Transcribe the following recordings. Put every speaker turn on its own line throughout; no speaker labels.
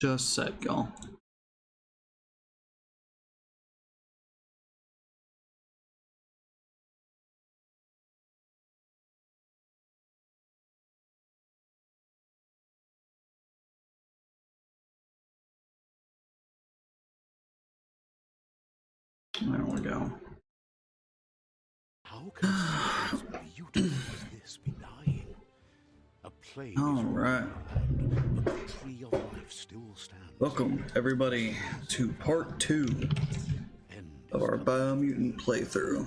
Just set, y'all. There we go.
How can something as beautiful as this be dying? A plague
All right.
but the tree of life still stands.
Welcome, everybody, to part 2 of our Biomutant playthrough.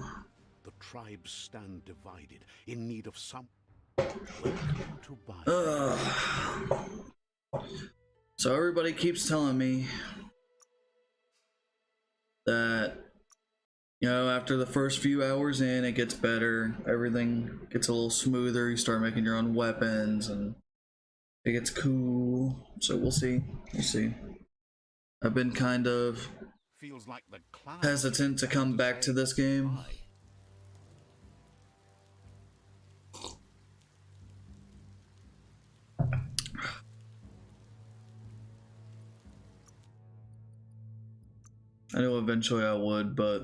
The tribes stand divided, in need of some. Welcome to Biomutant.
So everybody keeps telling me that, you know, after the first few hours in, it gets better. Everything gets a little smoother. You start making your own weapons, and it gets cool. So we'll see. We'll see. I've been kind of
Feels like the
hesitant to come back to this game. I know eventually I would, but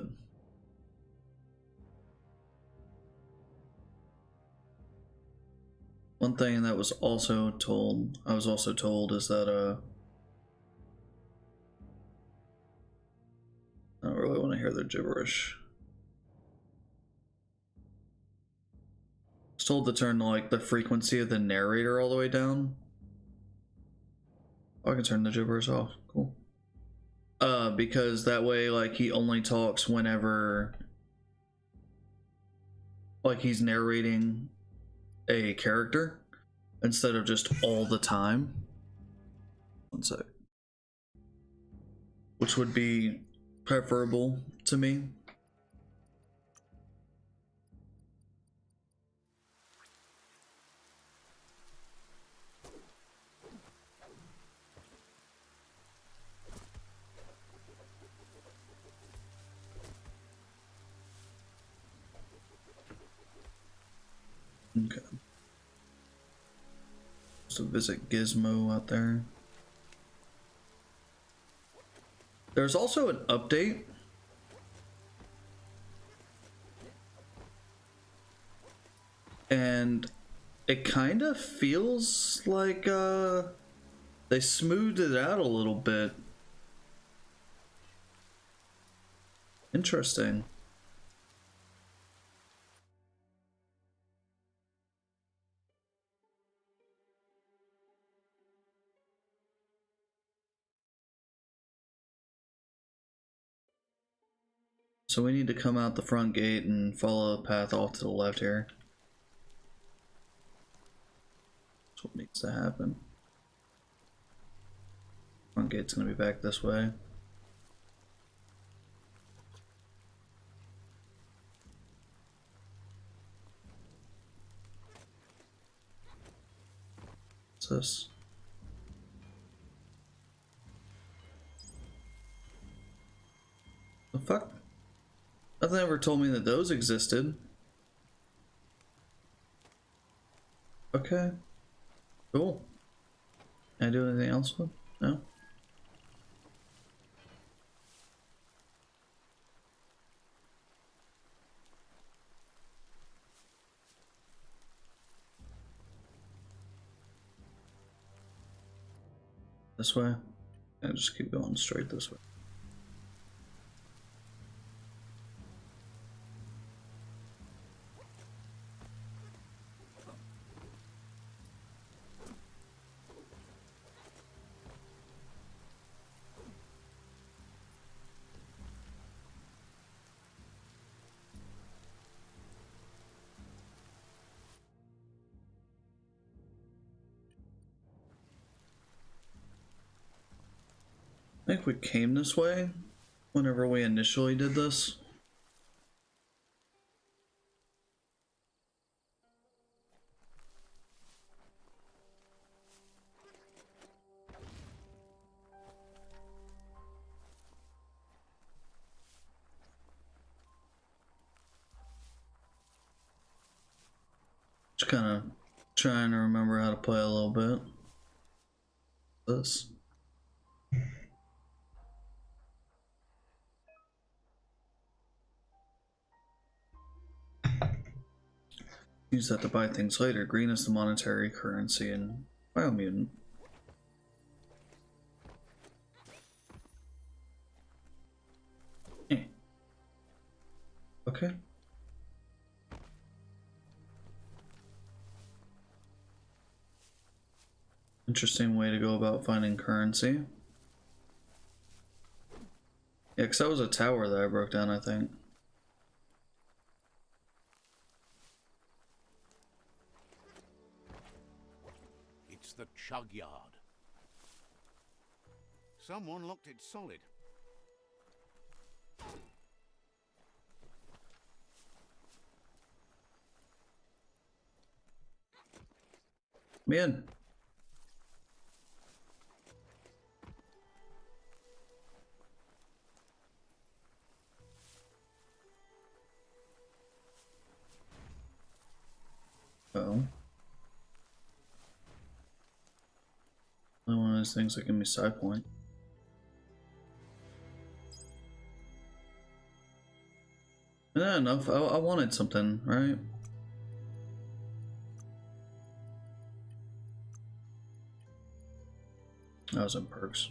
one thing that was also told, I was also told, is that I don't really want to hear their gibberish. I was told to turn like the frequency of the narrator all the way down. Oh, I can turn the gibberish off. Cool. Because that way, like, he only talks whenever, like, he's narrating a character instead of just all the time. One sec. Which would be preferable to me. Okay. So visit Gizmo out there. There's also an update. And it kind of feels like they smoothed it out a little bit. Interesting. So we need to come out the front gate and follow the path off to the left here. That's what needs to happen. Front gate's gonna be back this way. What's this? The fuck? Nothing ever told me that those existed. Okay. Cool. Can I do anything else with? No? This way? I just keep going straight this way. I think we came this way whenever we initially did this. Just kind of trying to remember how to play a little bit. This. Use that to buy things later. Green is the monetary currency in Biomutant. Eh. Okay. Interesting way to go about finding currency. Yeah, because that was a tower that I broke down, I think.
It's the chug yard. Someone locked it solid.
Man. Oh. Only one of those things that give me side point. Yeah, enough. I wanted something, right? That was in perks.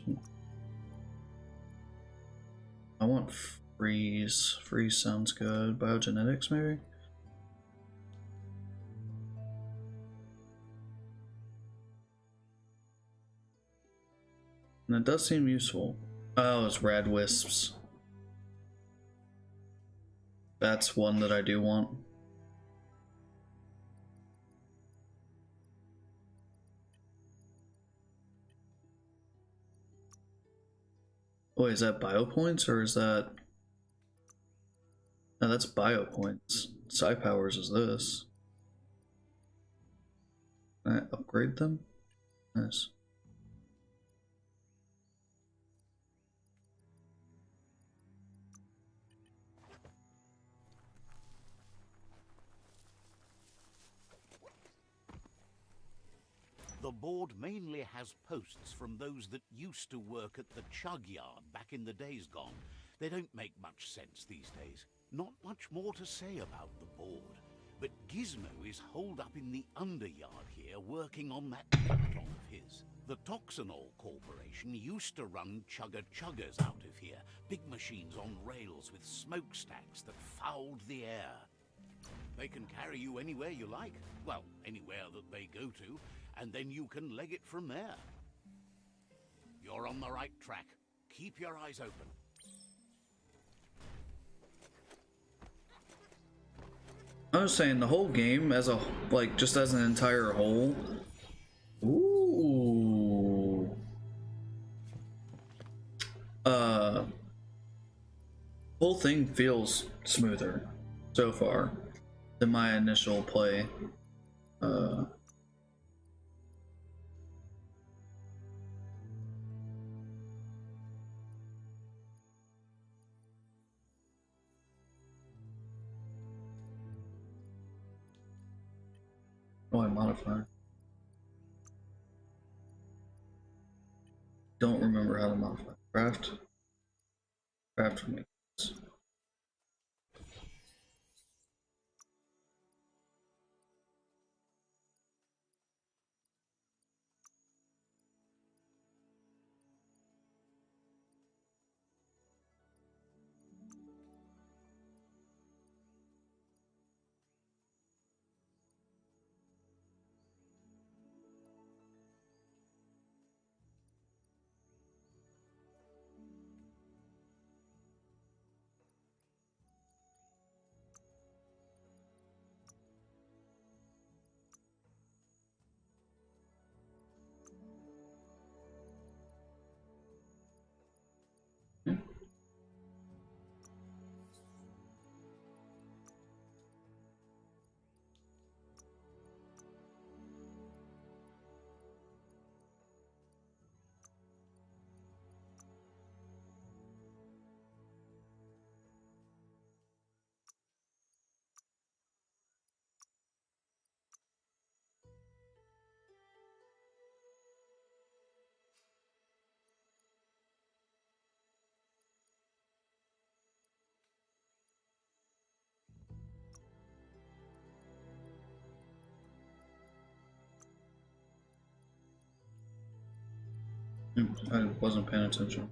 I want freeze. Freeze sounds good. Biogenetics, maybe? And it does seem useful. Oh, it's rad wisps. That's one that I do want. Wait, is that bio points or is that... No, that's bio points. Psi powers is this. Can I upgrade them? Nice.
The board mainly has posts from those that used to work at the chug yard back in the days gone. They don't make much sense these days. Not much more to say about the board. But Gizmo is holed up in the underyard here working on that laptop of his. The Toxanol Corporation used to run chugger-chuggers out of here. Big machines on rails with smokestacks that fouled the air. They can carry you anywhere you like. Well, anywhere that they go to. And then you can leg it from there. You're on the right track. Keep your eyes open.
I was saying the whole game as a, like, just as an entire whole. Ooh. Whole thing feels smoother so far than my initial play. Oh, I modify. Don't remember how to modify. Craft. Craft for me. I wasn't paying attention.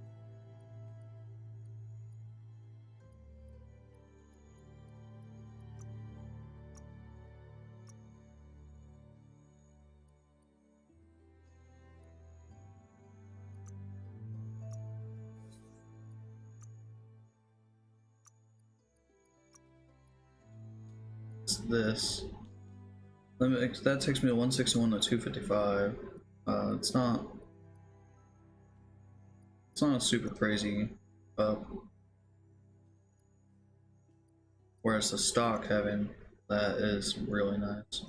It's this. That takes me to 161 to 255. It's not. It's not a super crazy up. Whereas the stock having that is really nice.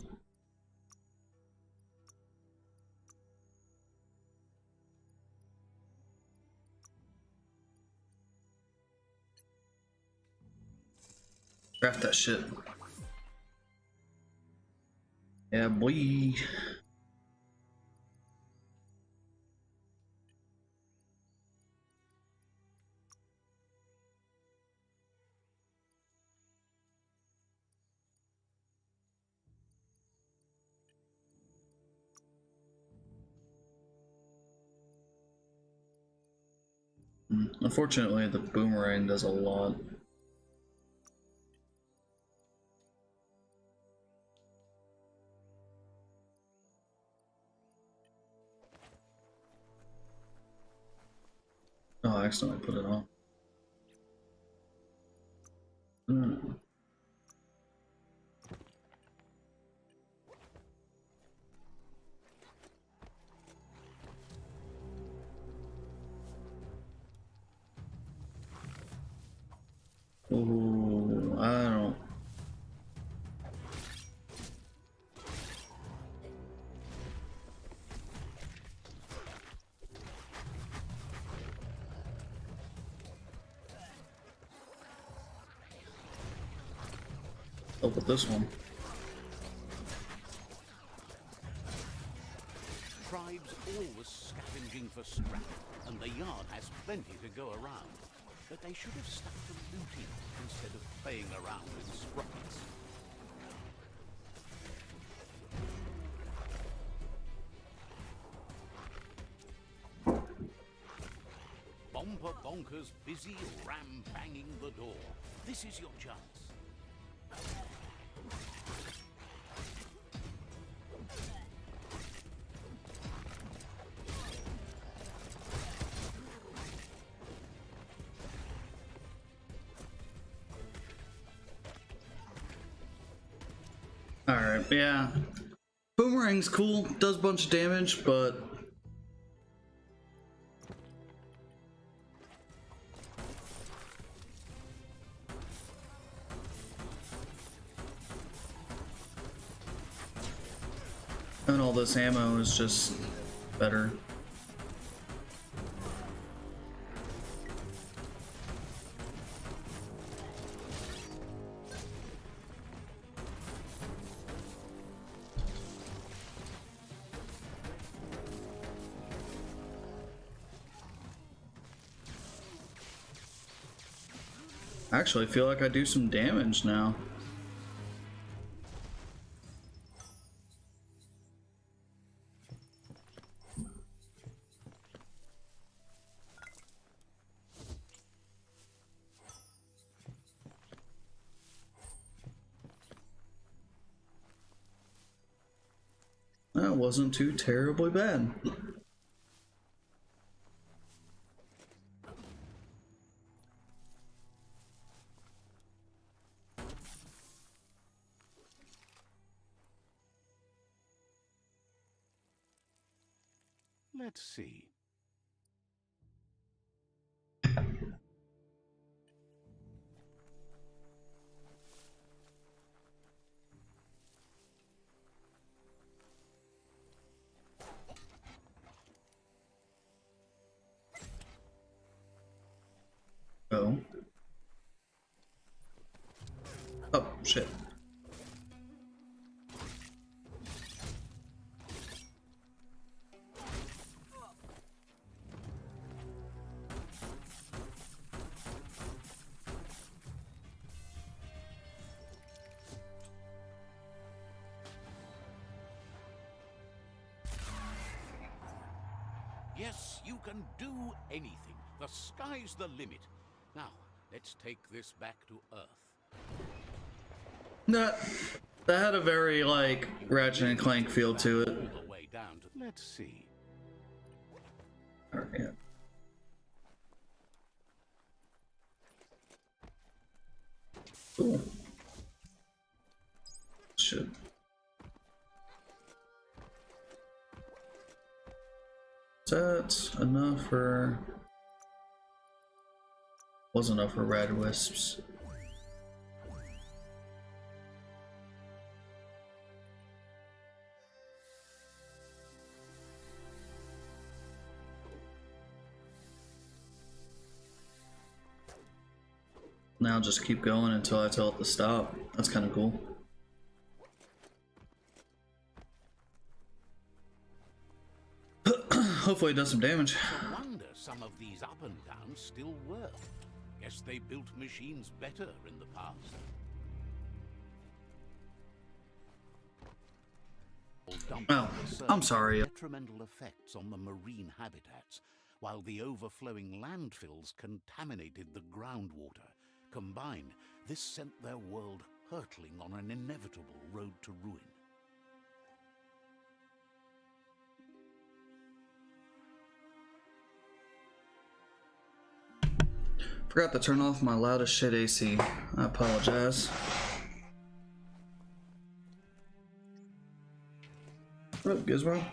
Craft that shit. Yeah, boy. Unfortunately, the boomerang does a lot. Oh, I accidentally put it on. Ooh, I don't. Oh, with this one.
Tribes always scavenging for scrap, and the yard has plenty to go around. But they should have stuck to looting instead of playing around with sprockets. Bomper bonkers busy ram-banging the door. This is your chance.
Alright, yeah. Boomerang's cool, does a bunch of damage, but having all this ammo is just better. I actually feel like I do some damage now. That wasn't too terribly bad.
Let's see.
Oh. Oh, shit.
Yes, you can do anything. The sky's the limit. Now, let's take this back to Earth.
That had a very, like, Ratchet and Clank feel to it.
All the way down to... Let's see.
Alright, yeah. Cool. Shit. That's enough for... Was enough for rad wisps. Now just keep going until I tell it to stop. That's kind of cool. Hopefully it does some damage.
No wonder some of these up and downs still work. Guess they built machines better in the past.
Well, I'm sorry.
Detrimental effects on the marine habitats, while the overflowing landfills contaminated the groundwater. Combined, this sent their world hurtling on an inevitable road to ruin.
Forgot to turn off my loudest shit AC. I apologize. What up, Gizmo?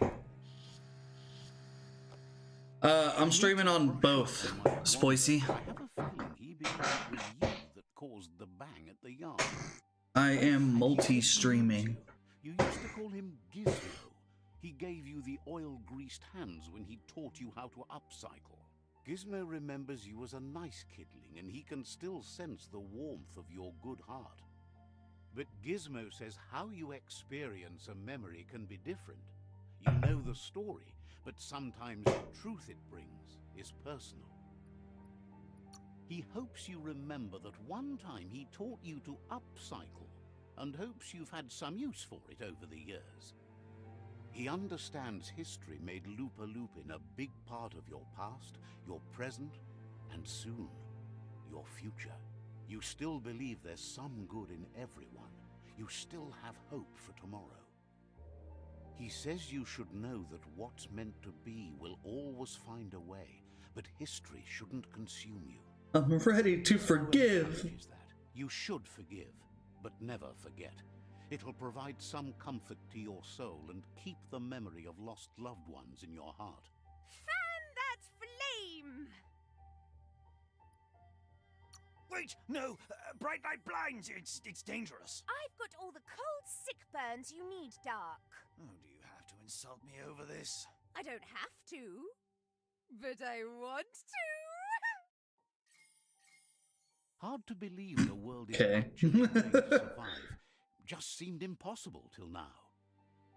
I'm streaming on both, Spoicy.
I have a feeling he believed it was you that caused the bang at the yard.
I am multi-streaming.
You used to call him Gizmo. He gave you the oil-greased hands when he taught you how to upcycle. Gizmo remembers you as a nice kidling, and he can still sense the warmth of your good heart. But Gizmo says how you experience a memory can be different. You know the story, but sometimes the truth it brings is personal. He hopes you remember that one time he taught you to upcycle, and hopes you've had some use for it over the years. He understands history made Loopa Loopin a big part of your past, your present, and soon, your future. You still believe there's some good in everyone. You still have hope for tomorrow. He says you should know that what's meant to be will always find a way, but history shouldn't consume you.
I'm ready to forgive.
Is that you should forgive, but never forget. It'll provide some comfort to your soul and keep the memory of lost loved ones in your heart.
Fan that flame!
Wait, no! Bright light blinds! It's dangerous!
I've got all the cold sick burns you need, Dark.
Oh, do you have to insult me over this?
I don't have to, but I want to.
Hard to believe the world is
Okay.
actually going to survive. Just seemed impossible till now.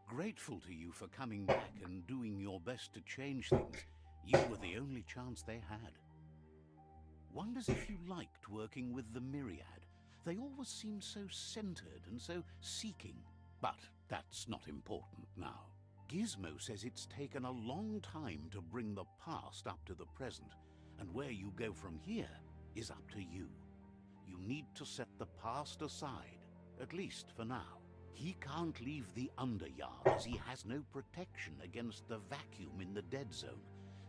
Grateful to you for coming back and doing your best to change things. You were the only chance they had. Wonders if you liked working with the Myriad. They always seemed so centered and so seeking. But that's not important now. Gizmo says it's taken a long time to bring the past up to the present, and where you go from here is up to you. You need to set the past aside, at least for now. He can't leave the Underyard as he has no protection against the vacuum in the dead zone.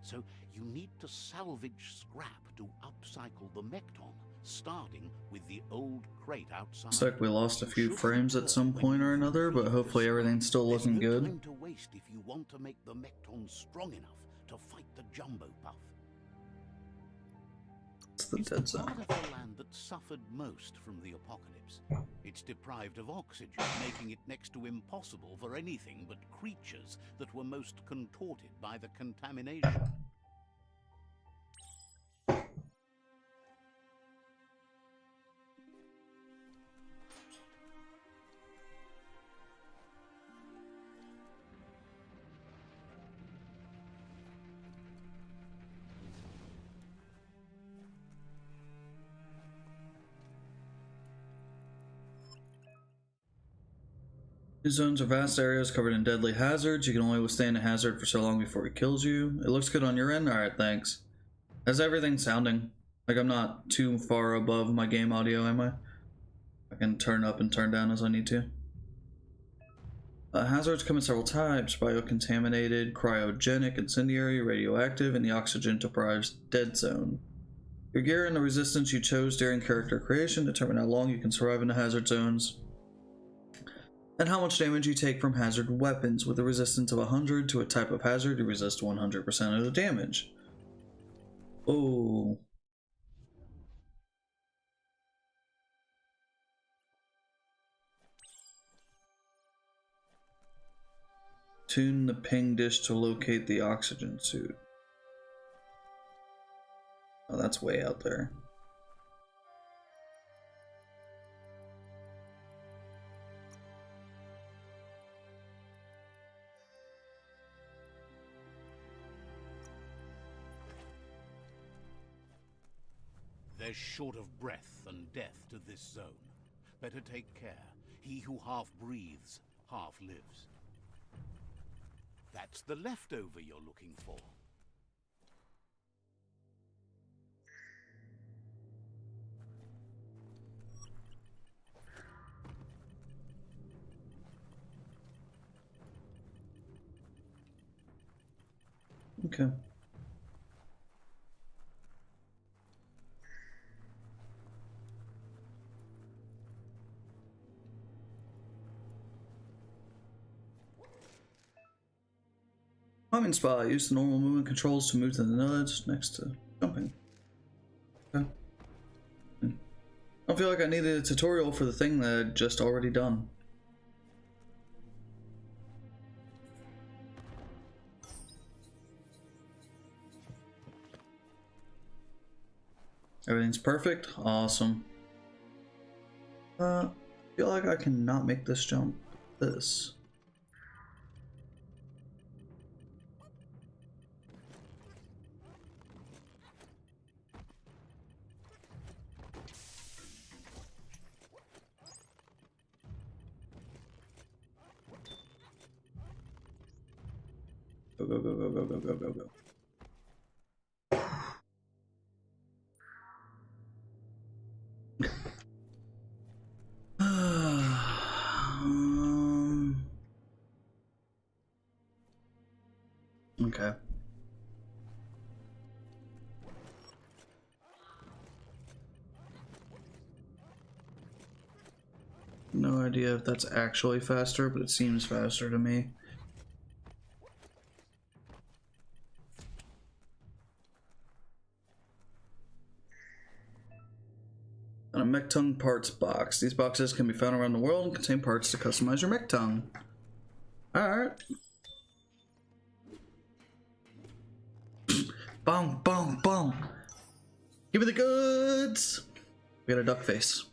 So you need to salvage scrap to upcycle the Mekton, starting with the old crate outside.
Looks like we lost a few frames at some point or another, but hopefully everything's still looking
There's no
good.
time to waste if you want to make the Mekton strong enough to fight the Jumbo Puff.
It's the
It's
dead
the
zone.
part of the land that suffered most from the apocalypse. It's deprived of oxygen, making it next to impossible for anything but creatures that were most contorted by the contamination.
These zones are vast areas covered in deadly hazards. You can only withstand a hazard for so long before it kills you. It looks good on your end? Alright, thanks. How's everything sounding? Like I'm not too far above my game audio, am I? I can turn up and turn down as I need to. Hazards come in several types: biocontaminated, cryogenic, incendiary, radioactive, and the oxygen-deprived dead zone. Your gear and the resistance you chose during character creation determine how long you can survive in the hazard zones, and how much damage you take from hazard weapons. With a resistance of 100 to a type of hazard, you resist 100% of the damage. Oh. Tune the ping dish to locate the oxygen suit. Oh, that's way out there.
There's short of breath and death to this zone. Better take care. He who half breathes, half lives. That's the leftover you're looking for.
Okay. Climbing spot. Use the normal movement controls to move to the nudge next to jumping. Okay. I don't feel like I needed a tutorial for the thing that I'd just already done. Everything's perfect. Awesome. I feel like I cannot make this jump. This. Go, go, go, go, go, go, go, go, go. Okay. No idea if that's actually faster, but it seems faster to me. And a mech tongue parts box. These boxes can be found around the world and contain parts to customize your mech tongue. Alright. Boom, boom, boom. Give me the goods. We got a duck face.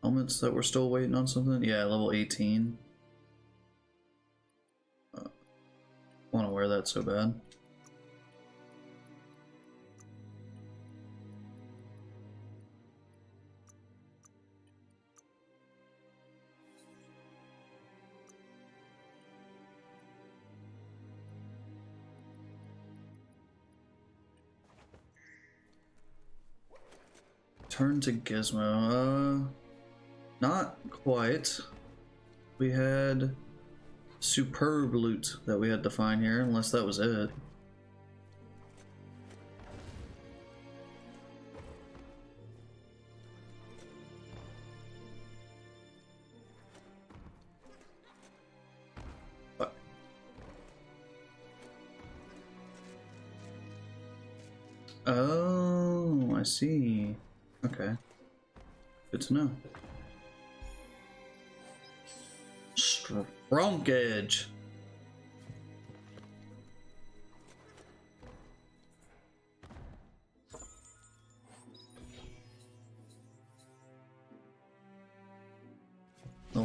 Helmets that we're still waiting on something? Yeah, level 18. Want to wear that so bad. Turn to Gizmo. Not quite. We had superb loot that we had to find here, unless that was it. What? Oh, I see. Okay. Good to know. Strong edge.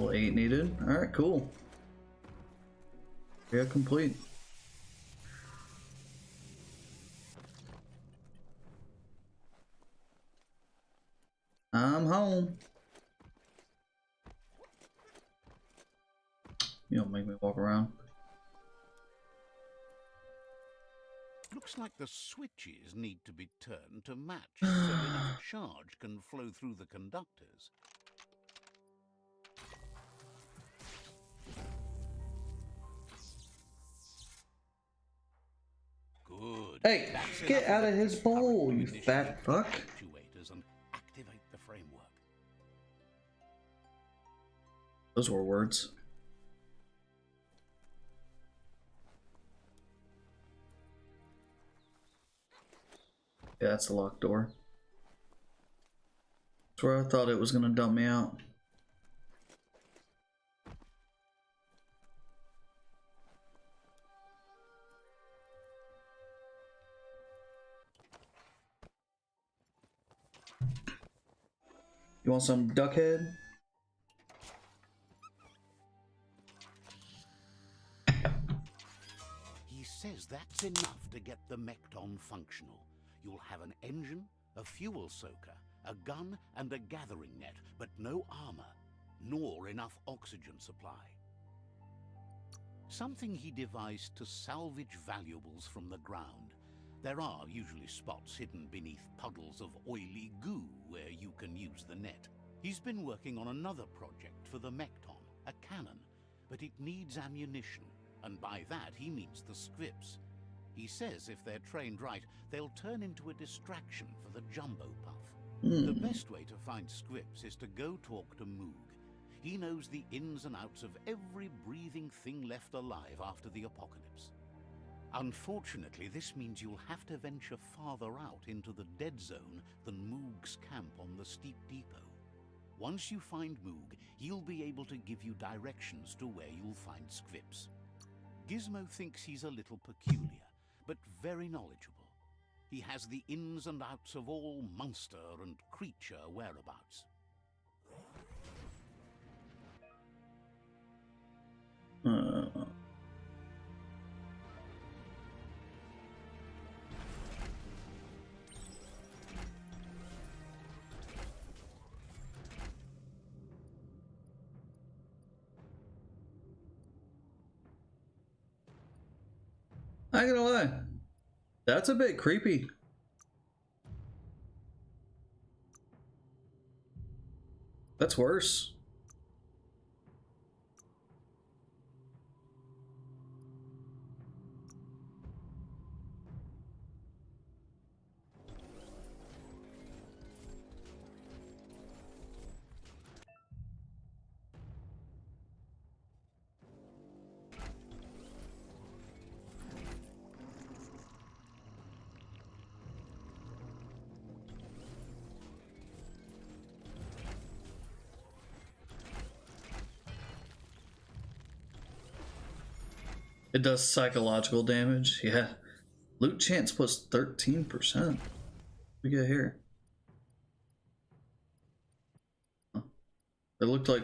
Level 8 needed. Alright, cool. Yeah, complete. I'm home. You don't make me walk around.
Looks like the switches need to be turned to match so enough charge can flow through the conductors. Good.
Hey,
That's
get
enough
out of his
electric
bowl,
current to
you
initiate
fat
the
fuck.
actuators and activate the framework.
Those were words. Yeah, that's the locked door. That's where I thought it was gonna dump me out. You want some duck head?
He says that's enough to get the Mekton functional. You'll have an engine, a fuel soaker, a gun, and a gathering net, but no armor, nor enough oxygen supply. Something he devised to salvage valuables from the ground. There are usually spots hidden beneath puddles of oily goo where you can use the net. He's been working on another project for the Mekton, a cannon, but it needs ammunition, and by that he means the scripts. He says if they're trained right, they'll turn into a distraction for the Jumbo Puff. The best way to find scripts is to go talk to Moog. He knows the ins and outs of every breathing thing left alive after the apocalypse. Unfortunately, this means you'll have to venture farther out into the dead zone than Moog's camp on the steep depot. Once you find Moog, he'll be able to give you directions to where you'll find scripts. Gizmo thinks he's a little peculiar, but very knowledgeable. He has the ins and outs of all monster and creature whereabouts.
Not gonna lie, that's a bit creepy. That's worse. It does psychological damage. Yeah. Loot chance plus 13%. We get here. Huh. It looked like...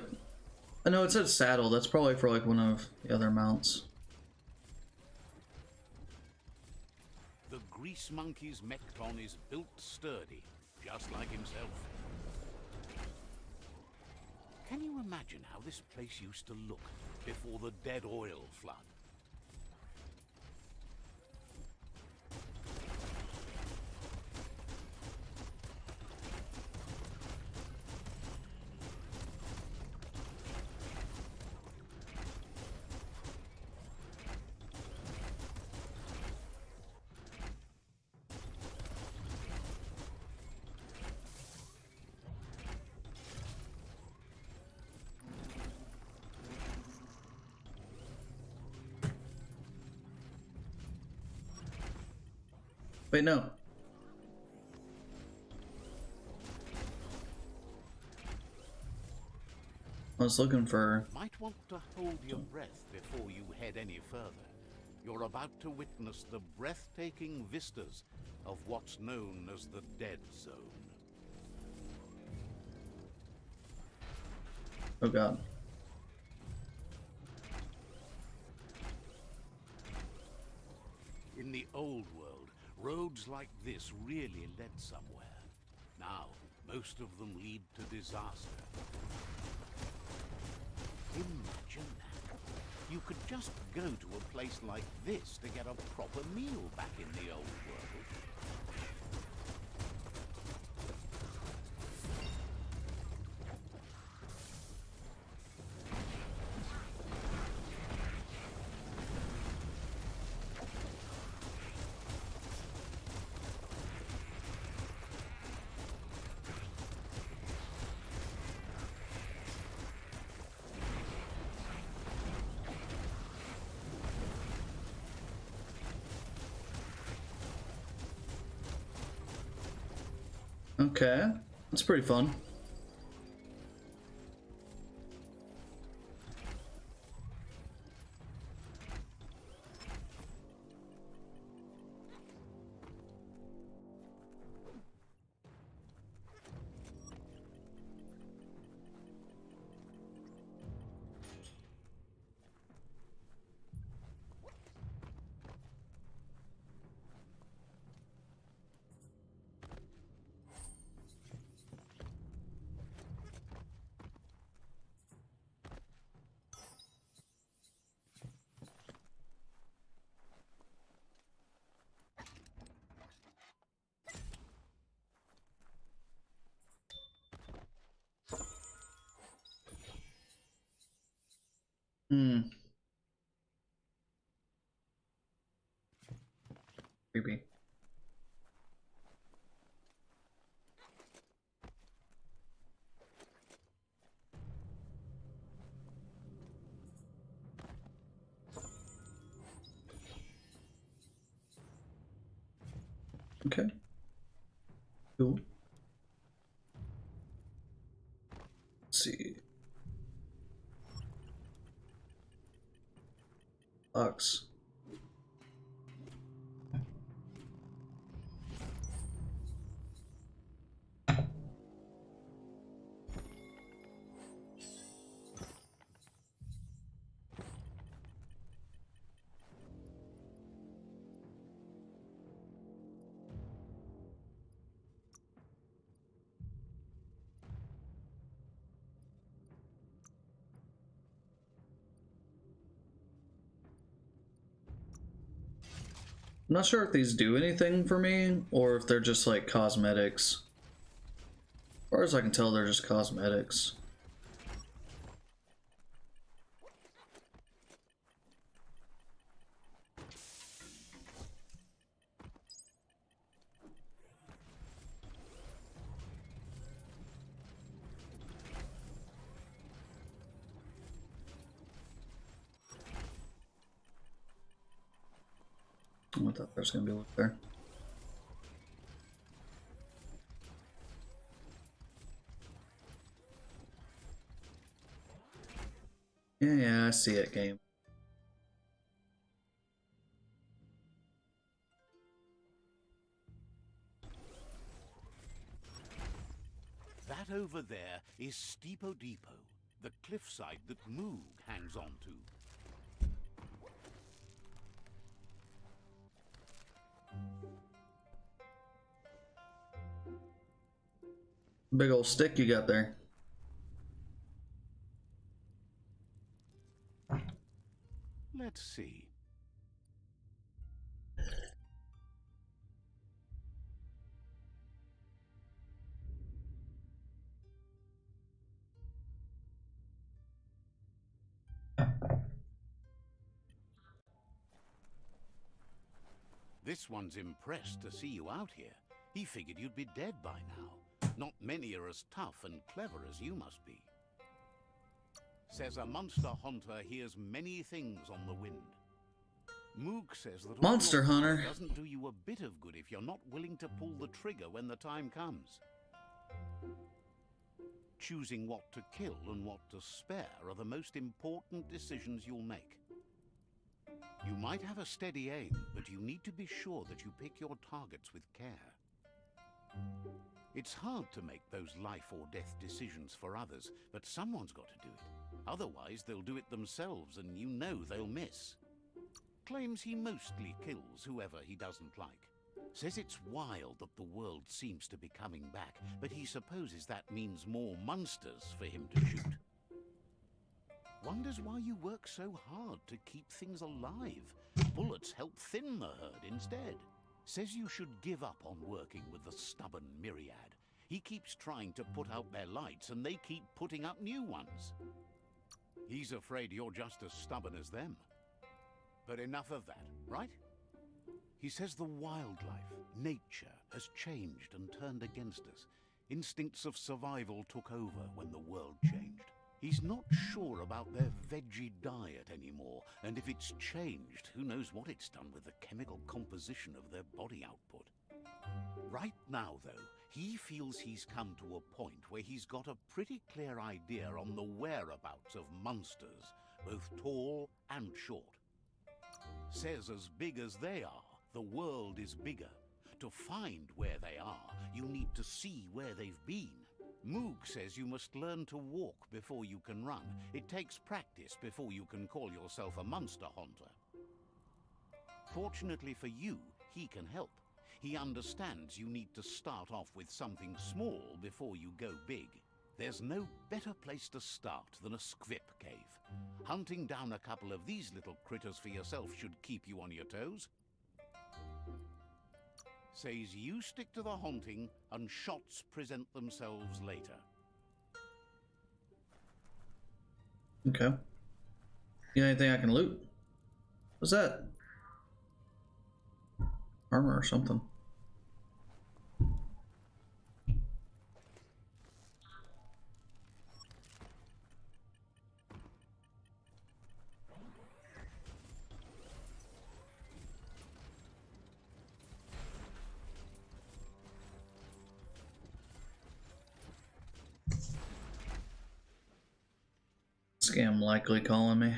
I know it said saddle. That's probably for like one of the other mounts.
The Grease Monkey's Mekton is built sturdy, just like himself. Can you imagine how this place used to look before the dead oil flood?
Wait, no. I was looking for...
Might want to hold your breath before you head any further. You're about to witness the breathtaking vistas of what's known as the Dead Zone.
Oh god.
In the old world, roads like this really led somewhere. Now, most of them lead to disaster. Imagine that. You could just go to a place like this to get a proper meal back in the old world.
Okay, that's pretty fun. Hmm. Creepy. Okay. Cool. Let's see. Box. I'm not sure if these do anything for me or if they're just like cosmetics. As far as I can tell, they're just cosmetics. I thought there's gonna be a look there. Yeah, I see it, game.
That over there is Steepo Depot, the cliffside that Moog hangs on to.
Big old stick you got there.
Let's see. This one's impressed to see you out here. He figured you'd be dead by now. Not many are as tough and clever as you must be. Says a monster hunter hears many things on the wind. Moog says that
Monster
all your
hunter
power doesn't do you a bit of good if you're not willing to pull the trigger when the time comes. Choosing what to kill and what to spare are the most important decisions you'll make. You might have a steady aim, but you need to be sure that you pick your targets with care. It's hard to make those life or death decisions for others, but someone's got to do it. Otherwise, they'll do it themselves, and you know they'll miss. claims he mostly kills whoever he doesn't like. Says it's wild that the world seems to be coming back, but he supposes that means more monsters for him to shoot. Wonders why you work so hard to keep things alive. Bullets help thin the herd instead. Says you should give up on working with the stubborn myriad. He keeps trying to put out their lights and they keep putting up new ones. He's afraid you're just as stubborn as them. But enough of that, right? He says the wildlife, nature, has changed and turned against us. Instincts of survival took over when the world changed. He's not sure about their veggie diet anymore, and if it's changed, who knows what it's done with the chemical composition of their body output. Right now, though, he feels he's come to a point where he's got a pretty clear idea on the whereabouts of monsters, both tall and short. Says as big as they are, the world is bigger. To find where they are, you need to see where they've been. Moog says you must learn to walk before you can run. It takes practice before you can call yourself a monster hunter. Fortunately for you, he can help. He understands you need to start off with something small before you go big. There's no better place to start than a squip cave. Hunting down a couple of these little critters for yourself should keep you on your toes. Says you stick to the haunting and shots present themselves later.
Okay. You got anything I can loot? What's that? Armor or something. Scam likely calling me.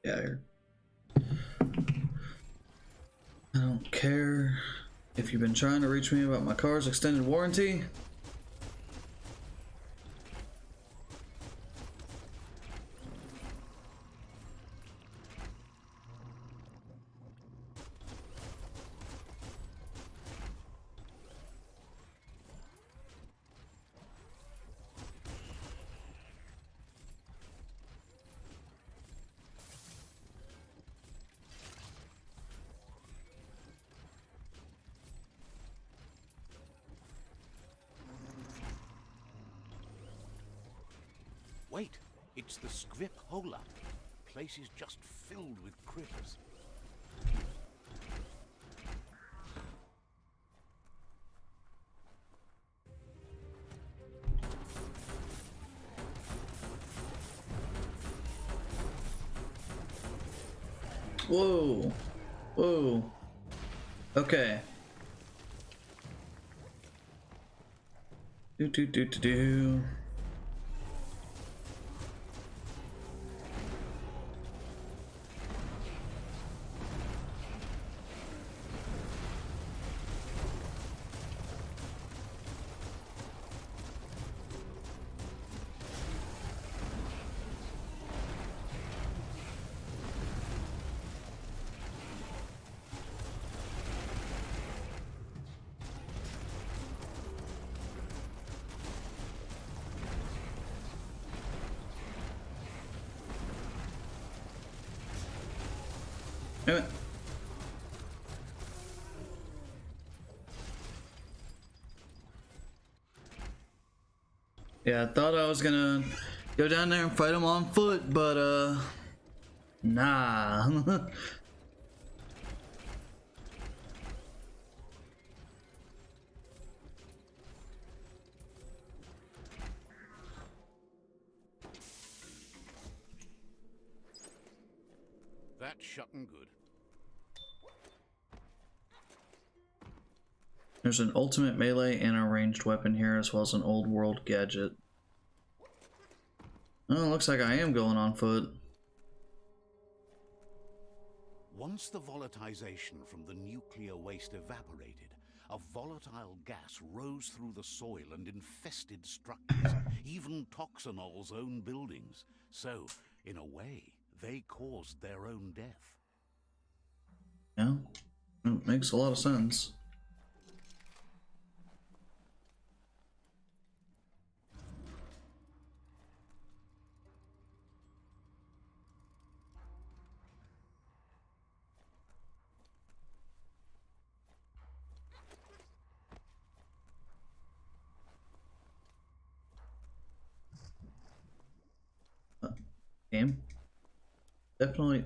Yeah. I don't care if you've been trying to reach me about my car's extended warranty.
Wait, it's the Scrip Hola. Place is just filled with critters.
Whoa. Whoa. Okay. Do. Damn it. Yeah, I thought I was gonna go down there and fight him on foot, but nah.
That's shutting good.
There's an ultimate melee and a ranged weapon here, as well as an old world gadget. Oh, looks like I am going on foot.
Once the volatilization from the nuclear waste evaporated, a volatile gas rose through the soil and infested structures, even Toxanol's own buildings. So, in a way, they caused their own death.
Yeah, it makes a lot of sense. Game. Definitely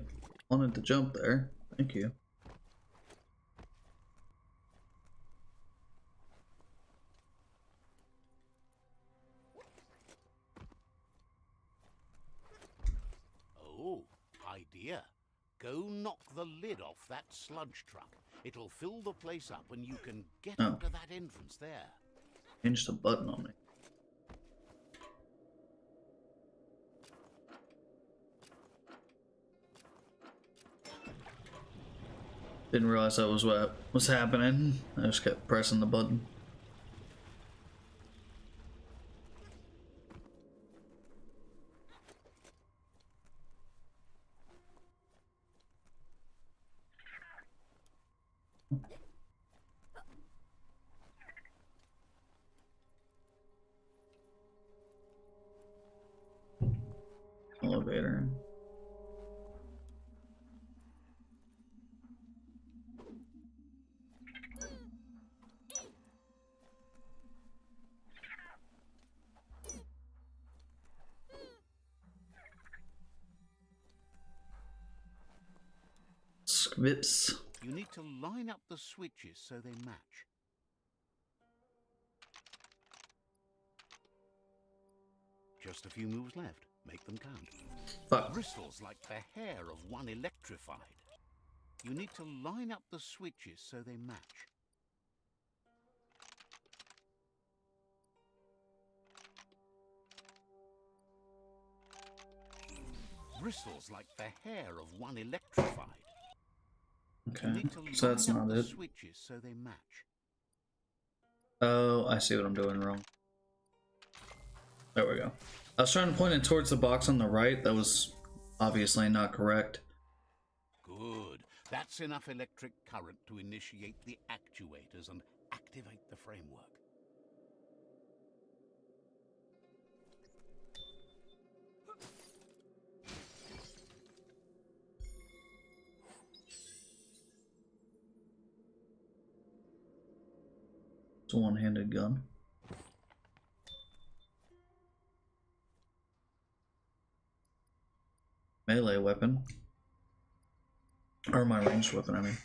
wanted to jump there. Thank you.
Oh, idea. Go knock the lid off that sludge truck. It'll fill the place up and you can get
Oh.
out of that entrance there.
Change the button on me. Didn't realize that was what was happening. I just kept pressing the button. Elevator. Squips.
You need to line up the switches so they match. Just a few moves left. Make them count.
Fuck.
Bristles like the hair of one electrified. You need to line up the switches so they match. Bristles like the hair of one electrified.
Okay,
You need to
so that's
line up
not
the
it.
switches so they match.
Oh, I see what I'm doing wrong. There we go. I was trying to point it towards the box on the right. That was obviously not correct.
Good. That's enough electric current to initiate the actuators and activate the framework.
It's a one-handed gun. Melee weapon. Or my ranged weapon, I mean.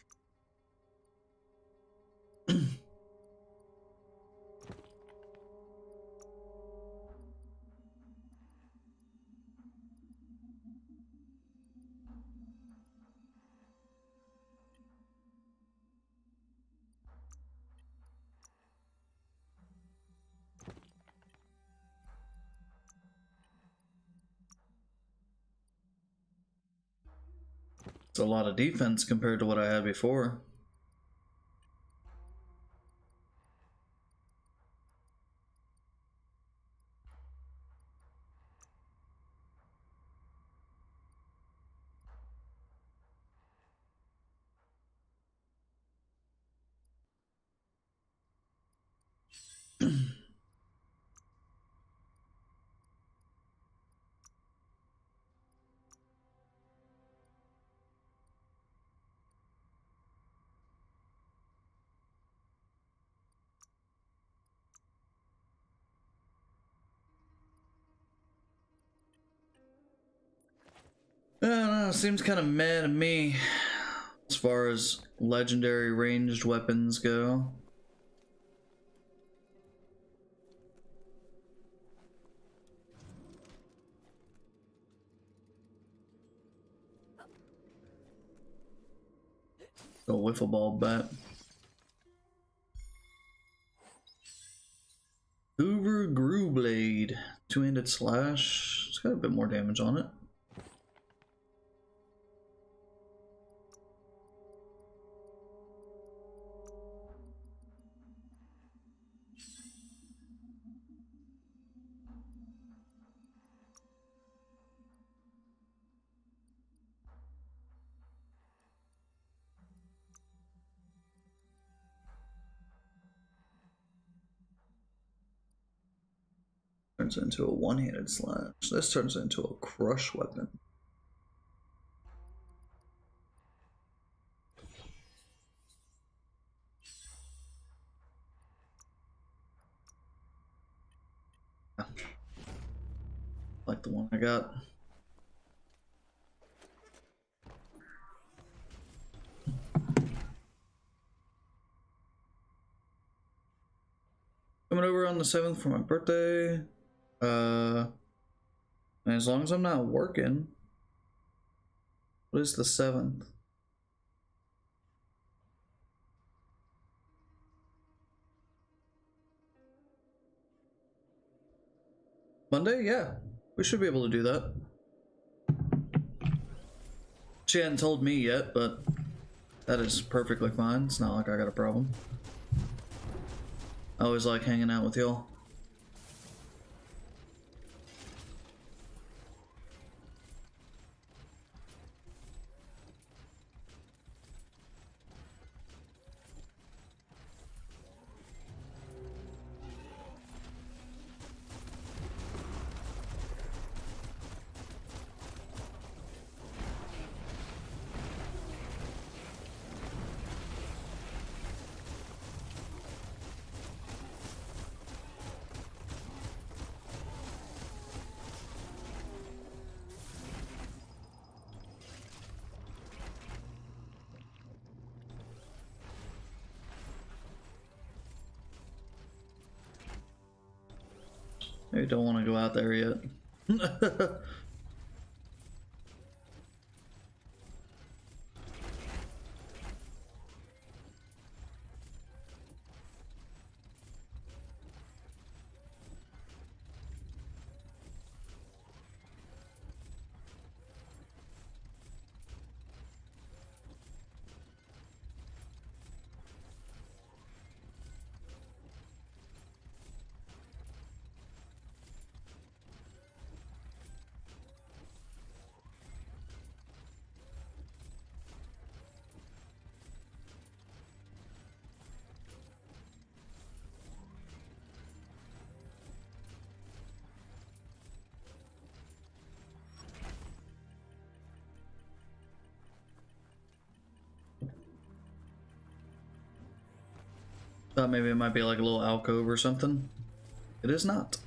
It's a lot of defense compared to what I had before. I don't know, seems kind of meh to me as far as legendary ranged weapons go. A wiffle ball bat. Hoover Grew Blade. Two-handed slash. It's got a bit more damage on it. Turns into a one-handed slash. This turns into a crush weapon. Like the one I got. Coming over on the 7th for my birthday. And as long as I'm not working. What is the 7th? Monday? Yeah. We should be able to do that. She hadn't told me yet, but that is perfectly fine. It's not like I got a problem. I always like hanging out with y'all. Maybe don't want to go out there yet. Thought maybe it might be like a little alcove or something. It is not. Does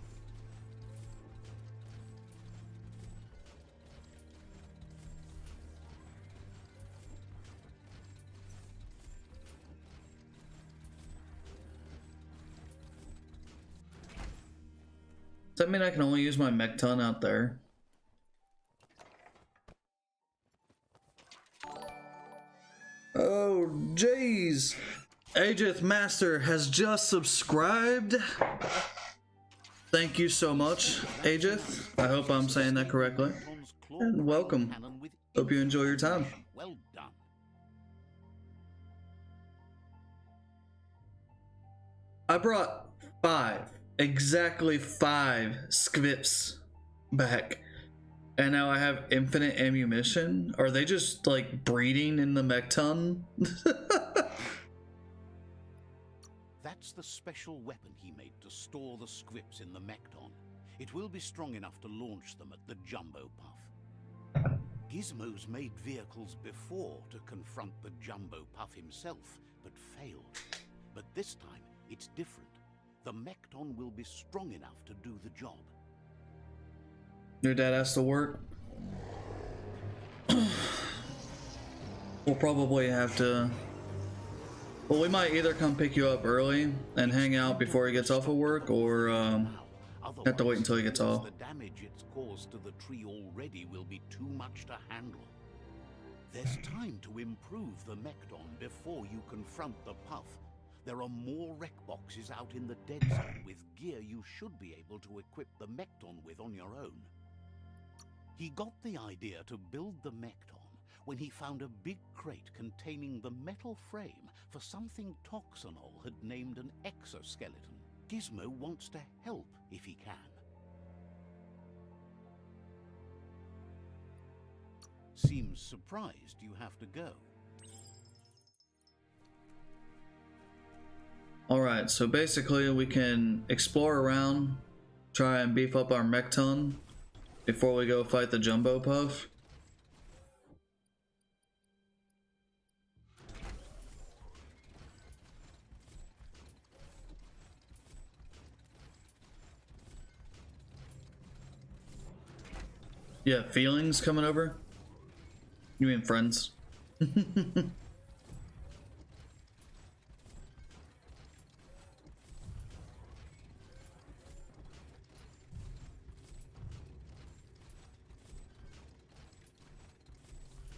that mean I can only use my mech ton out there? Oh, jeez. Agith Master has just subscribed. Thank you so much, Agith. I hope I'm saying that correctly. And welcome. Hope you enjoy your time.
Well done.
I brought exactly five squips back. And now I have infinite ammunition. Are they just like breeding in the mech ton?
That's the special weapon he made to store the scripts in the Mekton. It will be strong enough to launch them at the Jumbo Puff. Gizmo's made vehicles before to confront the Jumbo Puff himself, but failed. But this time, it's different. The Mekton will be strong enough to do the job.
Your dad has to work. We'll probably have to... Well, we might either come pick you up early and hang out before he gets off of work, or have to wait until he gets off.
The damage it's caused to the tree already will be too much to handle. There's time to improve the Mekton before you confront the Puff. There are more wreck boxes out in the dead zone with gear you should be able to equip the Mekton with on your own. He got the idea to build the Mekton when he found a big crate containing the metal frame for something Toxanol had named an exoskeleton. Gizmo wants to help if he can. Seems surprised you have to go.
Alright, so basically we can explore around try and beef up our mech ton before we go fight the Jumbo Puff. Yeah, feelings coming over? You mean friends?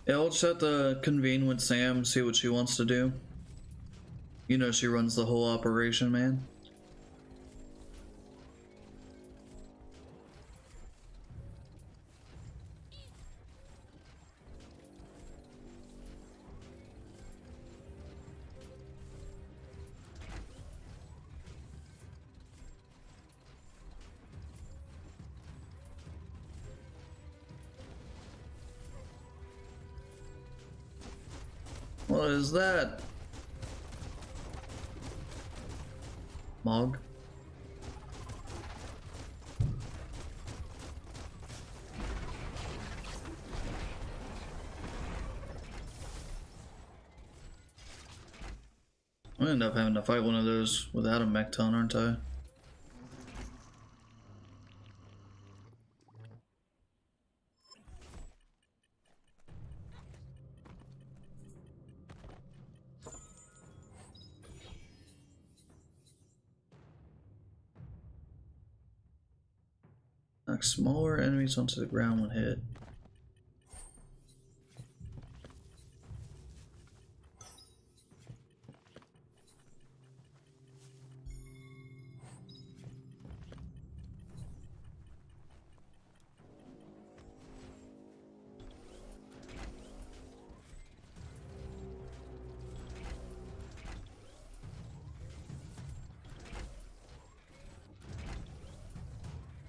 Yeah, we'll just have to convene with Sam, see what she wants to do. You know she runs the whole operation, man. What is that? Mog? I'm gonna end up having to fight one of those without a mech ton, aren't I? Knock smaller enemies onto the ground when hit.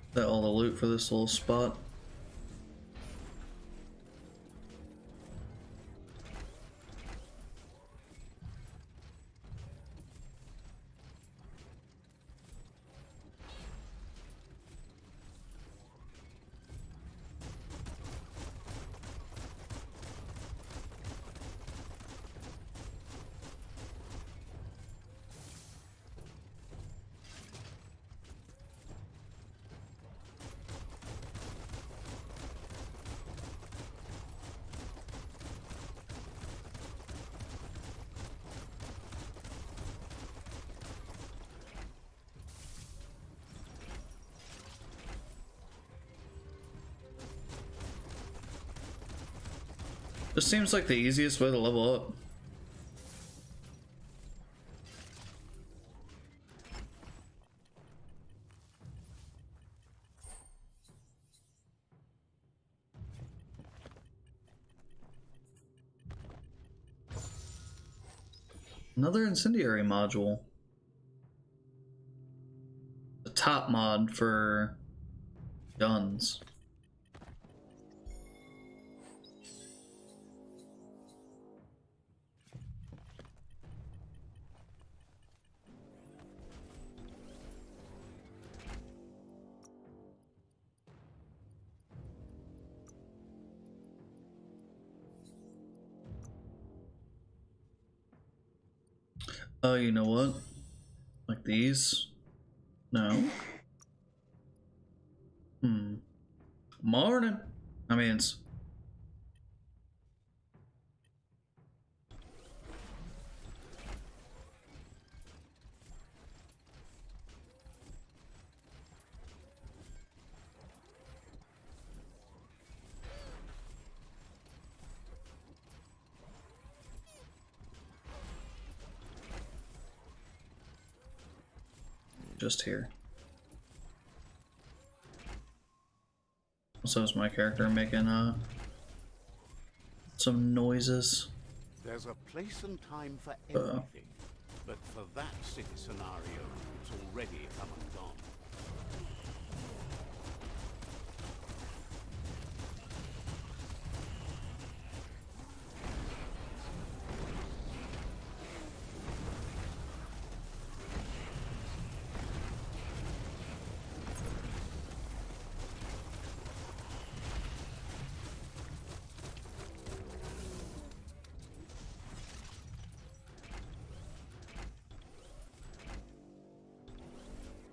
Is that all the loot for this little spot? This seems like the easiest way to level up. Another incendiary module. The top mod for guns. Oh, you know what? Like these? No. Morning. I mean, it's just here. So is my character making some noises.
There's a place and time for everything, but for that city scenario, it's already come and gone.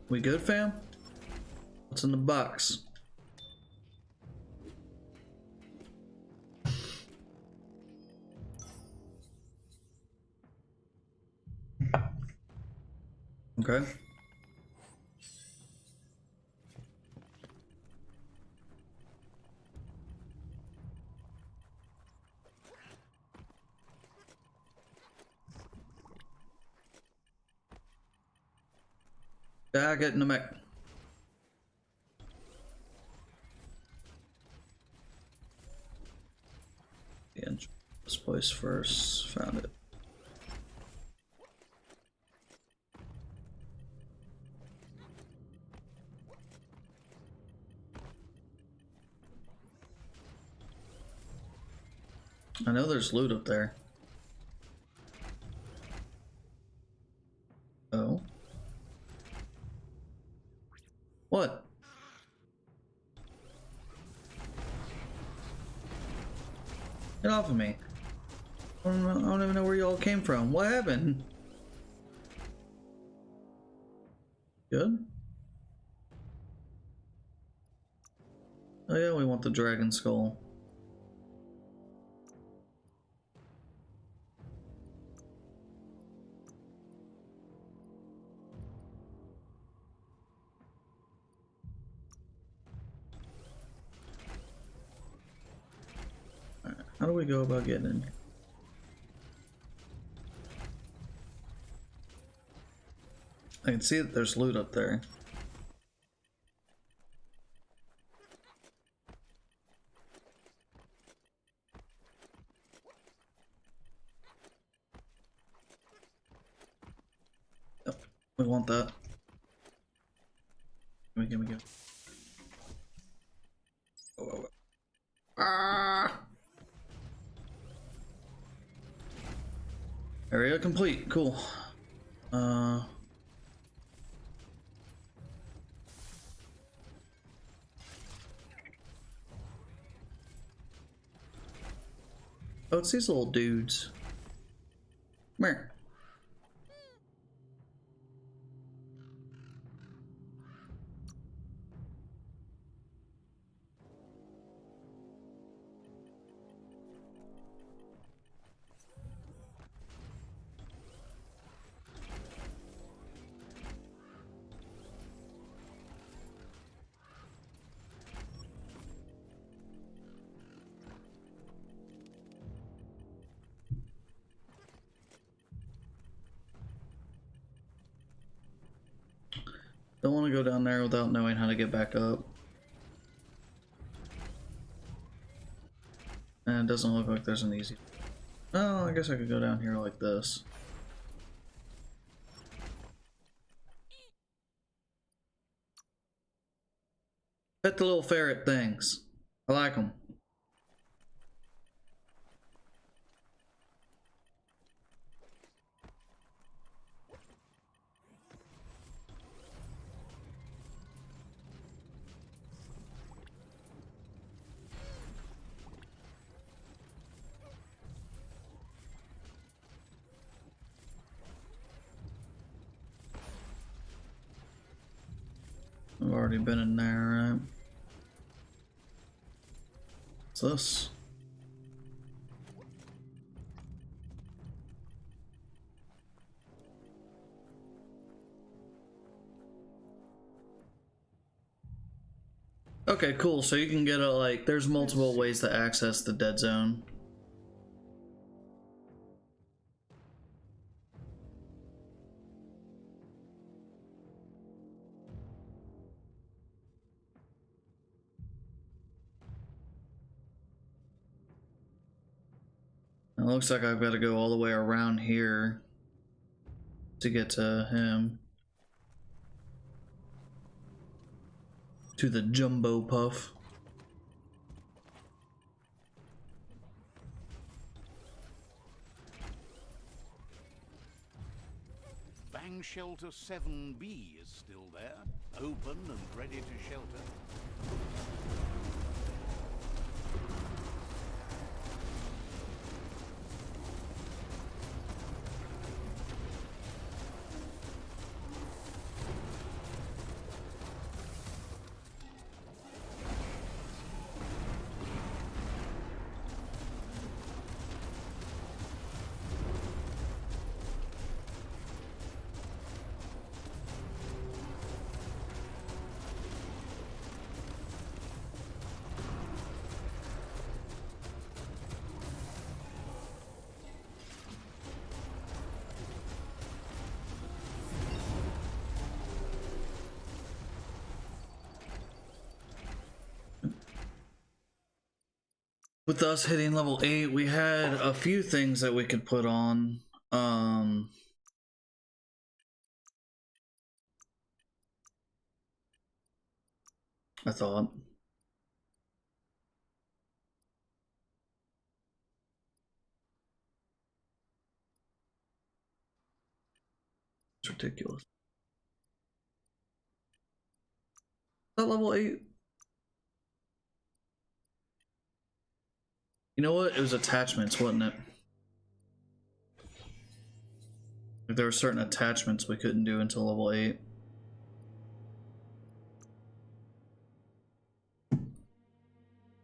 We good, fam? What's in the box? Okay. Yeah, get in the mech. This place first. Found it. I know there's loot up there. Oh. What? Get off of me. I don't even know where y'all came from. What happened? Good? Oh yeah, we want the dragon skull. Alright, how do we go about getting in? I can see that there's loot up there. Yep, we want that. Gimme. Oh. Ah! Area complete. Cool. Oh, it's these little dudes. Come here. Don't want to go down there without knowing how to get back up. And it doesn't look like there's an easy... Oh, I guess I could go down here like this. Pet the little ferret things. I like them. I've already been in there, right? What's this? Okay, cool. So you can get a, like, there's multiple ways to access the dead zone. It looks like I've got to go all the way around here to get to him. To the Jumbo Puff.
Bang Shelter 7B is still there, open and ready to shelter.
with us hitting level 8, we had a few things that we could put on. I thought. It's ridiculous. Is that level 8? You know what? It was attachments, wasn't it? Like there were certain attachments we couldn't do until level 8.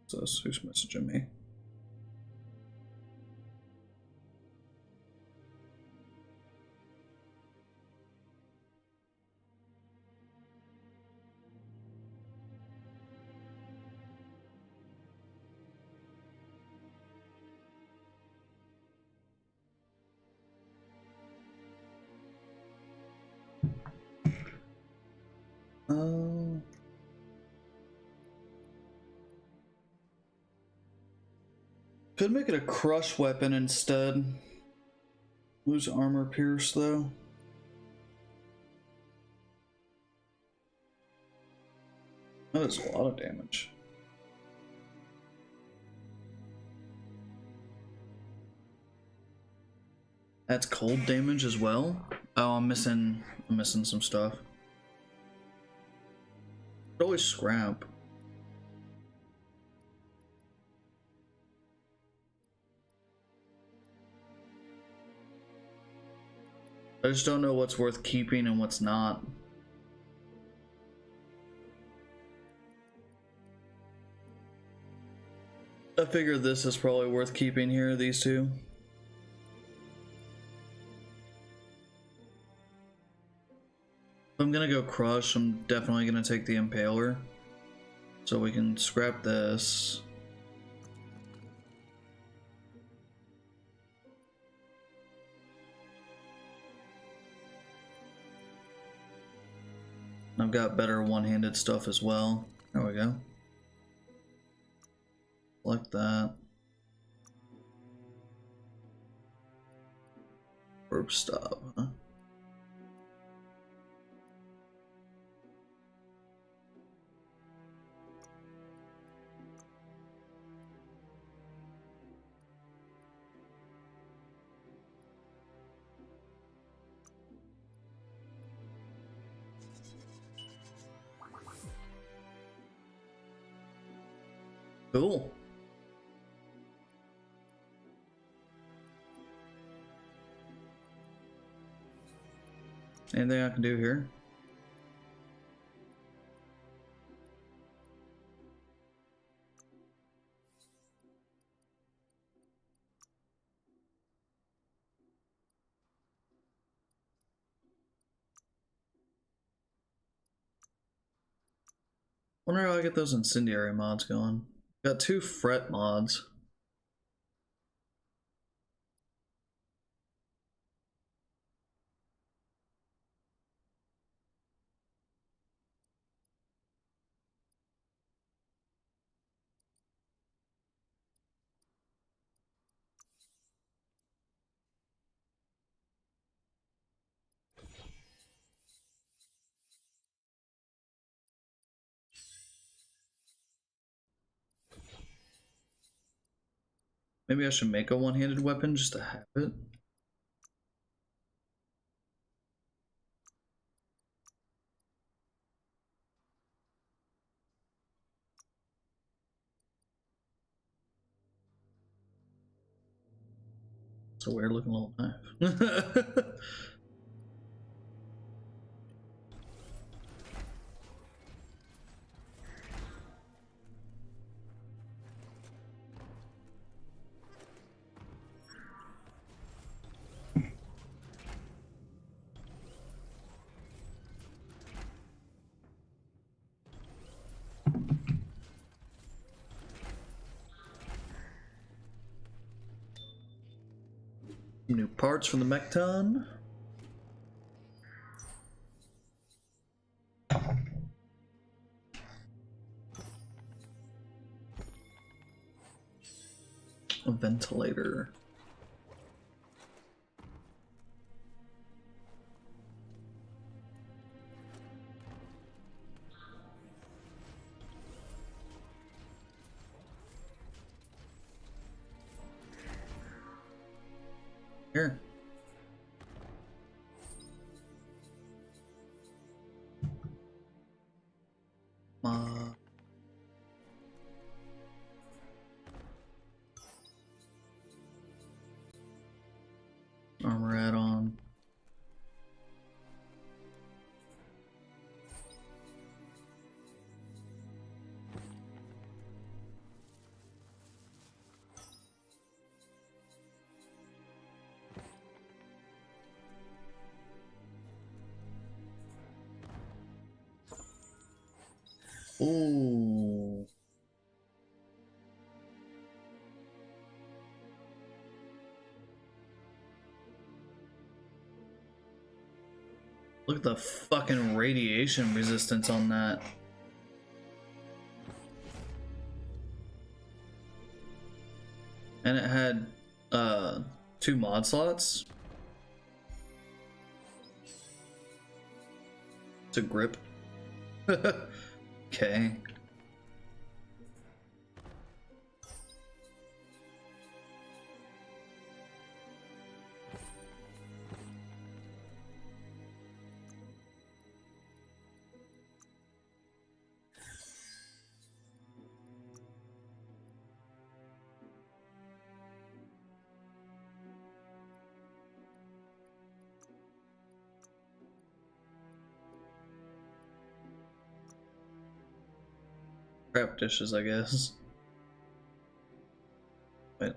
So who's messaging me? Could make it a crush weapon instead. Lose armor pierce though. That is a lot of damage. That's cold damage as well. Oh, I'm missing some stuff. Always scrap. I just don't know what's worth keeping and what's not. I figure this is probably worth keeping here, these two. If I'm gonna go crush, I'm definitely gonna take the impaler. So we can scrap this. I've got better one-handed stuff as well. There we go. Like that. Verb stop, huh? Cool. Anything I can do here? Wonder how I get those incendiary mods going. Got 2 fret mods. Maybe I should make a one-handed weapon just to have it. It's a weird looking little knife. New parts from the Mechton. ventilator. Here. Armor add-on. Ooh. Look at the fucking radiation resistance on that. And it had 2 mod slots to grip. Okay. Crap dishes, I guess. Wait.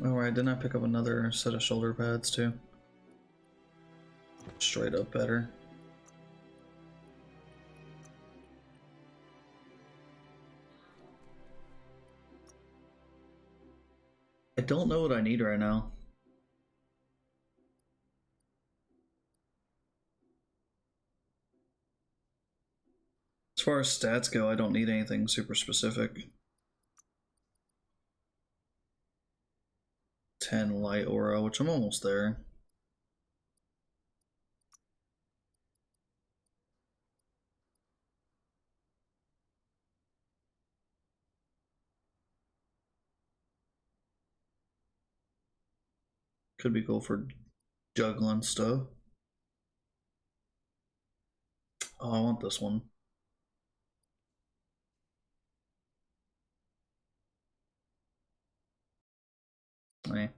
Alright, didn't I pick up another set of shoulder pads too? Straight up better. I don't know what I need right now. As far as stats go, I don't need anything super specific. 10 light aura, which I'm almost there. Could be cool for juggling stuff. Oh, I want this one. Hey.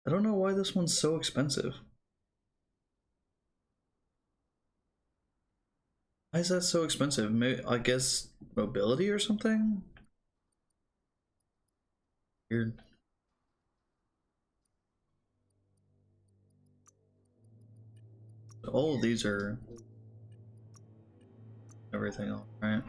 I don't know why this one's so expensive. Why is that so expensive? Maybe, I guess mobility or something? Weird. All of these are everything else, right?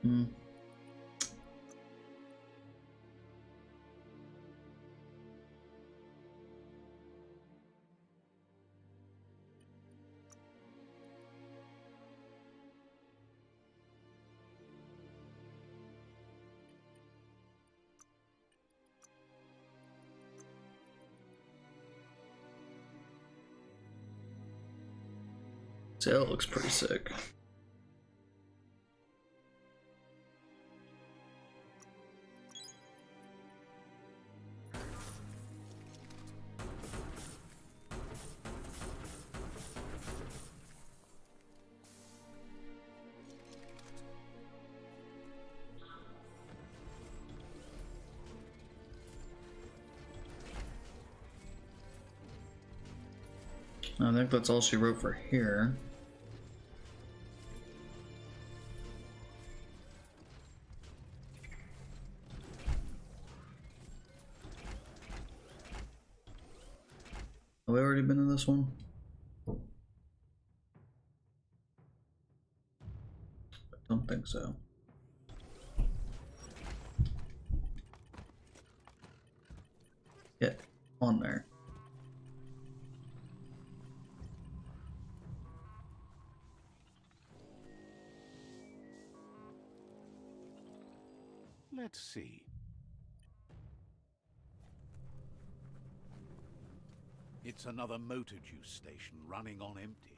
Hmm. See, that looks pretty sick. I think that's all she wrote for here. Have we already been in this one? I don't think so. Get on there.
Let's see. It's another motor juice station running on empty.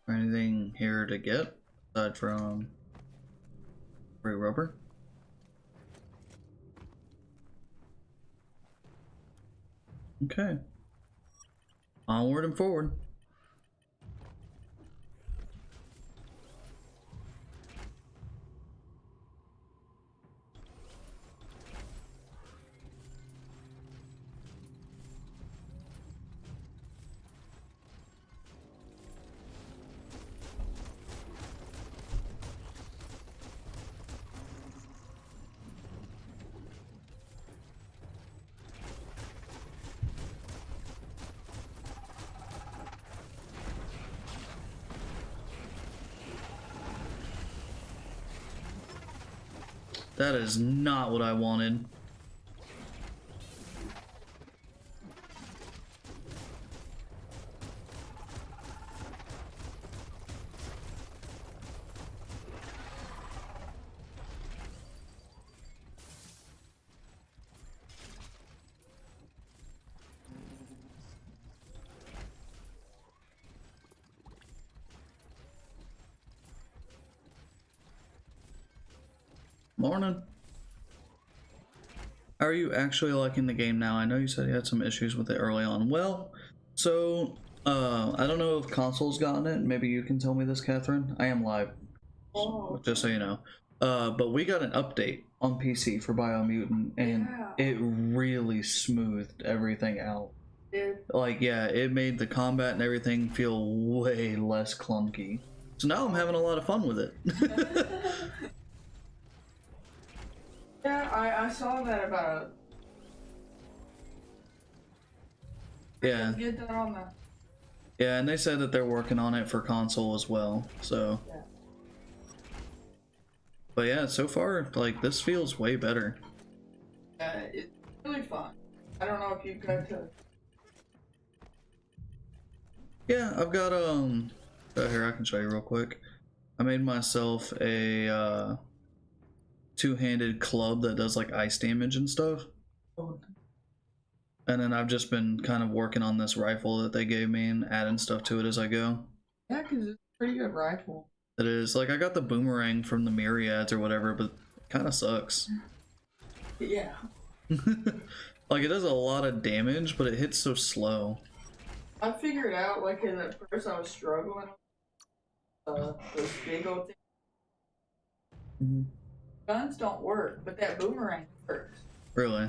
Anything here to get aside from free rubber? Okay. Onward and forward. That is not what I wanted. Morning. How are you actually liking the game now? I know you said you had some issues with it early on. Well, so, I don't know if console's gotten it. Maybe you can tell me this, Catherine. I am live, just so you know. But we got an update on PC for Biomutant, and it really smoothed everything out. Like, yeah, it made the combat and everything feel way less clunky. So now I'm having a lot of fun with it.
Yeah, I saw that about
Yeah.
get that on the
Yeah, and they said that they're working on it for console as well, so.
Yeah.
But yeah, so far, like, this feels way better.
it's really fun. I don't know if you got to
Yeah, I've got, here, I can show you real quick. I made myself a, two-handed club that does, like, ice damage and stuff. And then I've just been kind of working on this rifle that they gave me and adding stuff to it as I go.
Yeah, because it's a pretty good rifle.
It is. Like, I got the boomerang from the Myriads or whatever, but it kind of sucks.
Yeah.
Like, it does a lot of damage, but it hits so slow.
I figured out, like, at first I was struggling those big old things.
Mm-hmm.
Guns don't work, but that boomerang works.
Really?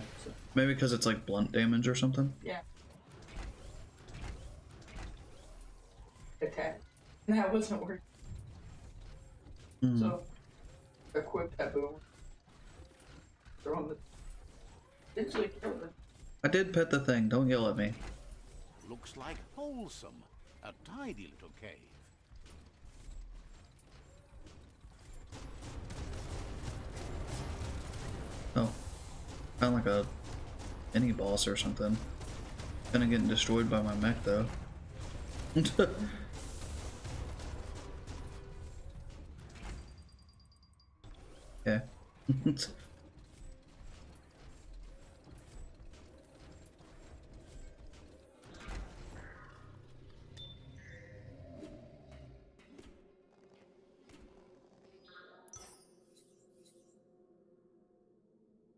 Maybe because it's like blunt damage or something?
Yeah. Attack. And that wasn't working.
Mm.
So, equip that boomerang. Throw on the. Eventually killed it.
I did pet the thing, don't yell at me.
Looks like wholesome. A tidy little cave.
Oh. Kind of like a mini boss or something. Kinda getting destroyed by my mech though. Yeah.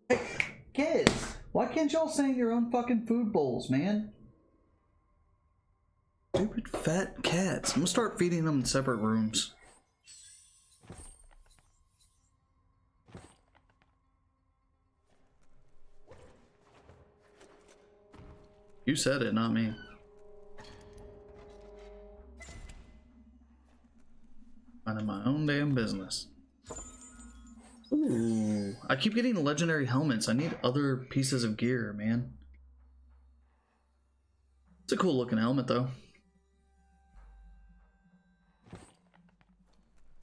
Hey, kids! Why can't y'all sing your own fucking food bowls, man? Stupid fat cats. I'm gonna start feeding them in separate rooms. You said it, not me. Minding my own damn business. Ooh, I keep getting legendary helmets. I need other pieces of gear, man. It's a cool looking helmet, though.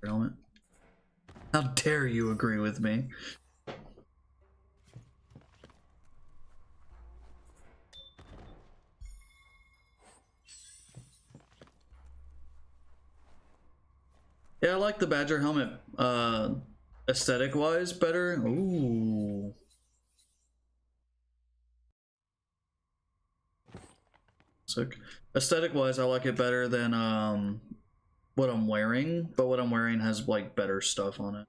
Helmet. How dare you agree with me? Yeah, I like the Badger helmet aesthetic wise better. Ooh. Sick. Aesthetic wise, I like it better than what I'm wearing, but what I'm wearing has like better stuff on it.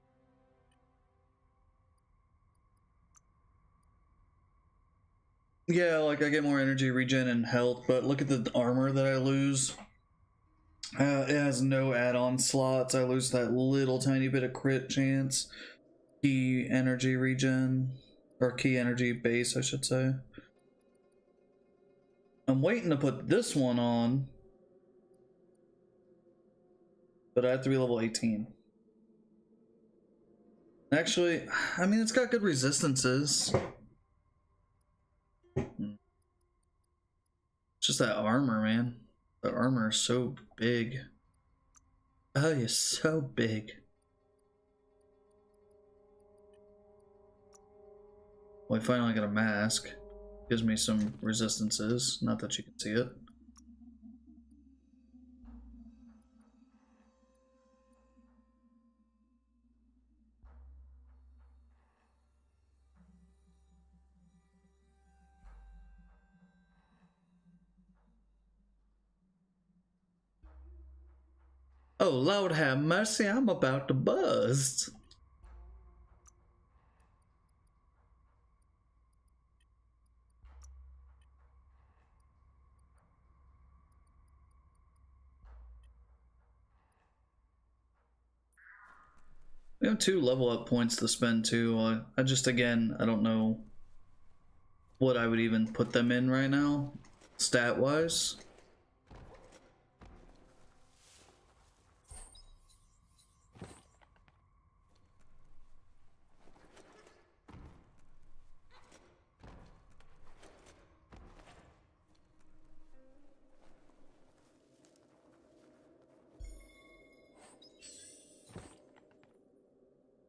Yeah, like I get more energy regen and health, but look at the armor that I lose. It has no add-on slots. I lose that little tiny bit of crit chance. Key energy regen, or key energy base, I should say. I'm waiting to put this one on, but I have to be level 18. Actually, I mean, it's got good resistances. It's just that armor, man. The armor is so big. Oh, you're so big. Well, I finally got a mask. Gives me some resistances. Not that you can see it. Oh, Lord have mercy, I'm about to bust. We have 2 level up points to spend too. I just, again, I don't know what I would even put them in right now, stat wise.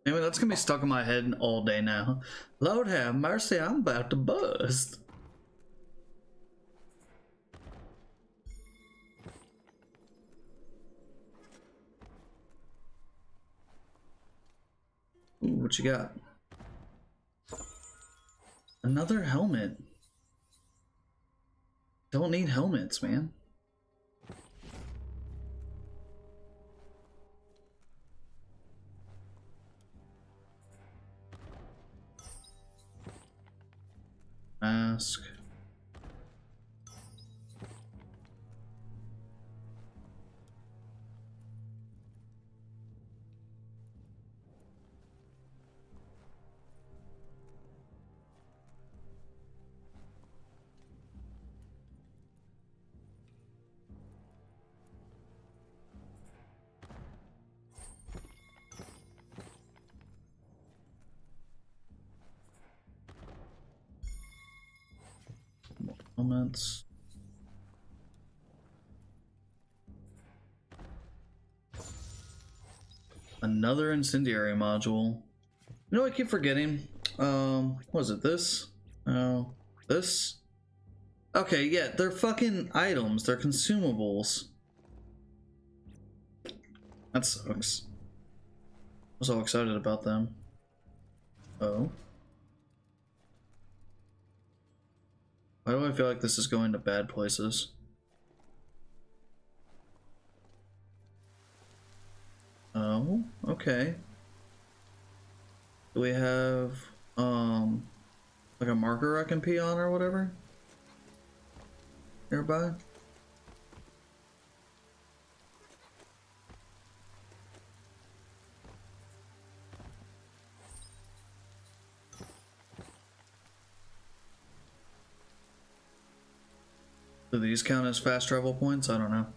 Anyway, that's gonna be stuck in my head all day now. Lord have mercy, I'm about to bust. Ooh, what you got? Another helmet. Don't need helmets, man. Mask. Helmets. Another incendiary module. You know what I keep forgetting? What is it, this? Oh, this? Okay, yeah, they're fucking items. They're consumables. That sucks. I was all excited about them. Oh. Why do I feel like this is going to bad places? Oh, okay. Do we have, like a marker I can pee on or whatever? Nearby? Do these count as fast travel points? I don't know.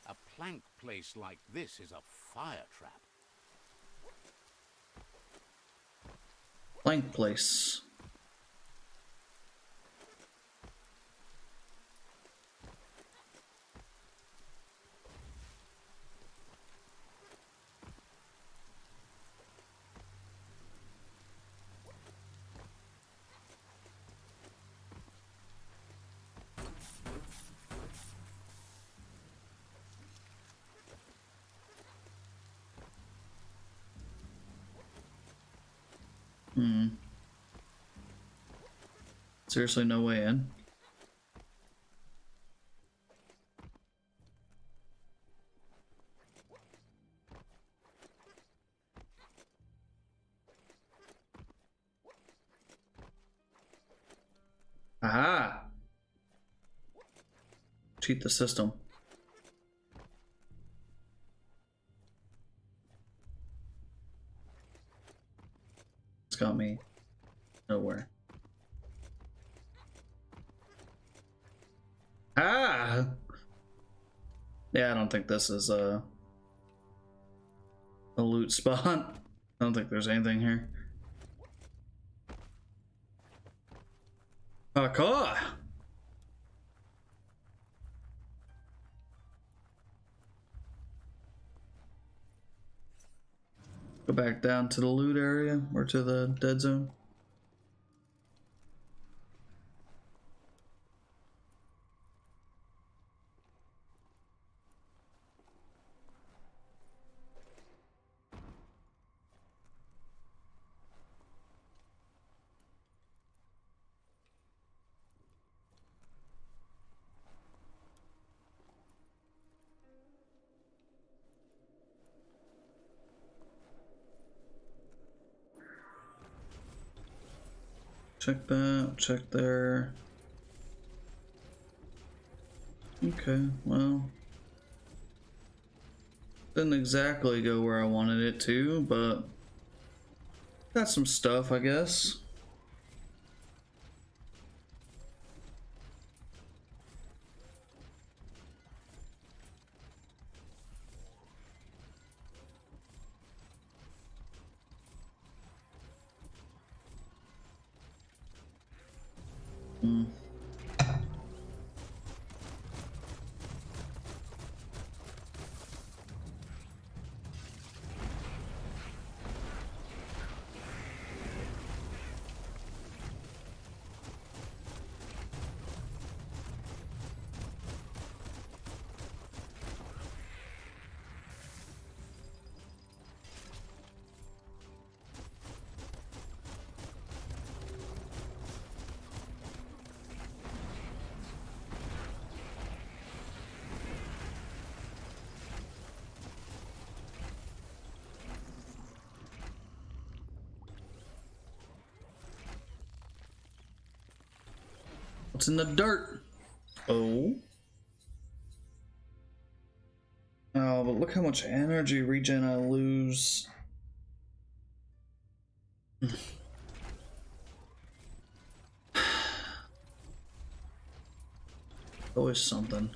A plank place like this is a fire trap.
Blank place. Seriously, no way in. Aha! Cheat the system. It's got me nowhere. Ah! Yeah, I don't think this is a loot spot. I don't think there's anything here. Parkour! Go back down to the loot area or to the dead zone. Check that, check there. Okay, well. Didn't exactly go where I wanted it to, but got some stuff, I guess. What's in the dirt? Oh. Oh, but look how much energy regen I lose. Always something.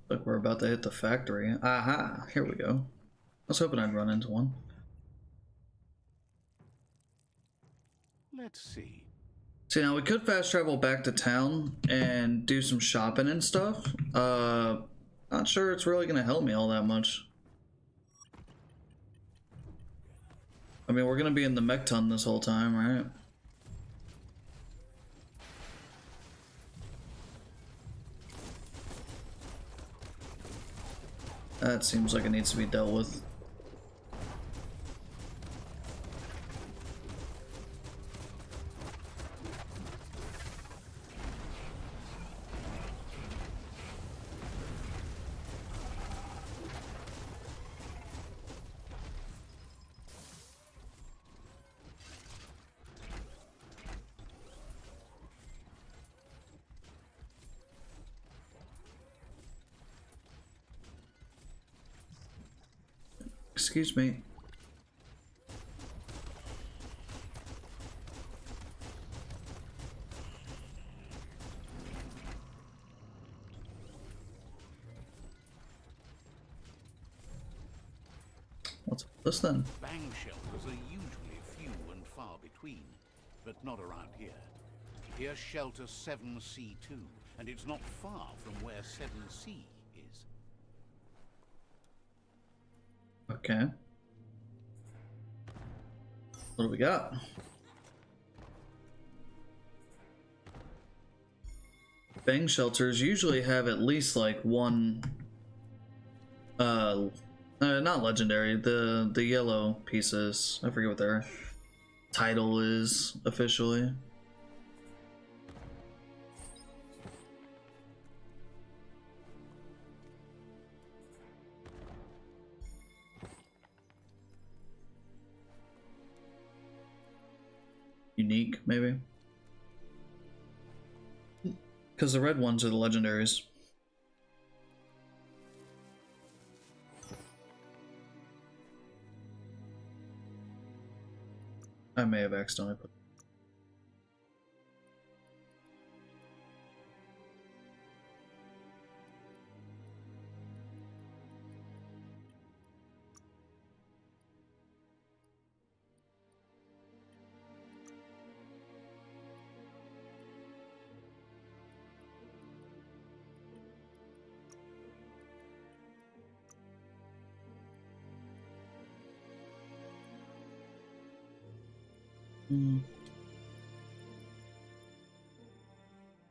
Look, we're about to hit the factory. Aha, here we go. I was hoping I'd run into one.
Let's see.
See, now we could fast travel back to town and do some shopping and stuff. Not sure it's really gonna help me all that much. I mean, we're gonna be in the mech ton this whole time, right? That seems like it needs to be dealt with. Excuse me. What's this then?
Bang shelters are usually few and far between, but not around here. Here's shelter 7C2, and it's not far from where 7C is.
Okay. What do we got? Bang shelters usually have at least like one not legendary, the yellow pieces. I forget what their title is officially. Unique, maybe? Because the red ones are the legendaries. I may have accidentally put.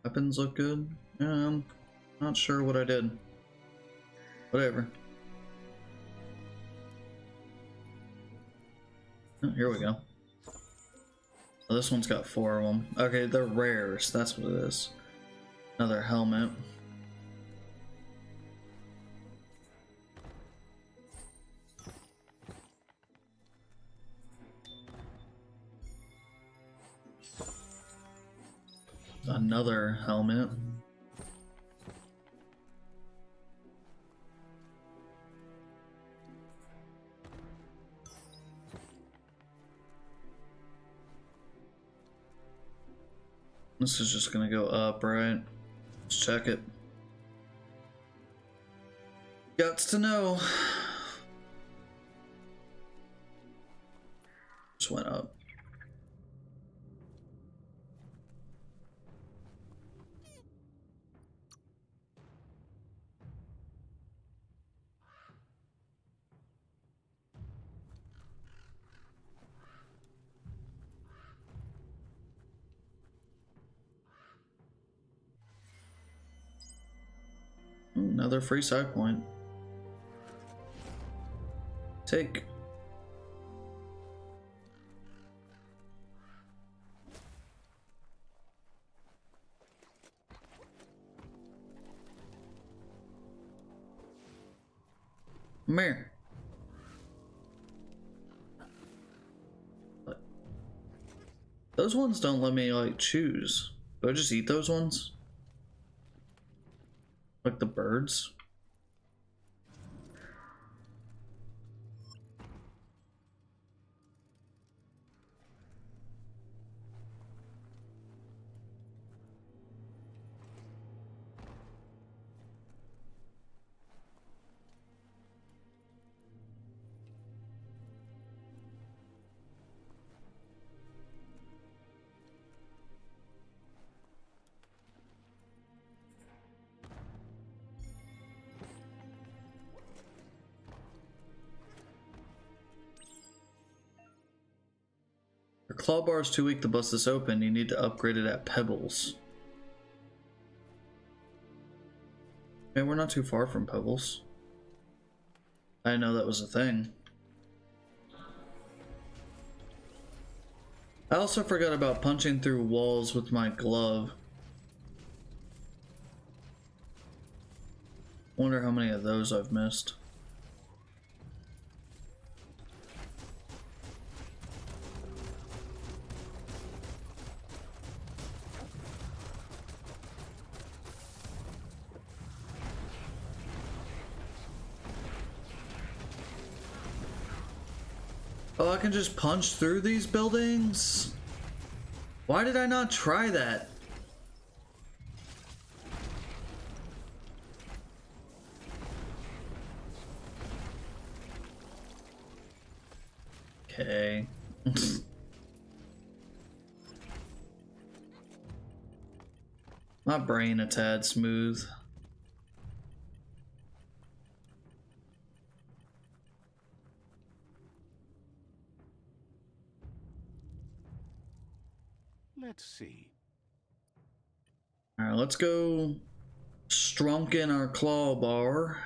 Weapons look good. Not sure what I did. Whatever. Oh, here we go. Oh, this one's got 4 of them. Okay, they're rares. That's what it is. Another helmet. Another helmet. This is just gonna go up, right? Let's check it. Gots to know. Just went up. Another free side point. Take. Come here. Those ones don't let me like choose. Do I just eat those ones? Like the birds? Your claw bar is too weak to bust this open. You need to upgrade it at Pebbles. Okay, we're not too far from Pebbles. I didn't know that was a thing. I also forgot about punching through walls with my glove. Wonder how many of those I've missed. Oh, I can just punch through these buildings? Why did I not try that? Okay. My brain a tad smooth.
Let's see.
Alright, let's go strunken our claw bar.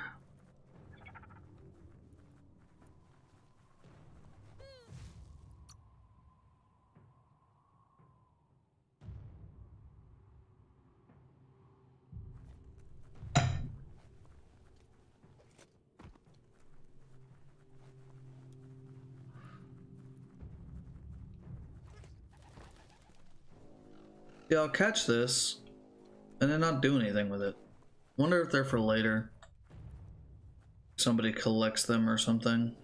Yeah, I'll catch this and then not do anything with it. Wonder if they're for later. Somebody collects them or something.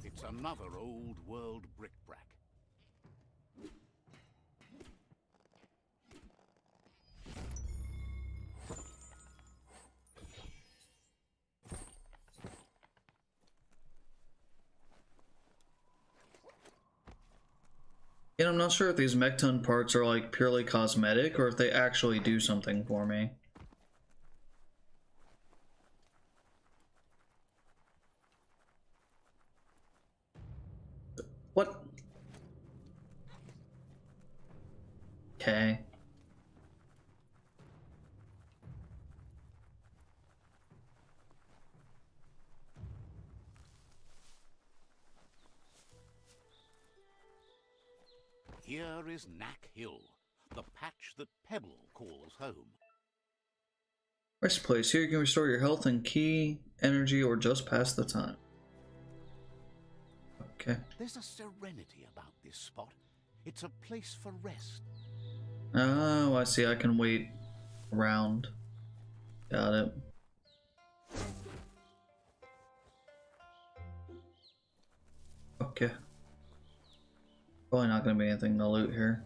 It's another old world bric-brac.
And I'm not sure if these Mechton parts are like purely cosmetic or if they actually do something for me. What? Okay.
Here is Knack Hill, the patch that Pebble calls home.
Rest place. Here you can restore your health and key, energy, or just pass the time. Okay.
There's a serenity about this spot. It's a place for rest.
Oh, I see. I can wait around. Got it. Okay. Probably not gonna be anything to loot here.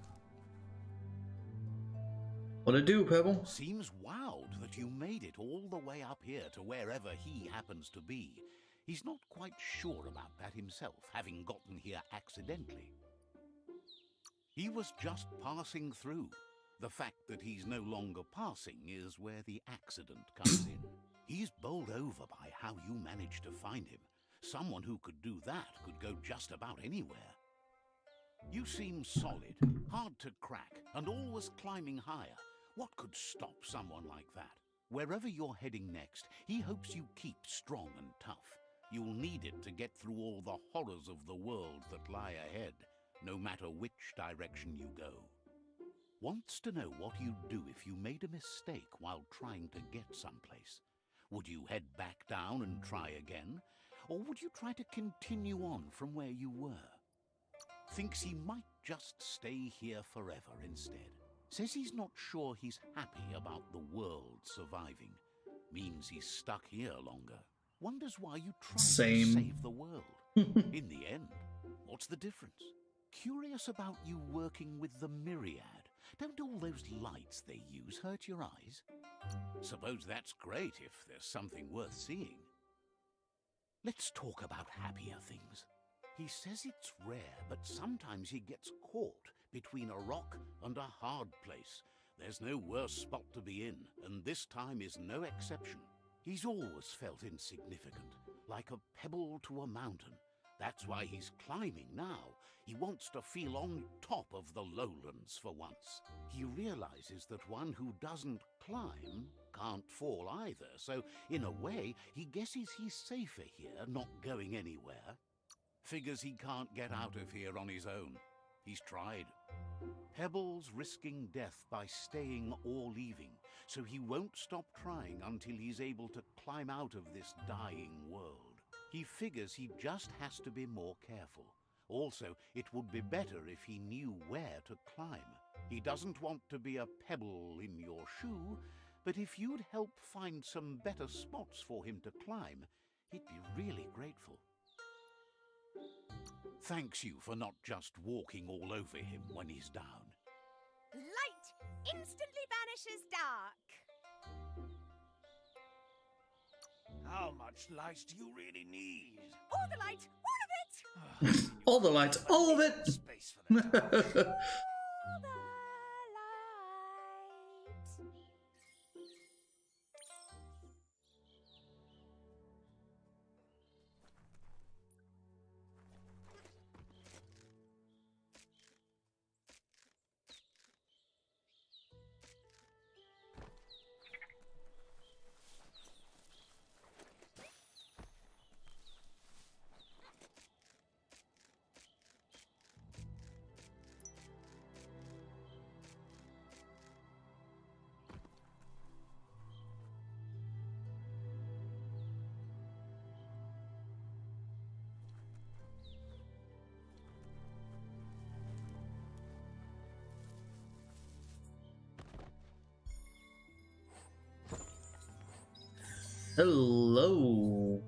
What'd it do, Pebble?
Seems wowed that you made it all the way up here to wherever he happens to be. He's not quite sure about that himself, having gotten here accidentally. He was just passing through. The fact that he's no longer passing is where the accident comes in. He's bowled over by how you managed to find him. Someone who could do that could go just about anywhere. You seem solid, hard to crack, and always climbing higher. What could stop someone like that? Wherever you're heading next, he hopes you keep strong and tough. You'll need it to get through all the horrors of the world that lie ahead, no matter which direction you go. Wants to know what you'd do if you made a mistake while trying to get someplace. Would you head back down and try again? Or would you try to continue on from where you were? Thinks he might just stay here forever instead. Says he's not sure he's happy about the world surviving. Means he's stuck here longer. Wonders why you tried to save the world. In the end, what's the difference? Curious about you working with the Myriad. Don't all those lights they use hurt your eyes? Suppose that's great if there's something worth seeing. Let's talk about happier things. He says it's rare, but sometimes he gets caught between a rock and a hard place. There's no worse spot to be in, and this time is no exception. He's always felt insignificant, like a pebble to a mountain. That's why he's climbing now. He wants to feel on top of the lowlands for once. He realizes that one who doesn't climb can't fall either, so in a way, he guesses he's safer here, not going anywhere. Figures he can't get out of here on his own. He's tried. Pebble's risking death by staying or leaving, so he won't stop trying until he's able to climb out of this dying world. He figures he just has to be more careful. Also, it would be better if he knew where to climb. He doesn't want to be a pebble in your shoe, but if you'd help find some better spots for him to climb, he'd be really grateful. Thanks you for not just walking all over him when he's down.
Light instantly banishes dark.
How much light do you really need?
All the light, all of it!
All the lights, all of it!
Space for the dark.
All the light.
Hello.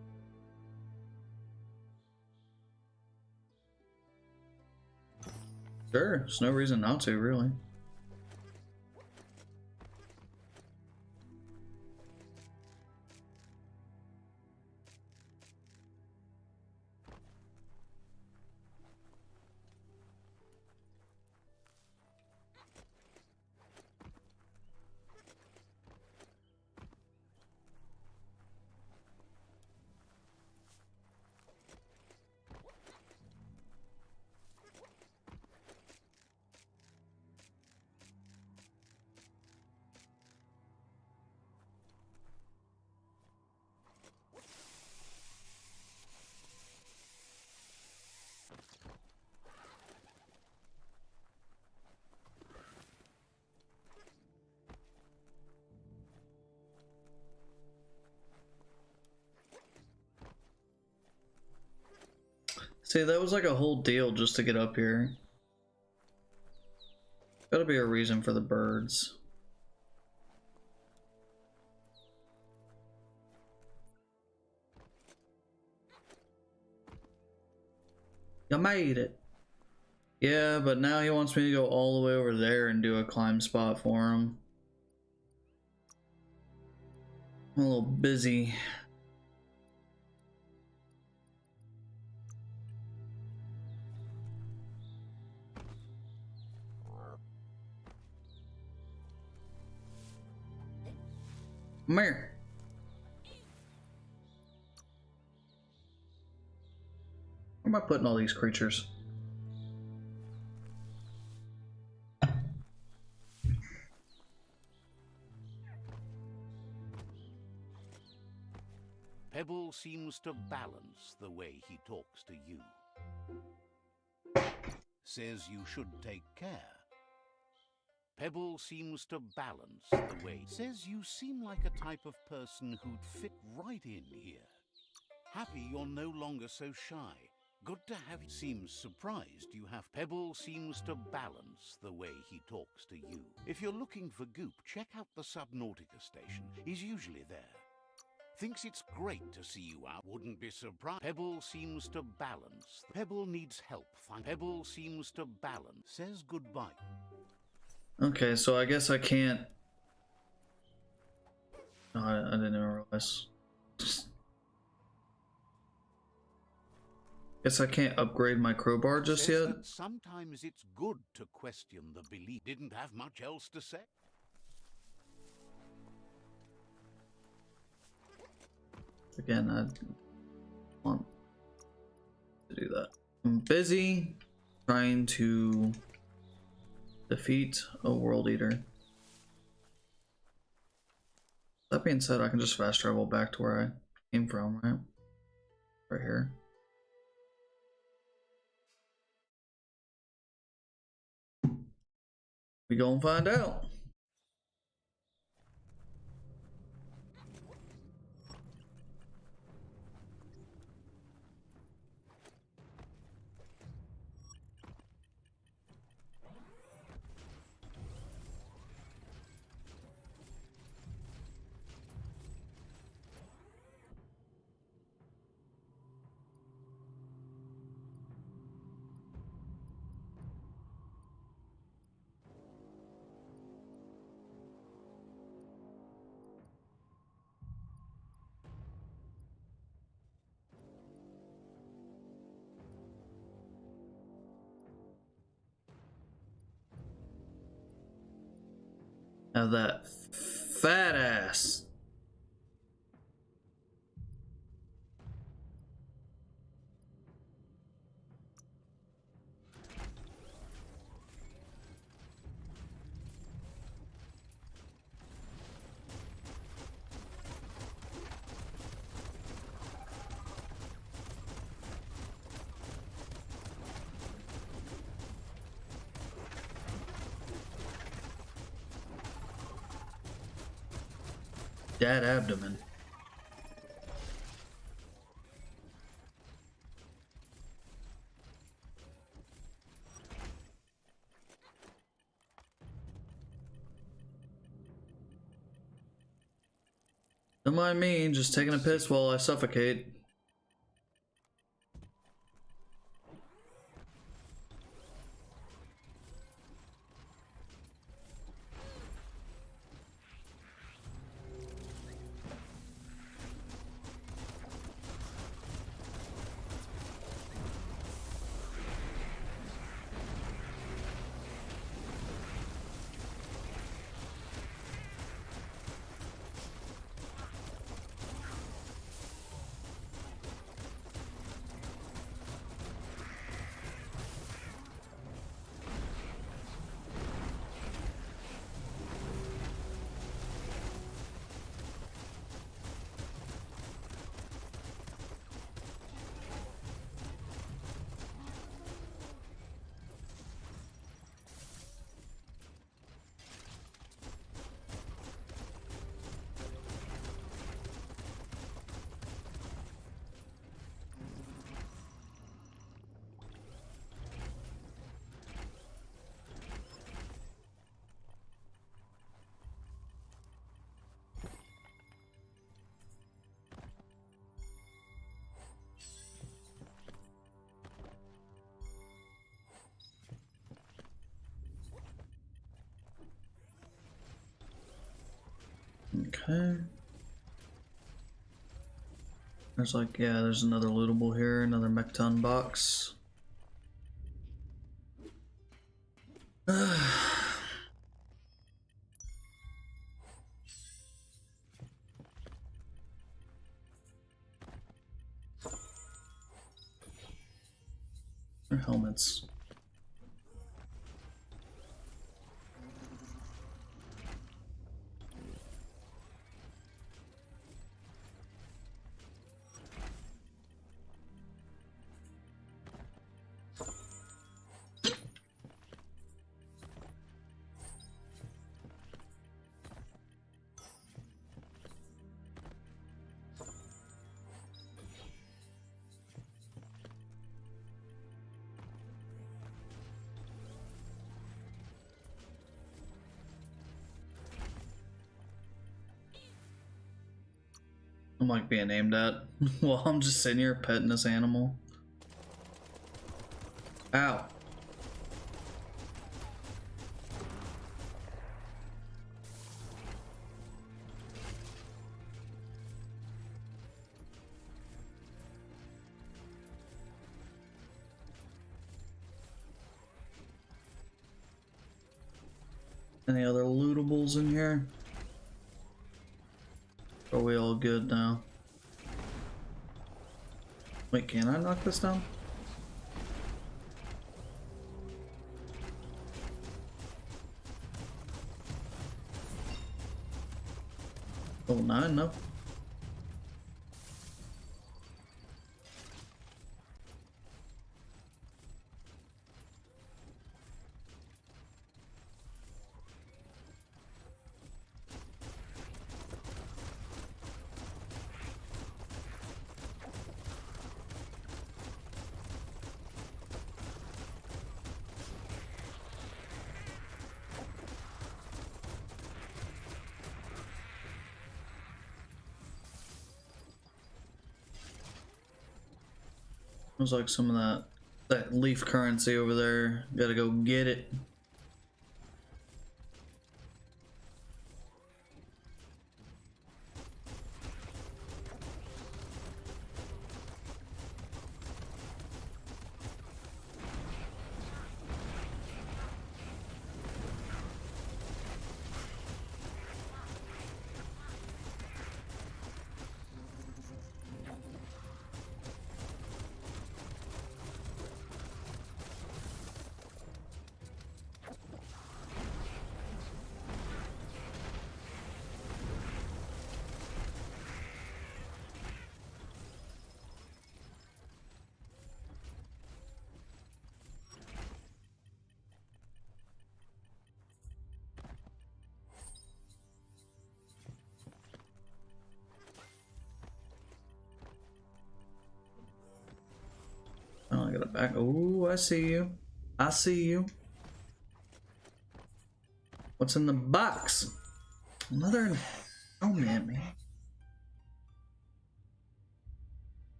Sure, there's no reason not to, really. See, that was like a whole deal just to get up here. Gotta be a reason for the birds. You made it. Yeah, but now he wants me to go all the way over there and do a climb spot for him. I'm a little busy. Come here. Where am I putting all these creatures?
Pebble seems to balance the way he talks to you. Says you should take care. Pebble seems to balance the way. Says you seem like a type of person who'd fit right in here. Happy you're no longer so shy. Good to have you. Seems surprised you have. Pebble seems to balance the way he talks to you. If you're looking for Goop, check out the Subnautica station. He's usually there. Thinks it's great to see you out. Wouldn't be surprised. Pebble seems to balance. Pebble needs help. Pebble seems to balance. Says goodbye.
Okay, so I guess I can't. No, I didn't even realize. Guess I can't upgrade my crowbar just
Says
yet.
that sometimes it's good to question the belief. Didn't have much else to say.
Again, I want to do that. I'm busy trying to defeat a world eater. That being said, I can just fast travel back to where I came from, right? Right here. We gonna find out. Now that fat ass. That abdomen. Don't mind me, just taking a piss while I suffocate. Okay. There's like, yeah, there's another lootable here, another Mecton box. Or helmets. I'm like being aimed at while I'm just sitting here petting this animal. Ow. Any other lootables in here? Are we all good now? Wait, can I knock this down? Oh, 9, no. There's like some of that leaf currency over there. Gotta go get it. Oh, I got it back. Oh, I see you. I see you. What's in the box? Another. Oh man, man.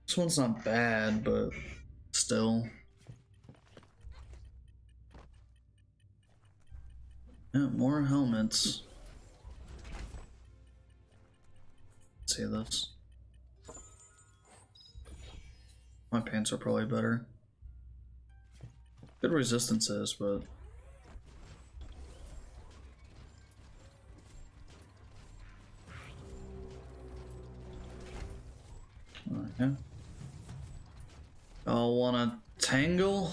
This one's not bad, but still. Yeah, more helmets. Let's see this. My pants are probably better. Good resistances, but okay. Y'all wanna tangle?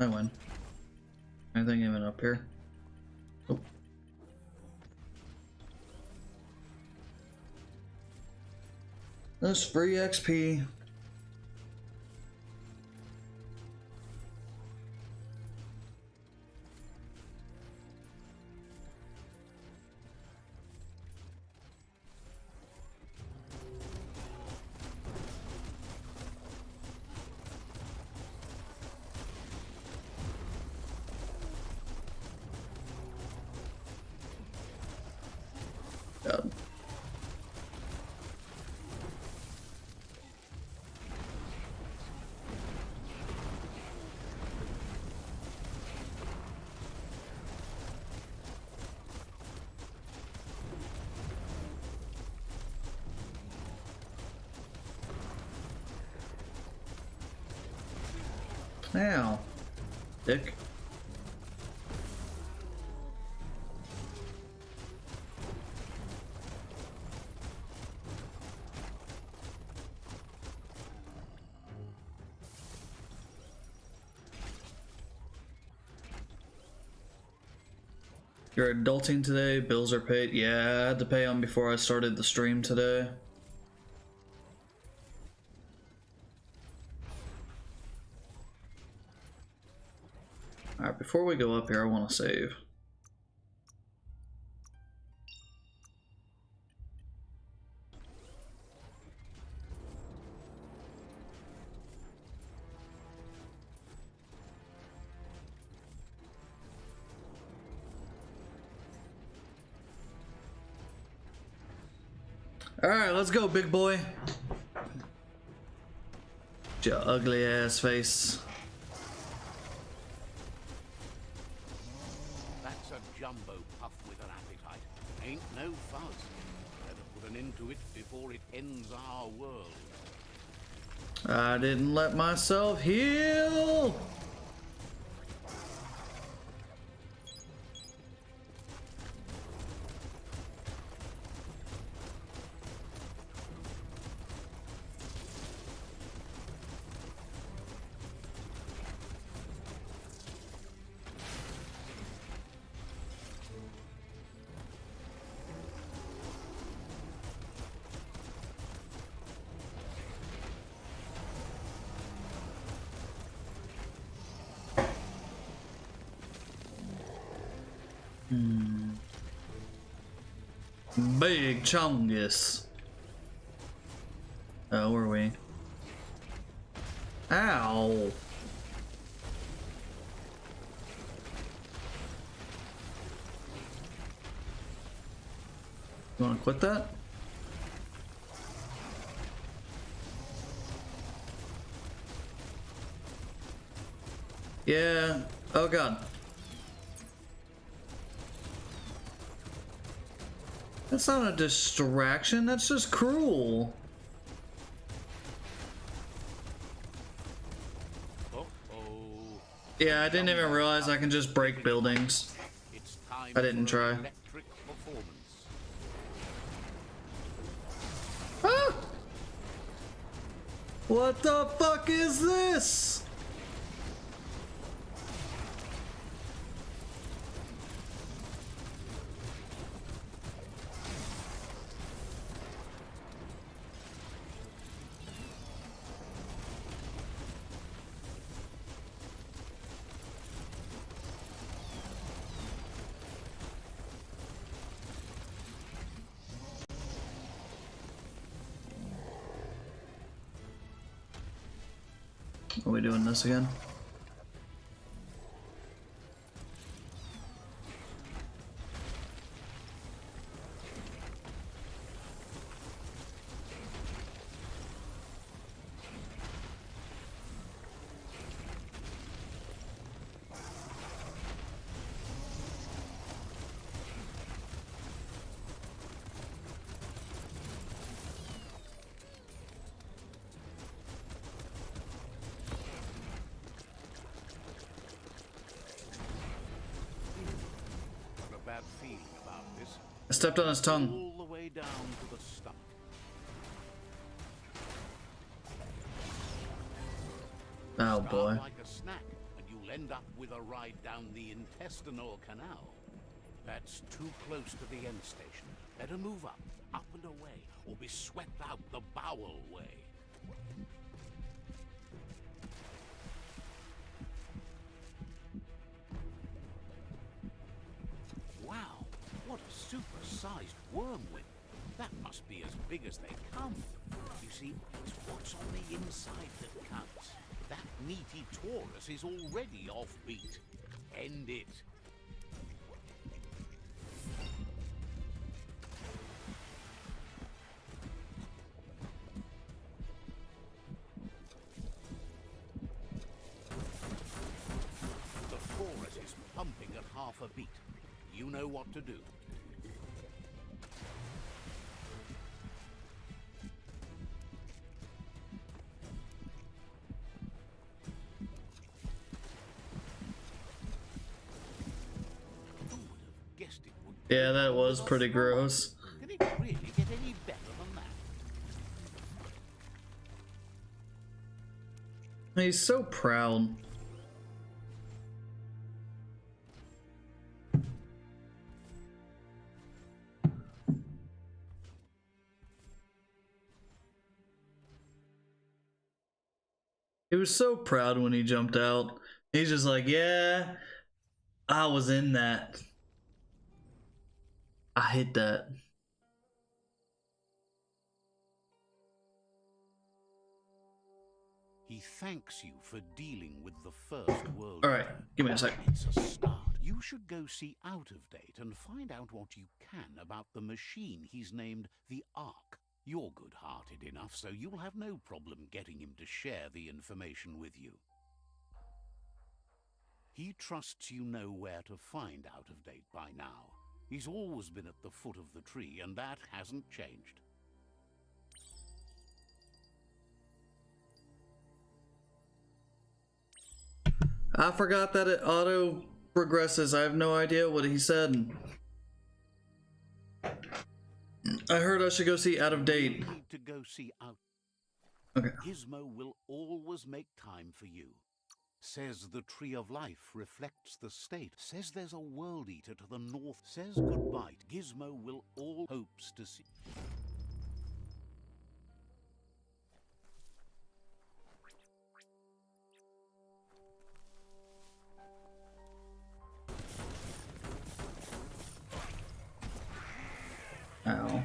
I win. Anything even up here? Oh. That's free XP. God. Now, dick. You're adulting today, bills are paid. Yeah, I had to pay them before I started the stream today. Alright, before we go up here, I want to save. Alright, let's go, big boy. Your ugly ass face.
That's a jumbo puff with an appetite. Ain't no fuzz. Better put an end to it before it ends our world.
I didn't let myself heal. Big chungus. Oh, where are we? Ow. You wanna quit that? Yeah. Oh god. That's not a distraction, that's just cruel.
Uh-oh.
Yeah, I didn't even realize I can just break buildings.
It's time
I didn't
for
try.
an electric performance.
Ah! What the fuck is this? Are we doing this again?
Got a bad feeling about this.
I stepped on his tongue.
All the way down to the stomach.
Oh
Start
boy.
like a snack, and you'll end up with a ride down the intestinal canal. That's too close to the end station. Better move up and away, or be swept out the bowel way. Wow, what a super-sized wormwing. That must be as big as they come. You see, it's what's on the inside that counts. That meaty Taurus is already offbeat. End it. The Taurus is pumping at half a beat. You know what to do. Guessed it would.
Yeah, that was pretty gross.
Can it really get any better than that?
He's so proud. He was so proud when he jumped out. He's just like, yeah, I was in that. I hit that.
He thanks you for dealing with the First World
All right,
War.
give me a sec.
It's a start. You should go see Out of Date and find out what you can about the machine he's named the Ark. You're good-hearted enough, so you'll have no problem getting him to share the information with you. He trusts you know where to find Out of Date by now. He's always been at the foot of the tree, and that hasn't changed.
I forgot that it auto progresses. I have no idea what he said. I heard I should go see Out of Date.
You need to go see Out.
Okay.
Gizmo will always make time for you. Says the Tree of Life reflects the state. Says there's a world eater to the north. Says goodbye. Gizmo will all hopes to see.
Ow.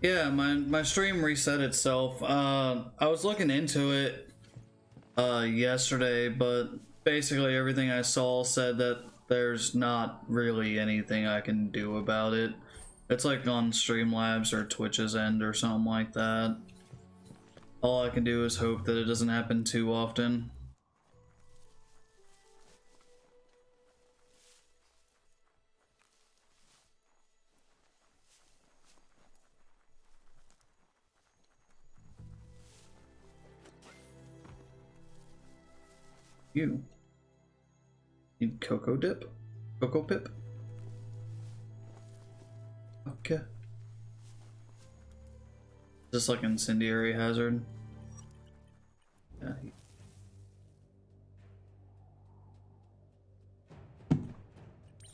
Yeah, my stream reset itself. I was looking into it yesterday, but basically everything I saw said that there's not really anything I can do about it. It's like on Streamlabs or Twitch's end or something like that. All I can do is hope that it doesn't happen too often. You need cocoa dip? Cocoa pip? Okay. Just like incendiary hazard. Yeah.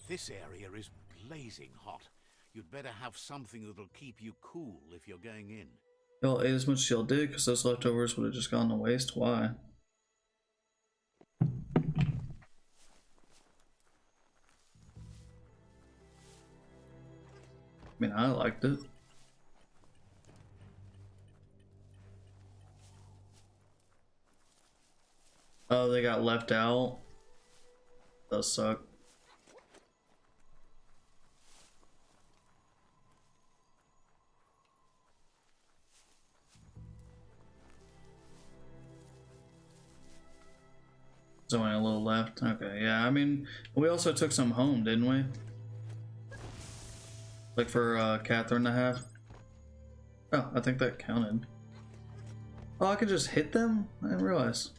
This area is blazing hot. You'd better have something that'll keep you cool if you're going in.
Y'all ate as much as y'all did because those leftovers would have just gone to waste. Why? I mean, I liked it. Oh, they got left out. Does suck. There's only a little left. Okay, yeah, I mean, we also took some home, didn't we? Like for Catherine to have. Oh, I think that counted. Oh, I could just hit them? I didn't realize.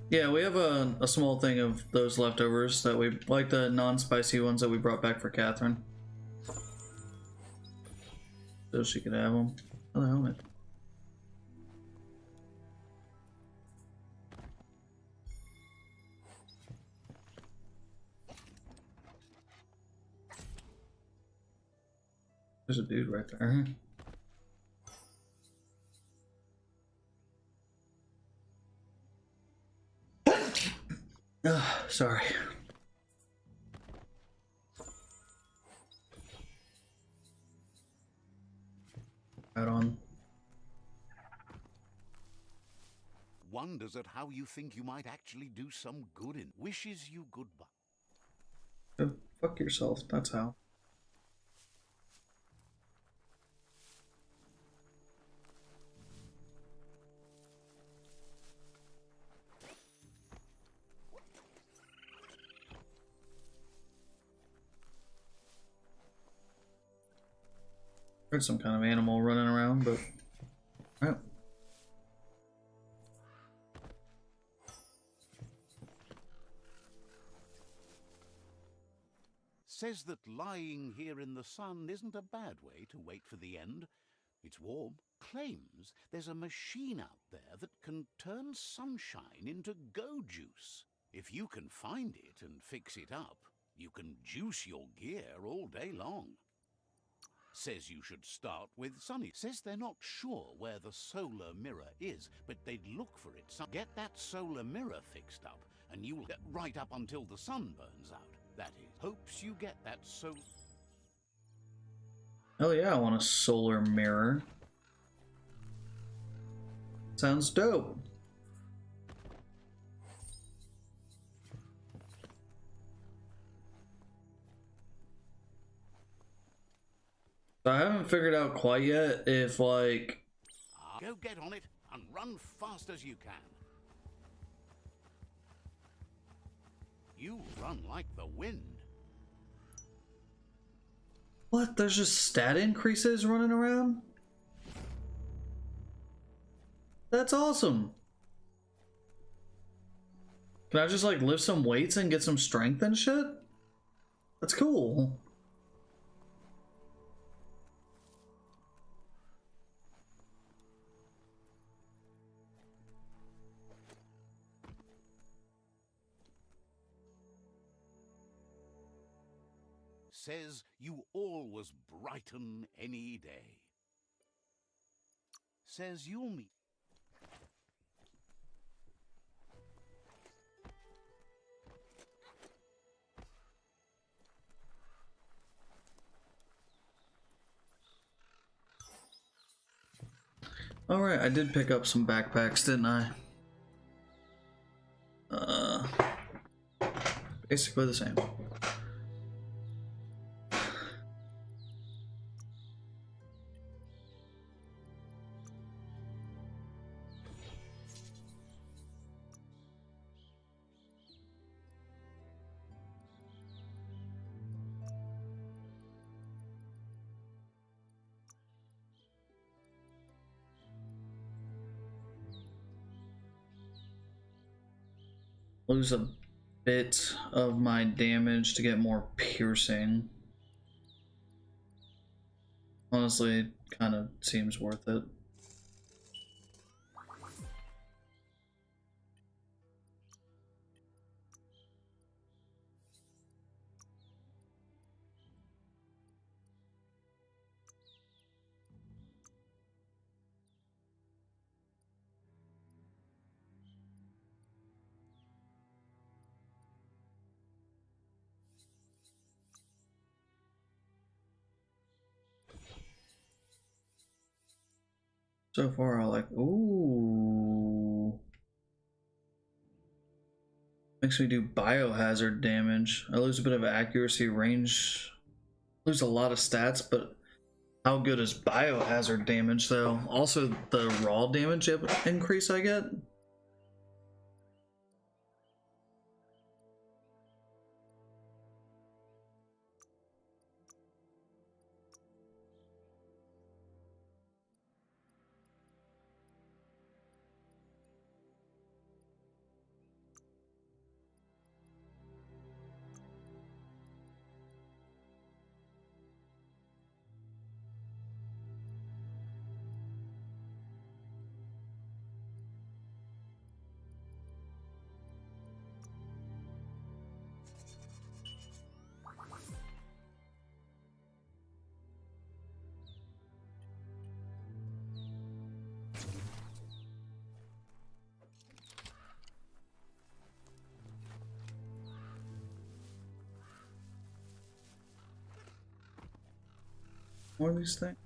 Yeah, we have a small thing of those leftovers that we like, the non-spicy ones that we brought back for Catherine. So she could have them. Oh, the helmet. There's a dude right there. Sorry. Add on.
Wonders at how you think you might actually do some good in. Wishes you goodbye.
Go fuck yourself, that's how. Heard some kind of animal running around, but oh.
Says that lying here in the sun isn't a bad way to wait for the end. It's warm. Claims there's a machine out there that can turn sunshine into go juice. If you can find it and fix it up, you can juice your gear all day long. Says you should start with sunny. Says they're not sure where the solar mirror is, but they'd look for it. Get that solar mirror fixed up, and you'll get right up until the sun burns out. That is. Hopes you get that
Hell yeah, I want a solar mirror. Sounds dope. So I haven't figured out quite yet if, like...
Go get on it and run fast as you can. You run like the wind.
What? There's just stat increases running around? That's awesome. Can I just like lift some weights and get some strength and shit? That's cool.
Says you always brighten any day. Says you'll meet.
Alright, I did pick up some backpacks, didn't I? Basically the same. Lose a bit of my damage to get more piercing. Honestly, it kind of seems worth it. So far, I like, ooh. Makes me do biohazard damage. I lose a bit of accuracy, range, lose a lot of stats, but how good is biohazard damage though? Also, the raw damage increase I get. More of these things.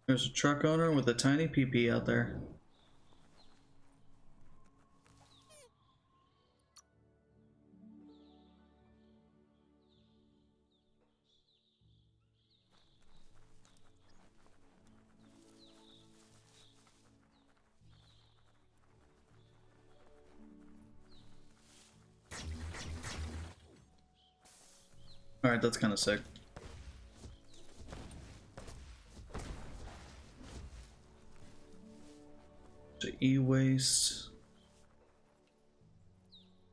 There's a truck owner with a tiny peepee out there. Alright, that's kind of sick. E-waste.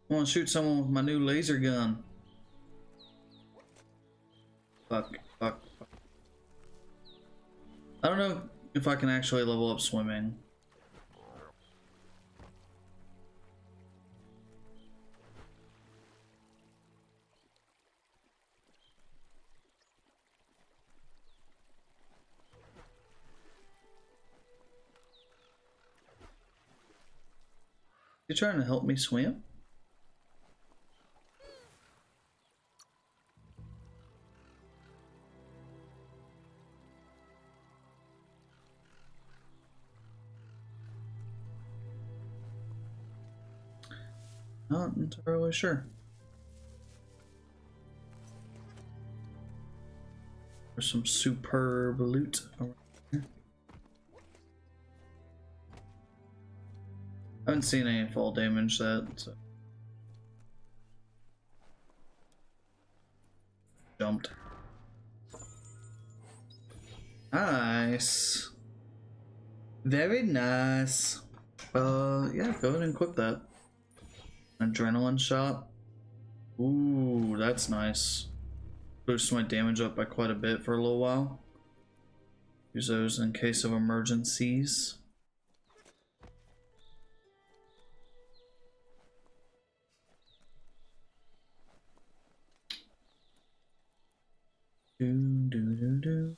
I want to shoot someone with my new laser gun. Fuck. I don't know if I can actually level up swimming. You trying to help me swim? Not entirely sure. There's some superb loot around here. I haven't seen any fall damage that. So. Jumped. Nice. Very nice. Yeah, go ahead and equip that. Adrenaline shot. Ooh, that's nice. Boost my damage up by quite a bit for a little while. Use those in case of emergencies. Do do do do.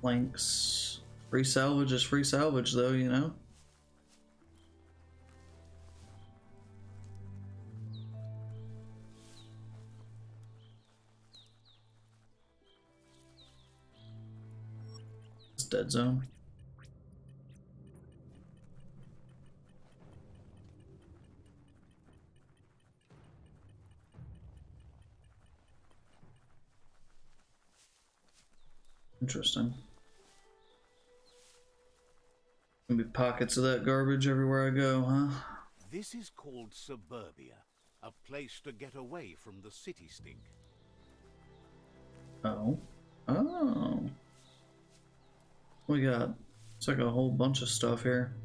Planks. Free salvage is free salvage, though, you know? It's dead zone. Interesting. Gonna be pockets of that garbage everywhere I go, huh?
This is called suburbia, a place to get away from the city stink.
Oh. Oh. We got, it's like a whole bunch of stuff here.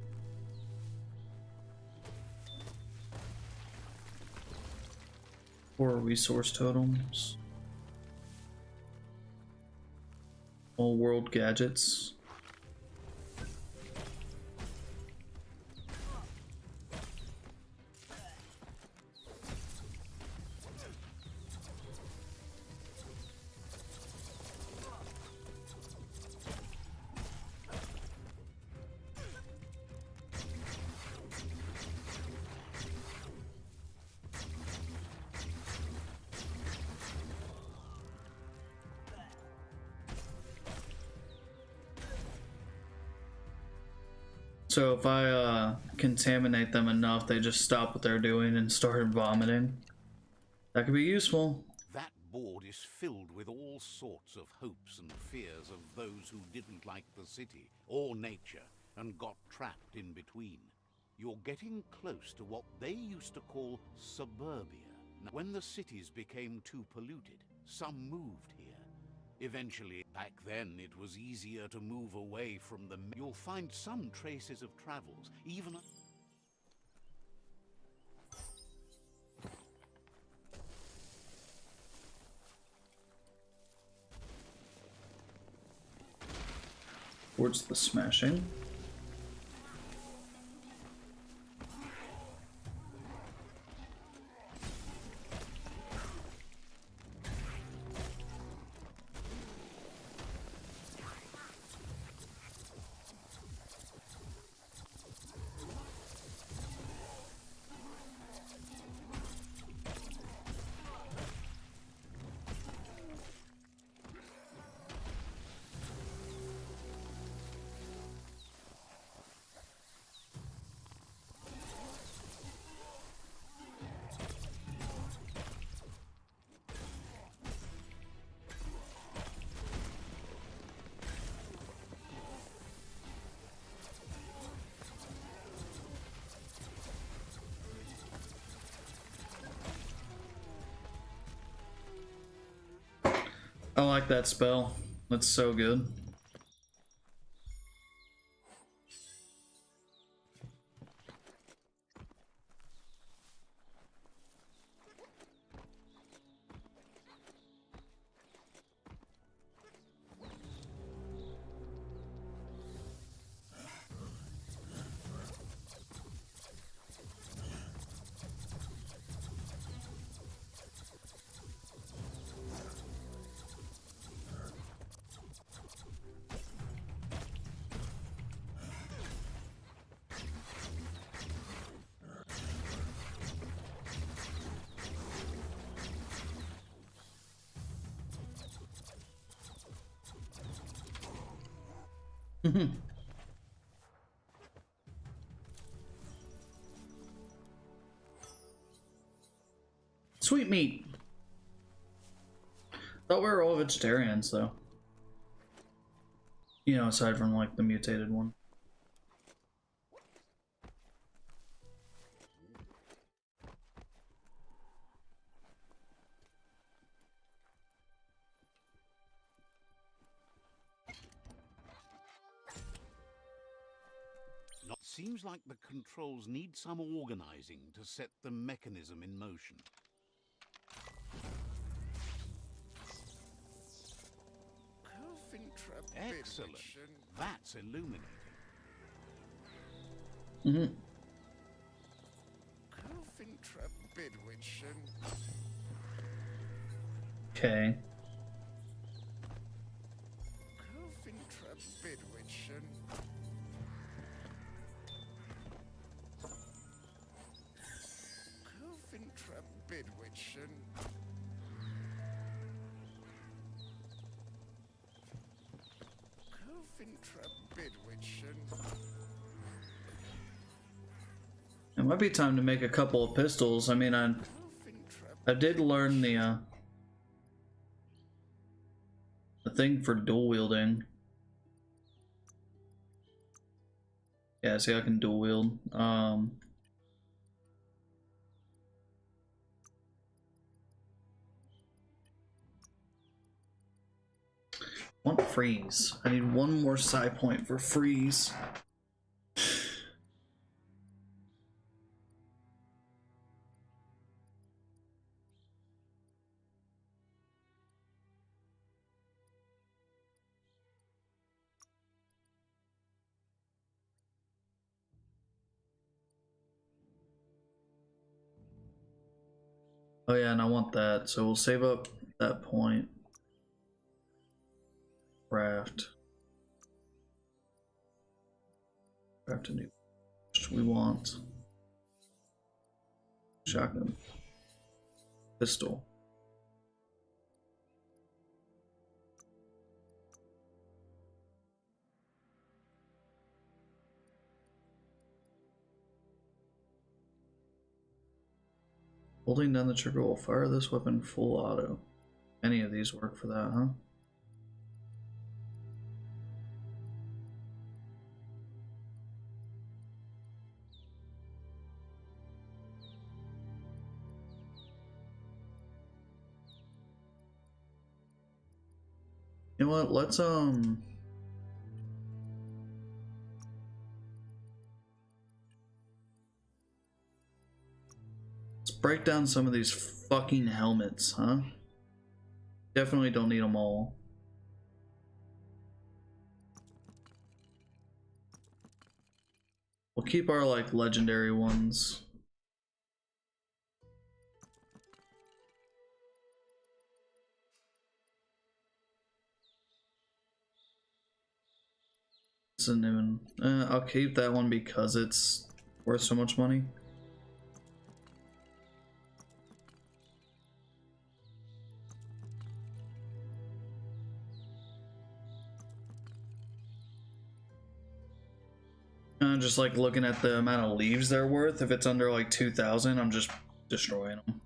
Four resource totems. All world gadgets. So if I contaminate them enough, they just stop what they're doing and start vomiting. That could be useful.
That board is filled with all sorts of hopes and fears of those who didn't like the city or nature and got trapped in between. You're getting close to what they used to call suburbia. Now, when the cities became too polluted, some moved here. Eventually, back then, it was easier to move away from the... You'll find some traces of travels, even...
Towards the smashing. I like that spell. That's so good. eat meat. Thought we were all vegetarians, though. You know, aside from like the mutated one.
Seems like the controls need some organizing to set the mechanism in motion. Excellent. That's illuminating.
Mm-hmm. Okay. It might be time to make a couple of pistols. I mean, I did learn the thing for dual wielding. Yeah, see, I can dual wield. Want freeze. I need one more side point for freeze. Oh yeah, and I want that, so we'll save up that point. Craft. Craft a new. We want shotgun, pistol. Holding down the trigger will fire this weapon full auto. Any of these work for that, huh? You know what? Let's break down some of these fucking helmets, huh? Definitely don't need them all. We'll keep our like legendary ones. Isn't even. I'll keep that one because it's worth so much money. Just like looking at the amount of leaves they're worth. If it's under like 2,000, I'm just destroying them.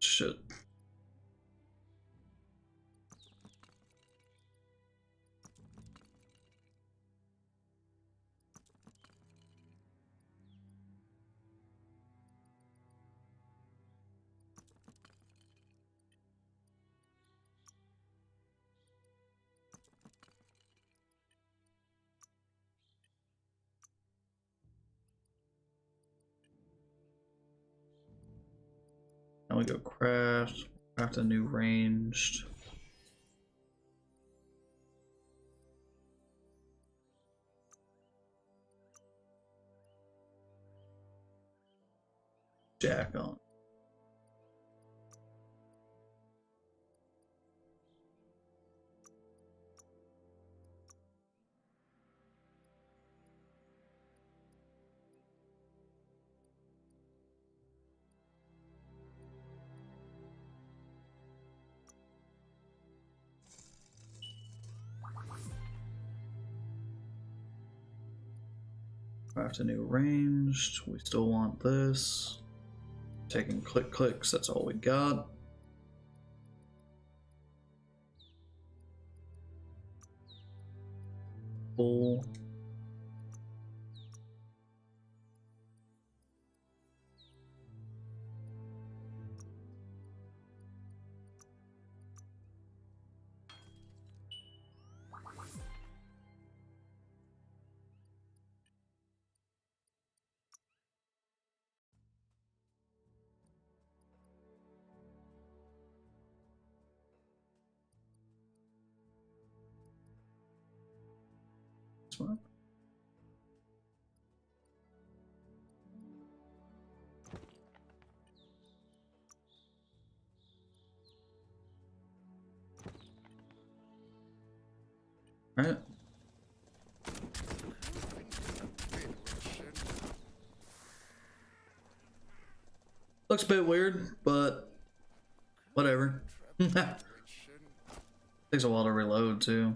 Shit. Now we go craft a new ranged. Jack on. Craft a new ranged. We still want this. Taking clicks, that's all we got. Full. Smart. All right. Looks a bit weird, but whatever. Takes a while to reload too.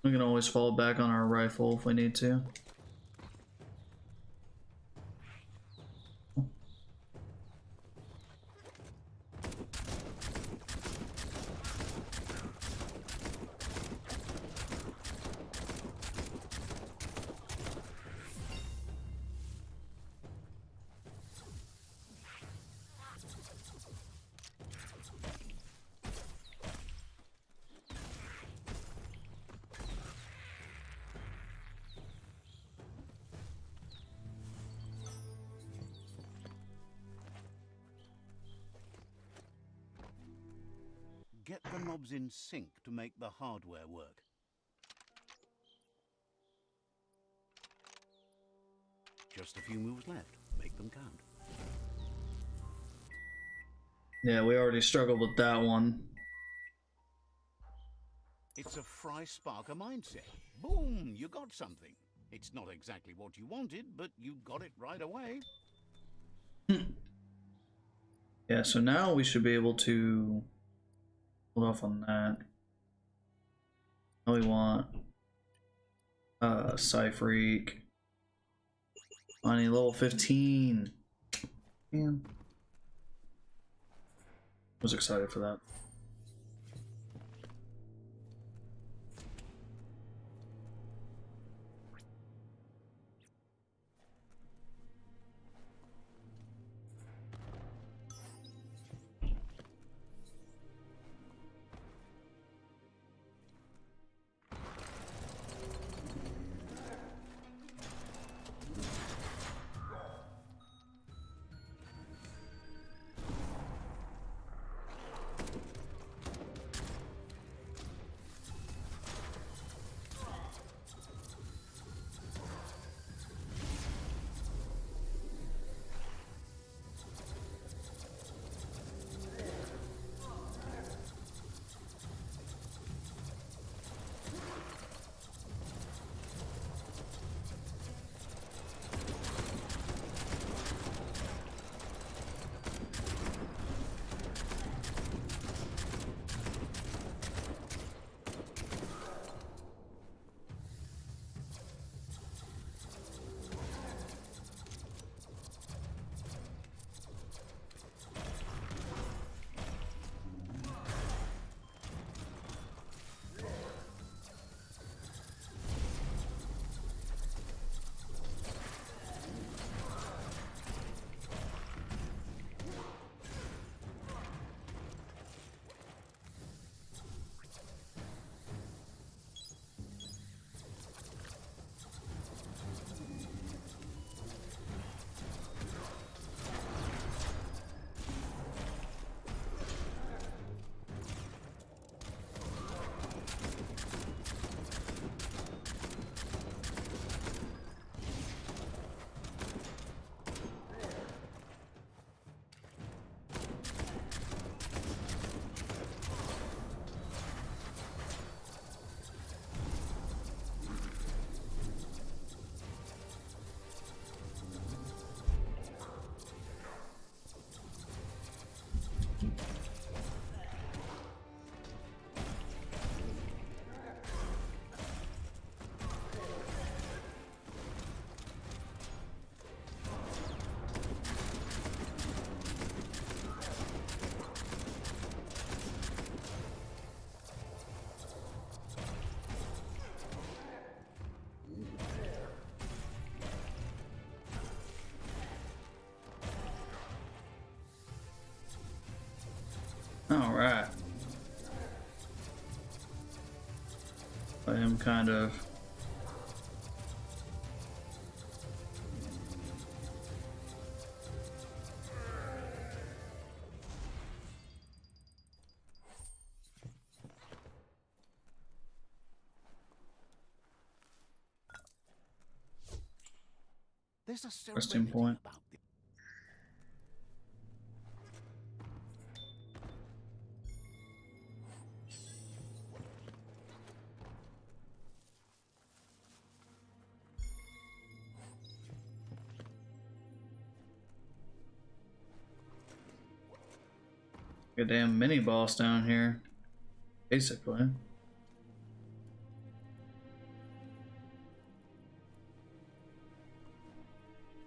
We can always fall back on our rifle if we need to.
Get the knobs in sync to make the hardware work. Just a few moves left. Make them count.
Yeah, we already struggled with that one.
It's a Fry Sparker mindset. Boom, you got something. It's not exactly what you wanted, but you got it right away.
Yeah, so now we should be able to hold off on that. Now we want Psyfreak. Money level 15. Man. Was excited for that. All right. I am kind of.
There's a
Resting
serenity
point.
about the
A damn mini boss down here, basically.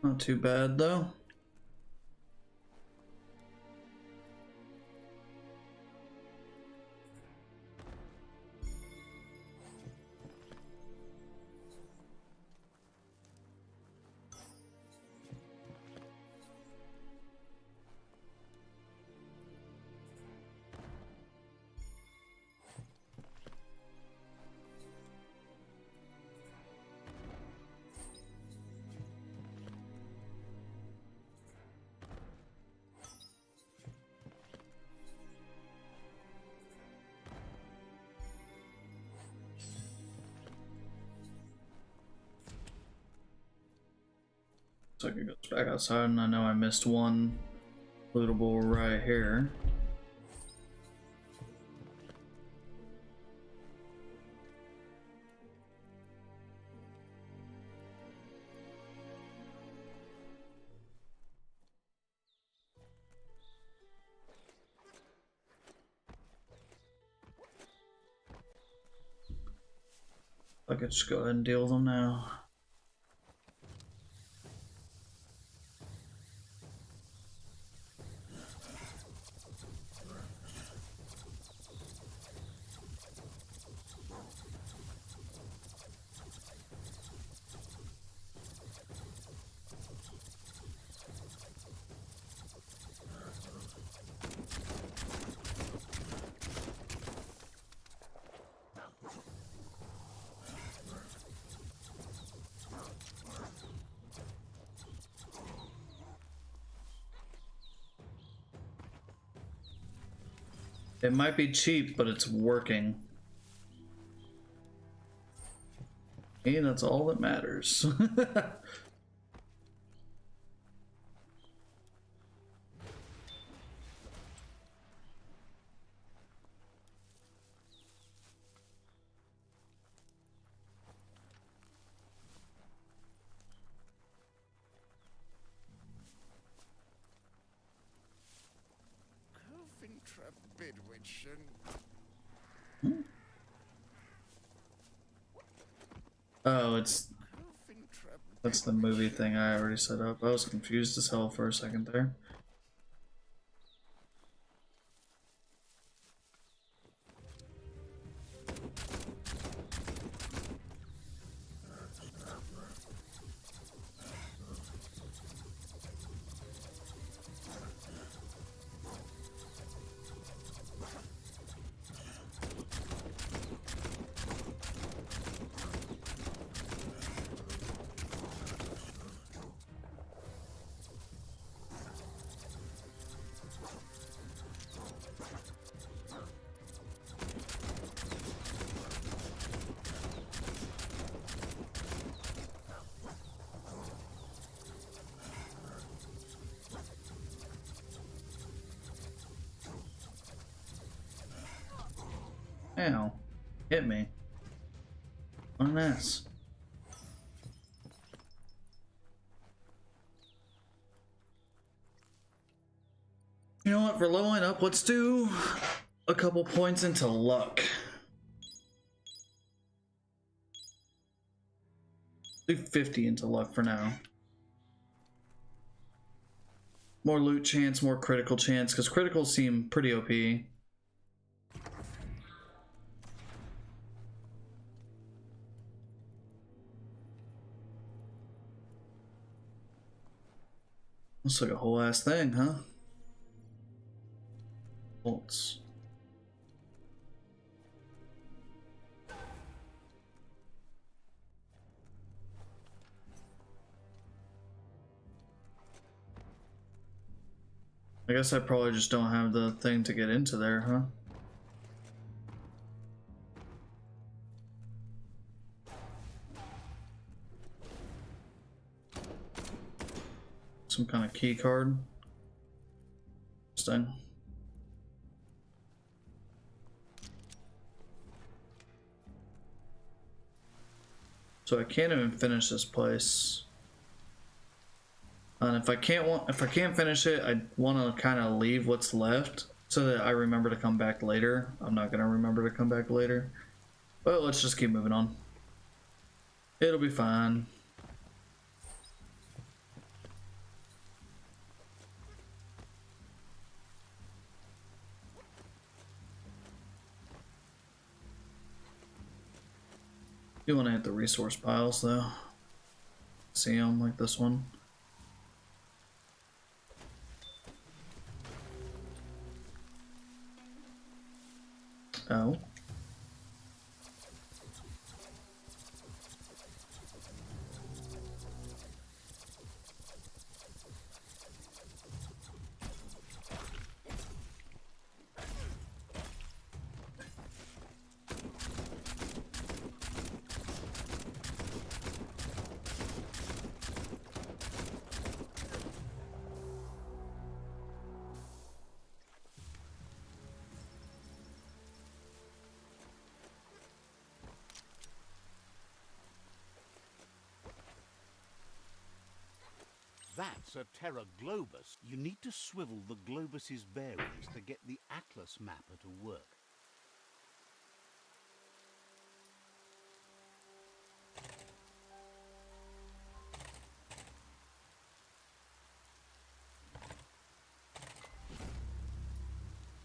Not too bad though. So I can go back outside, and I know I missed one lootable right here. I could just go ahead and deal with them now. It might be cheap, but it's working. And that's all that matters. Oh, that's the movie thing I already set up. I was confused as hell for a second there. Ow. Hit me. What an ass. You know what, for leveling up, let's do a couple points into luck. Do 50 into luck for now. More loot chance, more critical chance, because criticals seem pretty OP. Looks like a whole ass thing, huh? Bolts. I guess I probably just don't have the thing to get into there, huh? Some kind of key card. Interesting. So I can't even finish this place. And if I can't finish it, I want to kind of leave what's left so that I remember to come back later. I'm not gonna remember to come back later, but let's just keep moving on. It'll be fine. You want to hit the resource piles though. See them like this one. Oh.
That's a Terra Globus. You need to swivel the Globus's bearings to get the Atlas mapper to work.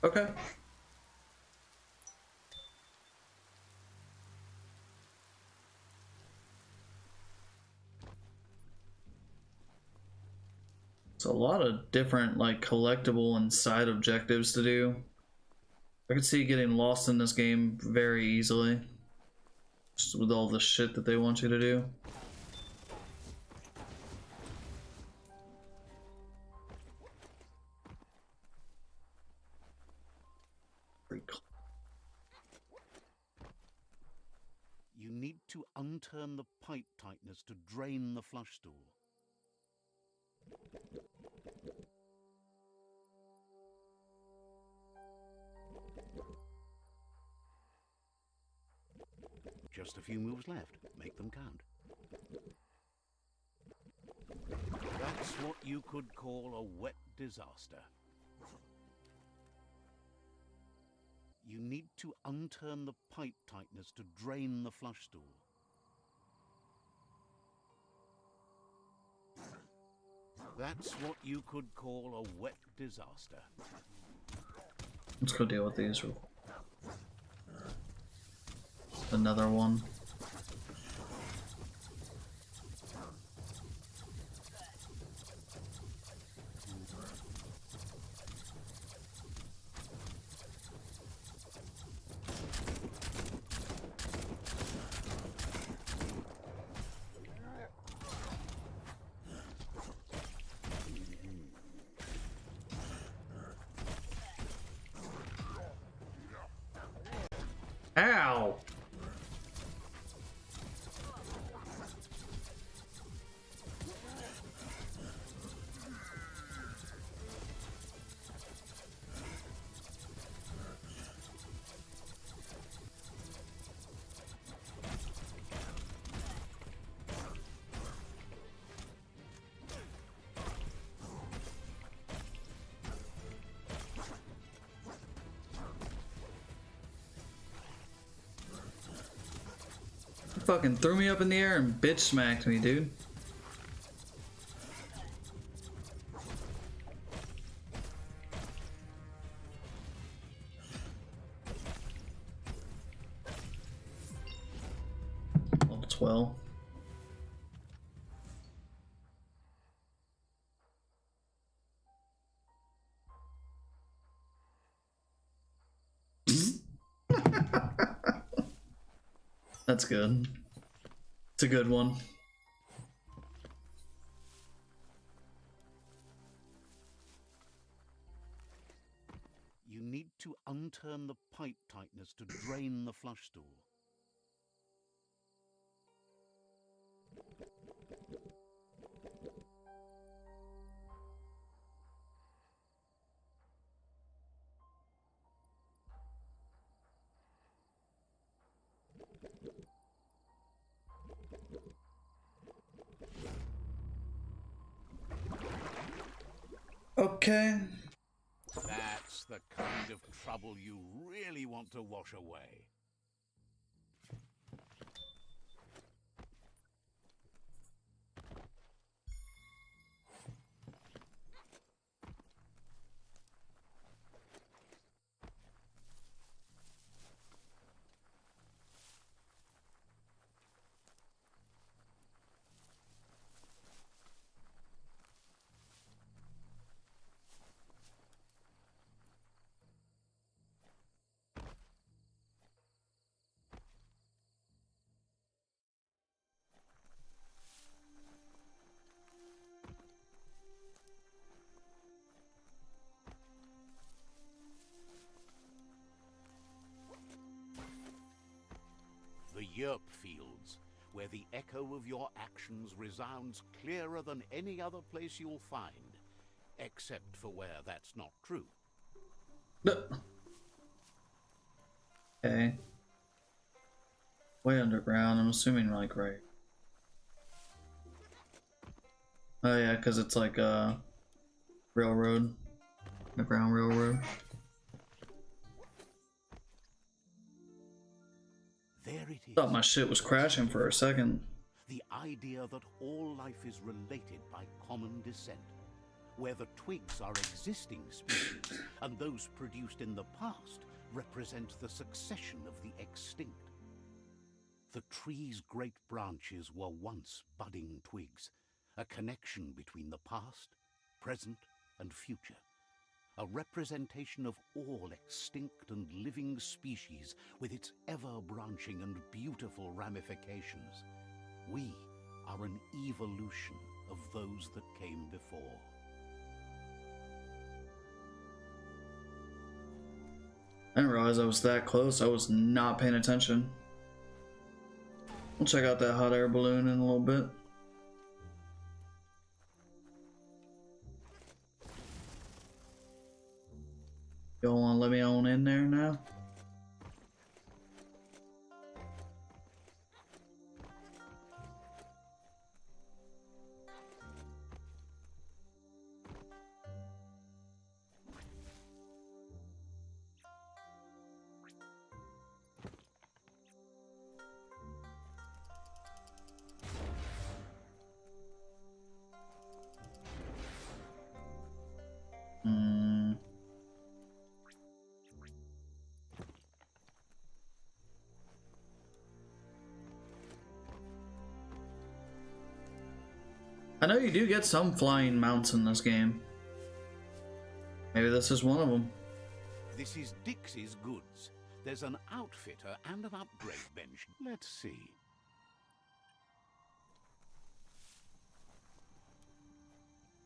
Okay. It's a lot of different like collectible and side objectives to do. I could see getting lost in this game very easily. Just with all the shit that they want you to do. Pretty cool.
You need to unturn the pipe tighteners to drain the flush stool. Just a few moves left. Make them count. That's what you could call a wet disaster. You need to unturn the pipe tighteners to drain the flush stool. That's what you could call a wet disaster.
Let's go deal with these. Another one. Ow! Fucking threw me up in the air and bitch smacked me, dude. Level 12. That's good. It's a good one.
You need to unturn the pipe tighteners to drain the flush stool.
Okay.
That's the kind of trouble you really want to wash away. The Yerp Fields, where the echo of your actions resounds clearer than any other place you'll find, except for where that's not true.
Okay. Way underground, I'm assuming like right. Oh yeah, because it's like a railroad. Underground railroad.
There it is.
Thought my shit was crashing for a second.
The idea that all life is related by common descent, where the twigs are existing species, and those produced in the past represent the succession of the extinct. The tree's great branches were once budding twigs, a connection between the past, present, and future. A representation of all extinct and living species with its ever-branching and beautiful ramifications. We are an evolution of those that came before.
I didn't realize I was that close. I was not paying attention. We'll check out that hot air balloon in a little bit. Y'all wanna let me on in there now? I know you do get some flying mounts in this game. Maybe this is one of them.
This is Dixie's goods. There's an outfitter and an upgrade bench. Let's see.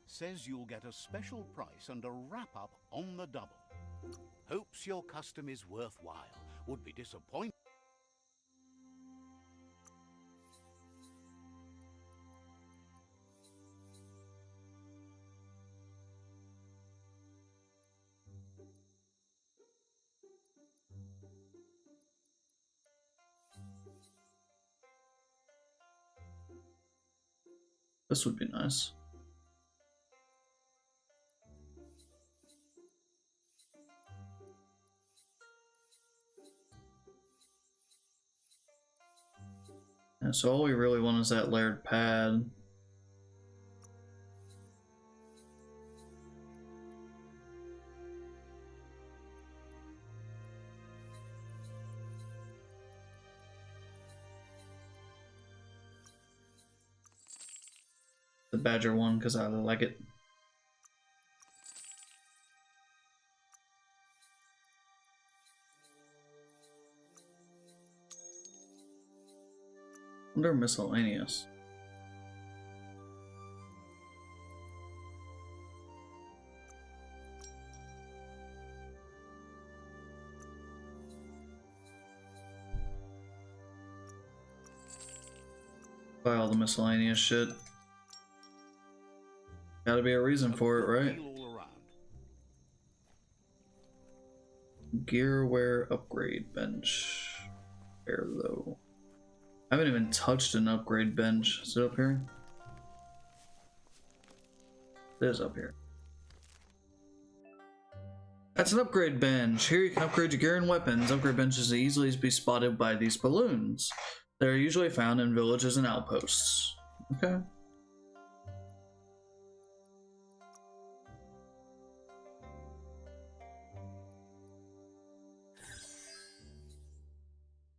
Says you'll get a special price and a wrap-up on the double. Hopes your custom is worthwhile. Would be disappointed.
This would be nice. Yeah, so all we really want is that layered pad. The Badger one, because I like it. Under miscellaneous. Buy all the miscellaneous shit. Gotta be a reason for it, right?
All around.
Gearware upgrade bench. Where though? I haven't even touched an upgrade bench. Is it up here? It is up here. That's an upgrade bench. Here you can upgrade your gear and weapons. Upgrade benches can easily be spotted by these balloons. They're usually found in villages and outposts. Okay.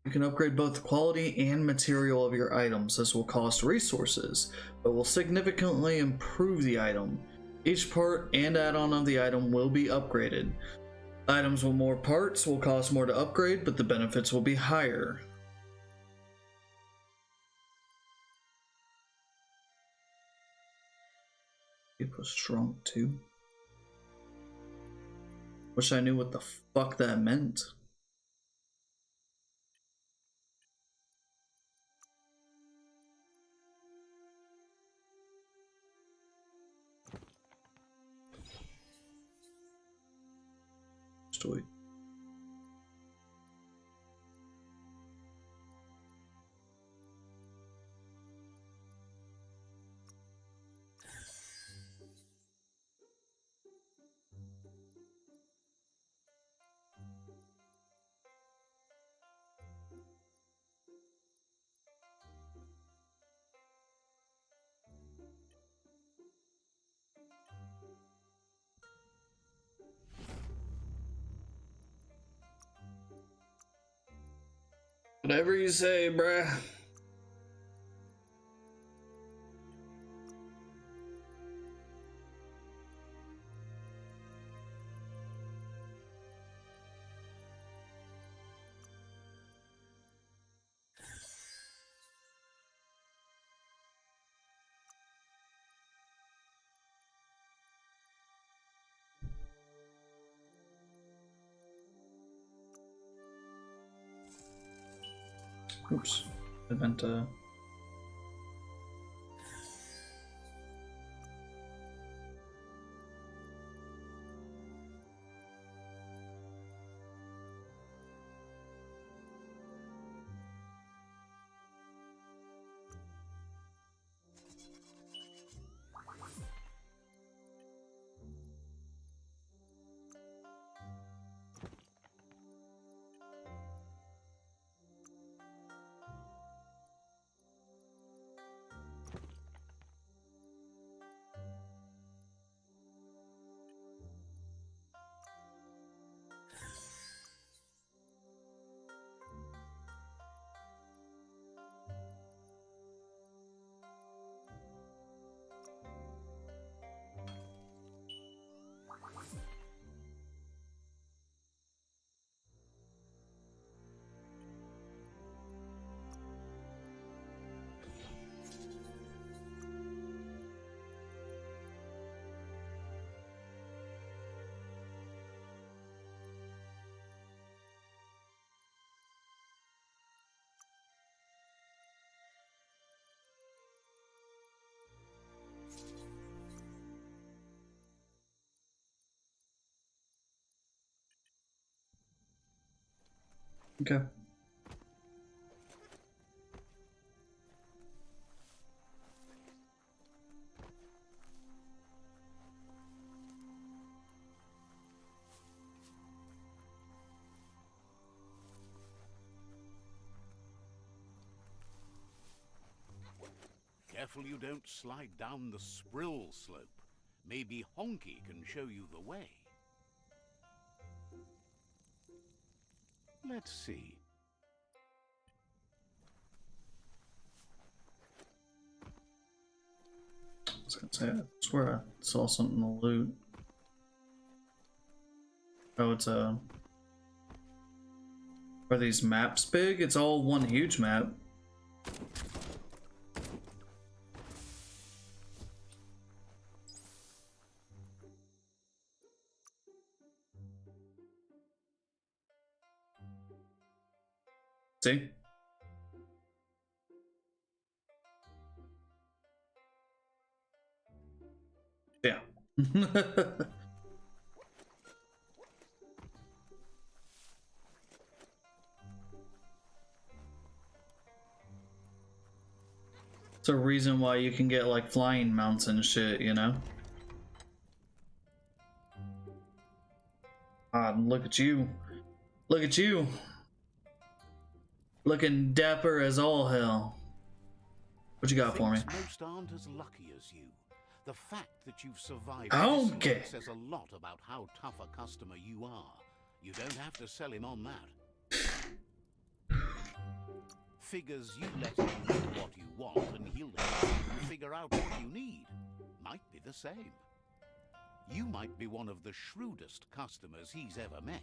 You can upgrade both the quality and material of your items. This will cost resources, but will significantly improve the item. Each part and add-on of the item will be upgraded. Items with more parts will cost more to upgrade, but the benefits will be higher. It was strong too. Wish I knew what the fuck that meant. Story. Whatever you say, bruh. Oops. Event, okay.
Careful you don't slide down the Sprill slope. Maybe Honky can show you the way. Let's see.
I was gonna say, I swear I saw something in the loot. Oh, it's a. Are these maps big? It's all one huge map. See? Yeah. It's a reason why you can get like flying mounts and shit, you know? Look at you. Look at you. Looking dapper as all hell. What you got for me?
Most aren't as lucky as you. The fact that you've survived
Okay.
says a lot about how tough a customer you are. You don't have to sell him on that. Figures you let him know what you want and he'll help you figure out what you need. Might be the same. You might be one of the shrewdest customers he's ever met.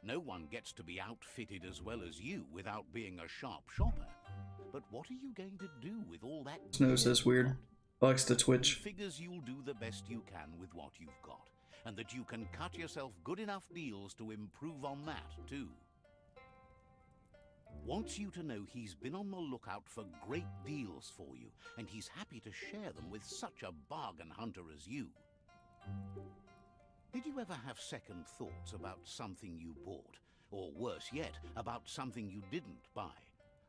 No one gets to be outfitted as well as you without being a sharp shopper. But what are you going to do with all that?
Snows is weird. Likes to twitch.
Figures you'll do the best you can with what you've got, and that you can cut yourself good enough deals to improve on that too. Wants you to know he's been on the lookout for great deals for you, and he's happy to share them with such a bargain hunter as you. Did you ever have second thoughts about something you bought? Or worse yet, about something you didn't buy?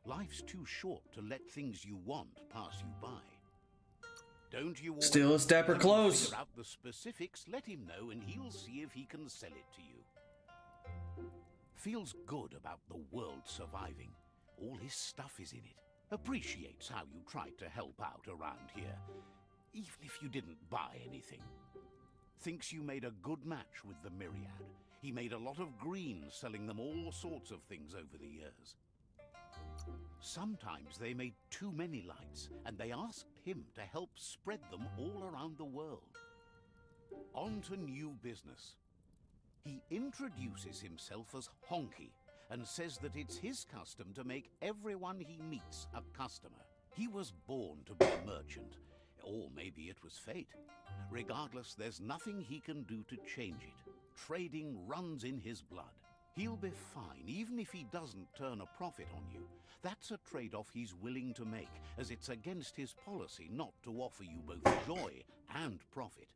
Life's too short to let things you want pass you by. Don't you
Steal his dapper clothes.
Figure out the specifics, let him know, and he'll see if he can sell it to you. Feels good about the world surviving. All his stuff is in it. Appreciates how you tried to help out around here, even if you didn't buy anything. Thinks you made a good match with the Myriad. He made a lot of green selling them all sorts of things over the years. Sometimes they made too many lights, and they asked him to help spread them all around the world. On to new business. He introduces himself as Honky, and says that it's his custom to make everyone he meets a customer. He was born to be a merchant, or maybe it was fate. Regardless, there's nothing he can do to change it. Trading runs in his blood. He'll be fine, even if he doesn't turn a profit on you. That's a trade-off he's willing to make, as it's against his policy not to offer you both joy and profit.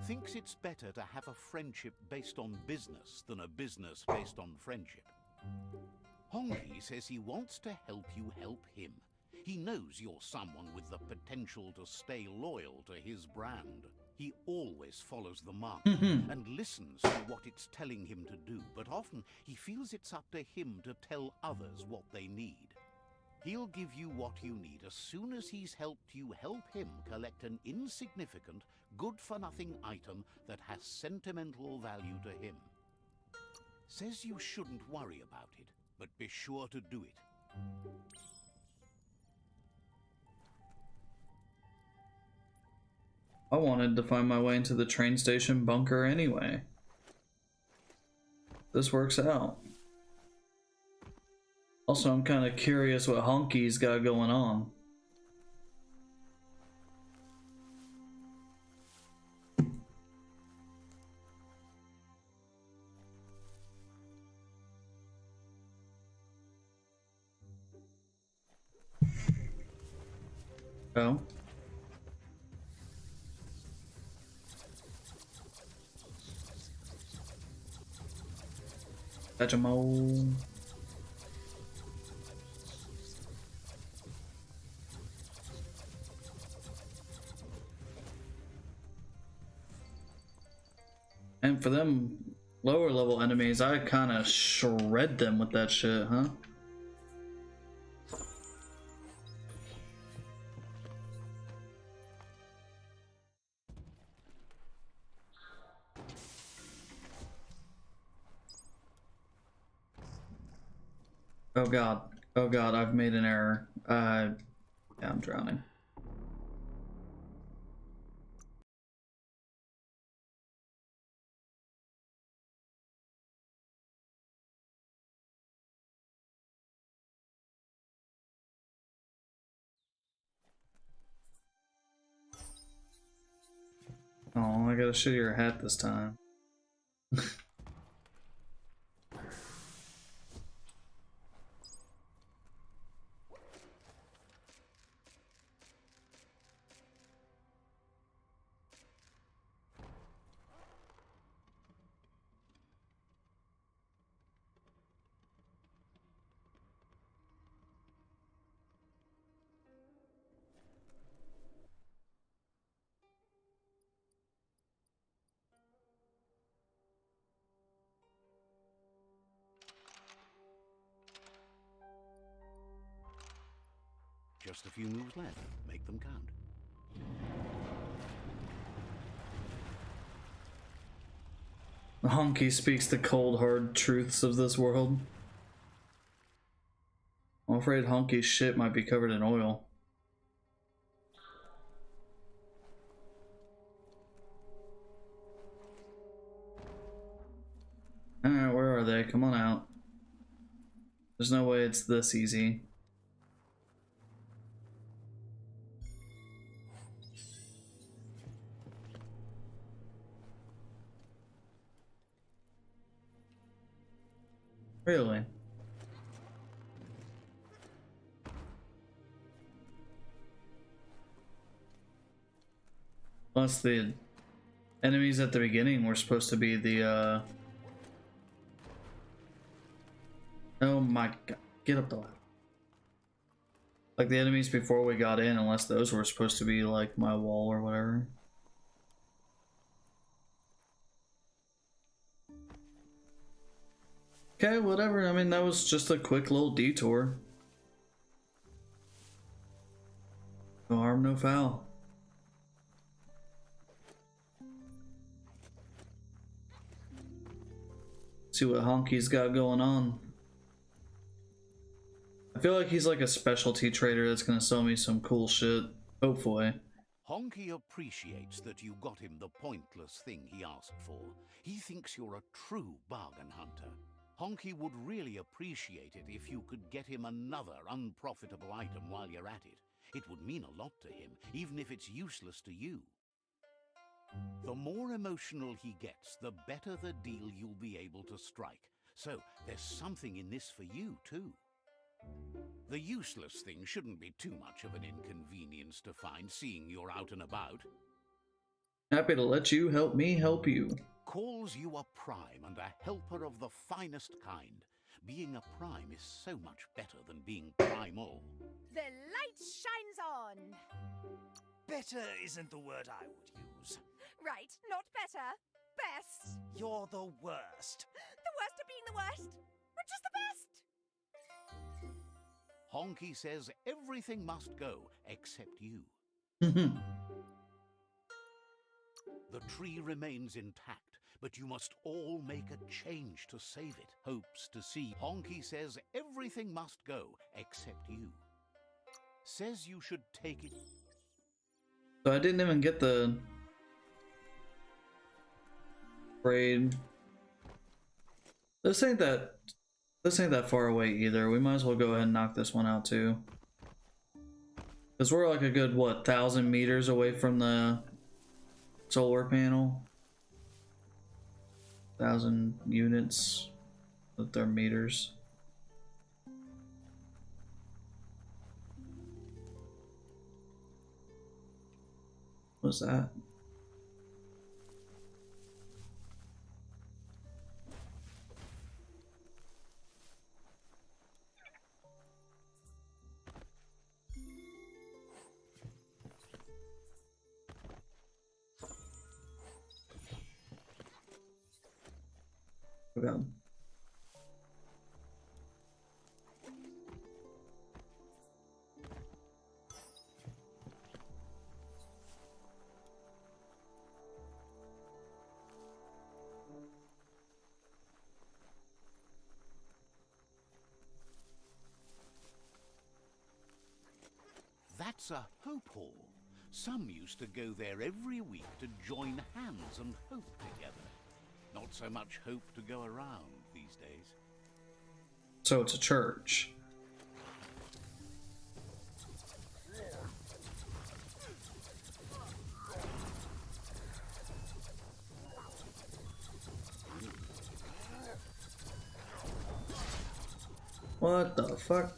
Thinks it's better to have a friendship based on business than a business based on friendship. Honky says he wants to help you help him. He knows you're someone with the potential to stay loyal to his brand. He always follows the market and listens to what it's telling him to do, but often he feels it's up to him to tell others what they need. He'll give you what you need as soon as he's helped you help him collect an insignificant, good-for-nothing item that has sentimental value to him. Says you shouldn't worry about it, but be sure to do it.
I wanted to find my way into the train station bunker anyway. This works out. Also, I'm kind of curious what Honky's got going on. Oh. Catch 'em all. And for them lower level enemies, I kind of shred them with that shit, huh? Oh god. Oh god, I've made an error. Yeah, I'm drowning. Oh, I gotta show your hat this time.
Just a few moves left. Make them count.
Honky speaks the cold, hard truths of this world. I'm afraid Honky's shit might be covered in oil. Alright, where are they? Come on out. There's no way it's this easy. Really? Plus the enemies at the beginning were supposed to be the oh my god, get up the ladder. Like the enemies before we got in, unless those were supposed to be like my wall or whatever. Okay, whatever. I mean, that was just a quick little detour. No harm, no foul. See what Honky's got going on. I feel like he's like a specialty trader that's gonna sell me some cool shit. Hopefully.
Honky appreciates that you got him the pointless thing he asked for. He thinks you're a true bargain hunter. Honky would really appreciate it if you could get him another unprofitable item while you're at it. It would mean a lot to him, even if it's useless to you. The more emotional he gets, the better the deal you'll be able to strike. So there's something in this for you, too. The useless thing shouldn't be too much of an inconvenience to find, seeing you're out and about.
Happy to let you help me help you.
Calls you a prime and a helper of the finest kind. Being a prime is so much better than being primal.
The light shines on.
Better isn't the word I would use.
Right, not better. Best.
You're the worst.
The worst of being the worst. We're just the best.
Honky says everything must go except you. The tree remains intact, but you must all make a change to save it. Hopes to see. Honky says everything must go except you. Says you should take it.
So I didn't even get the raid. This ain't that far away either. We might as well go ahead and knock this one out too. Because we're like a good, what, 1,000 meters away from the solar panel. 1,000 units with their meters. What's that? God.
That's a hope hall. Some used to go there every week to join hands and hope together. Not so much hope to go around these days.
So it's a church. What the fuck?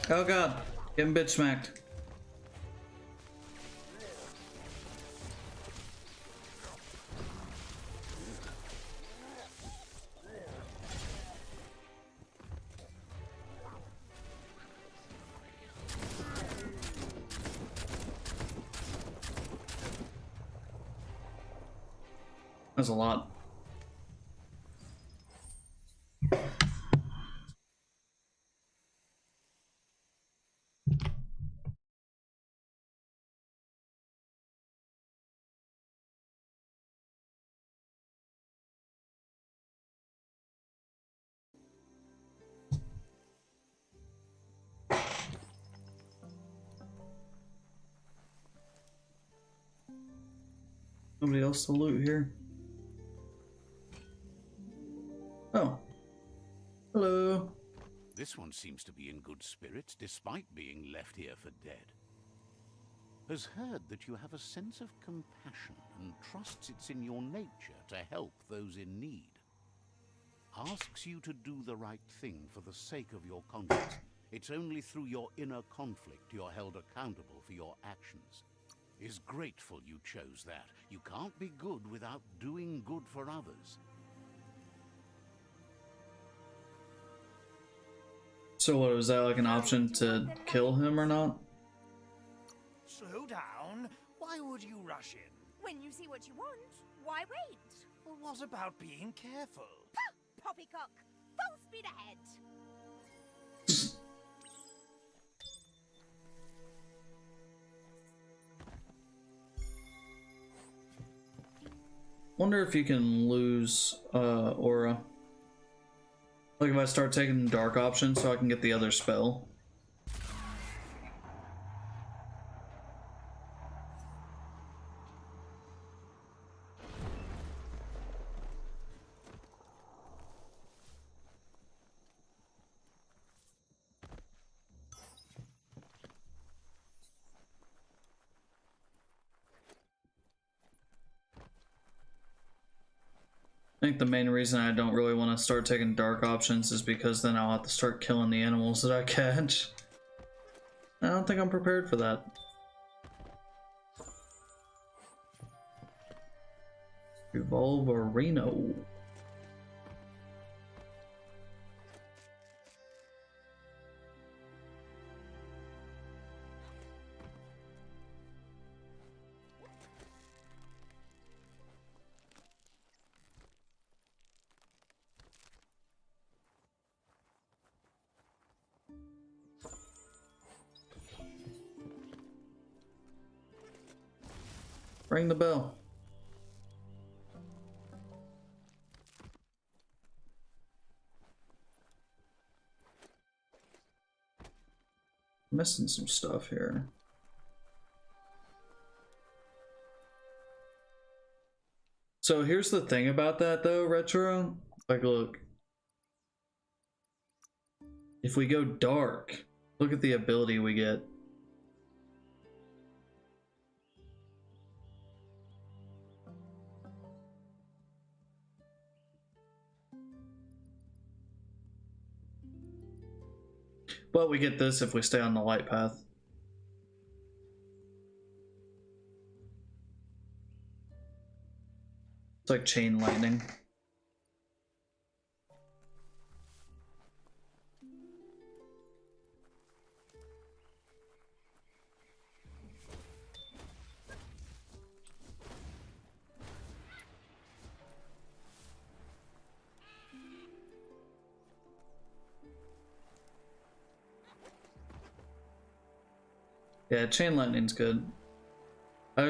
Oh god, getting bitch smacked. That's a lot. Nobody else to loot here. Oh. Hello.
This one seems to be in good spirits despite being left here for dead. Has heard that you have a sense of compassion and trusts it's in your nature to help those in need. Asks you to do the right thing for the sake of your conscience. It's only through your inner conflict you're held accountable for your actions. Is grateful you chose that. You can't be good without doing good for others.
So what, was that like an option to kill him or not?
Slow down. Why would you rush in?
When you see what you want, why wait?
Well, what about being careful?
Poppycock, full speed ahead.
Wonder if you can lose aura. Like if I start taking dark options so I can get the other spell. I think the main reason I don't really want to start taking dark options is because then I'll have to start killing the animals that I catch. I don't think I'm prepared for that. Revolverino. Ring the bell. Missing some stuff here. So here's the thing about that though, Retro. Like, look. If we go dark, look at the ability we get. But we get this if we stay on the light path. It's like chain lightning. Yeah, chain lightning's good. I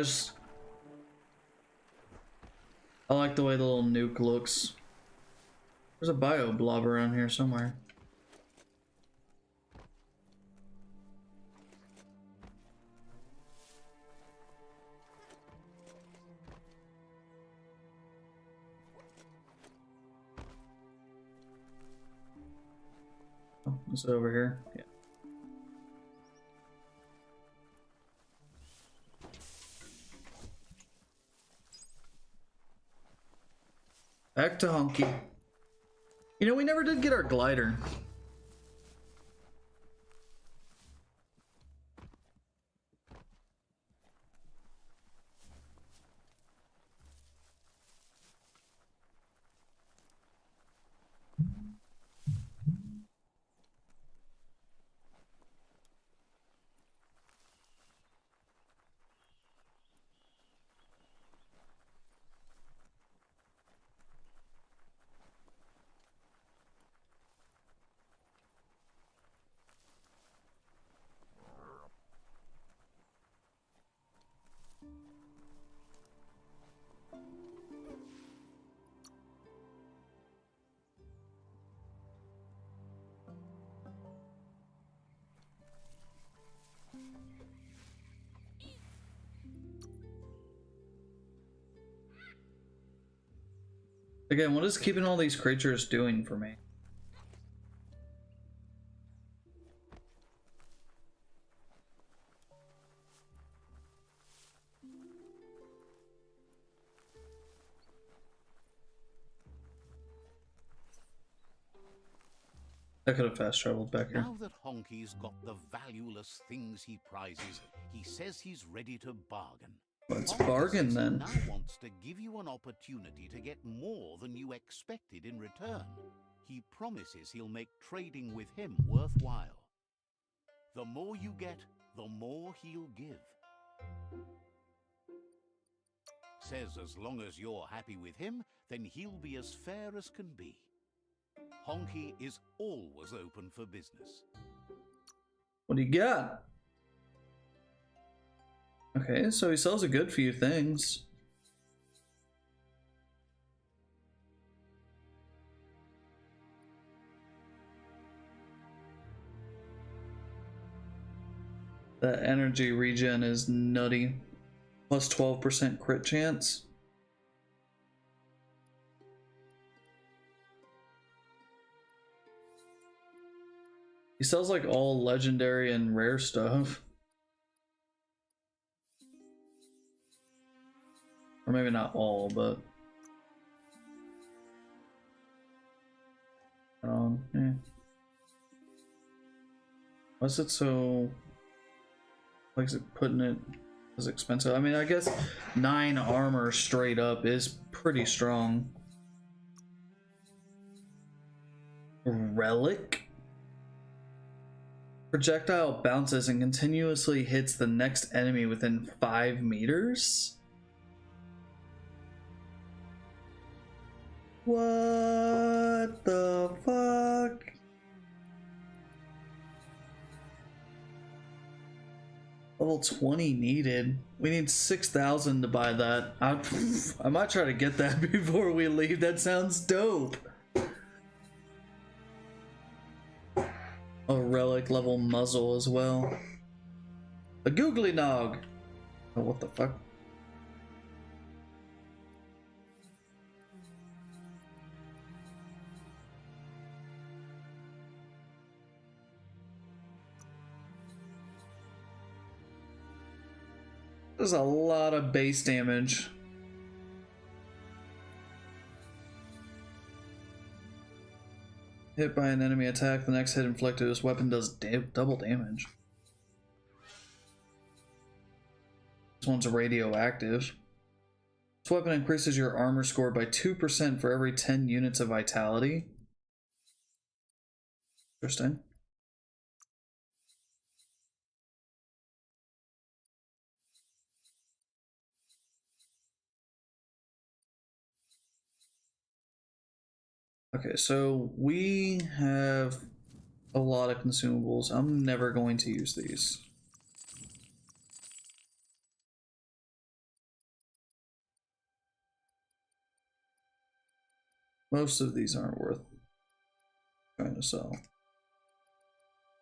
like the way the little nuke looks. There's a bio blob around here somewhere. Oh, is it over here? Yeah. Back to Honky. You know, we never did get our glider. Again, what is keeping all these creatures doing for me? I could have fast traveled back here.
Now that Honky's got the valueless things he prizes, he says he's ready to bargain.
Let's
Honky
bargain
says he
then.
now wants to give you an opportunity to get more than you expected in return. He promises he'll make trading with him worthwhile. The more you get, the more he'll give. Says as long as you're happy with him, then he'll be as fair as can be. Honky is always open for business.
What do you got? Okay, so he sells a good few things. The energy regen is nutty. Plus 12% crit chance. He sells like all legendary and rare stuff. Or maybe not all, but yeah. Why is it so, like, is it putting it as expensive? I mean, I guess 9 armor straight up is pretty strong. Relic? Projectile bounces and continuously hits the next enemy within 5 meters? What the fuck? Level 20 needed. We need 6,000 to buy that. I might try to get that before we leave. That sounds dope. A relic level muzzle as well. A googly nog. Oh, what the fuck? There's a lot of base damage. Hit by an enemy attack, the next hit inflicted, this weapon does double damage. This one's radioactive. This weapon increases your armor score by 2% for every 10 units of vitality. Interesting. Okay, so we have a lot of consumables. I'm never going to use these. Most of these aren't worth trying to sell.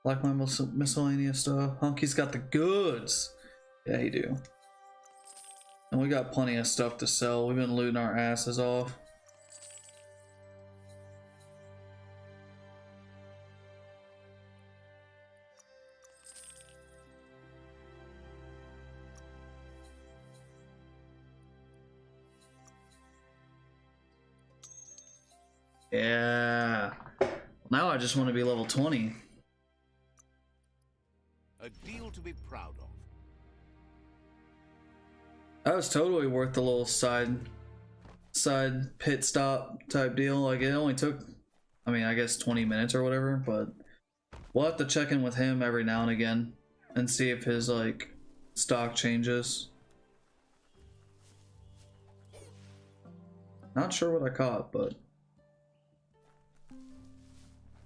Like my miscellaneous stuff. Honky's got the goods. Yeah, he do. And we got plenty of stuff to sell. We've been looting our asses off. Yeah. Now I just want to be level 20.
A deal to be proud of.
That was totally worth the little side pit stop type deal. Like, it only took, I mean, I guess 20 minutes or whatever, but we'll have to check in with him every now and again and see if his, like, stock changes. Not sure what I caught, but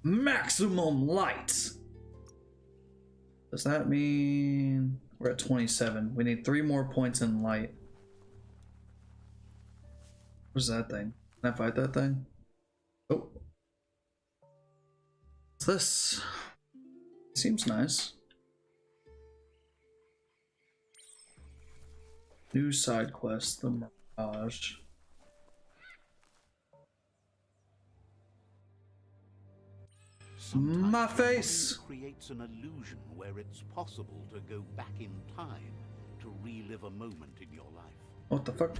maximum light. Does that mean we're at 27? We need 3 more points in light. What's that thing? Can I fight that thing? Oh. What's this? Seems nice. New side quest, the Mirage.
sometimes
My face.
creates an illusion where it's possible to go back in time to relive a moment in your life.
What the fuck?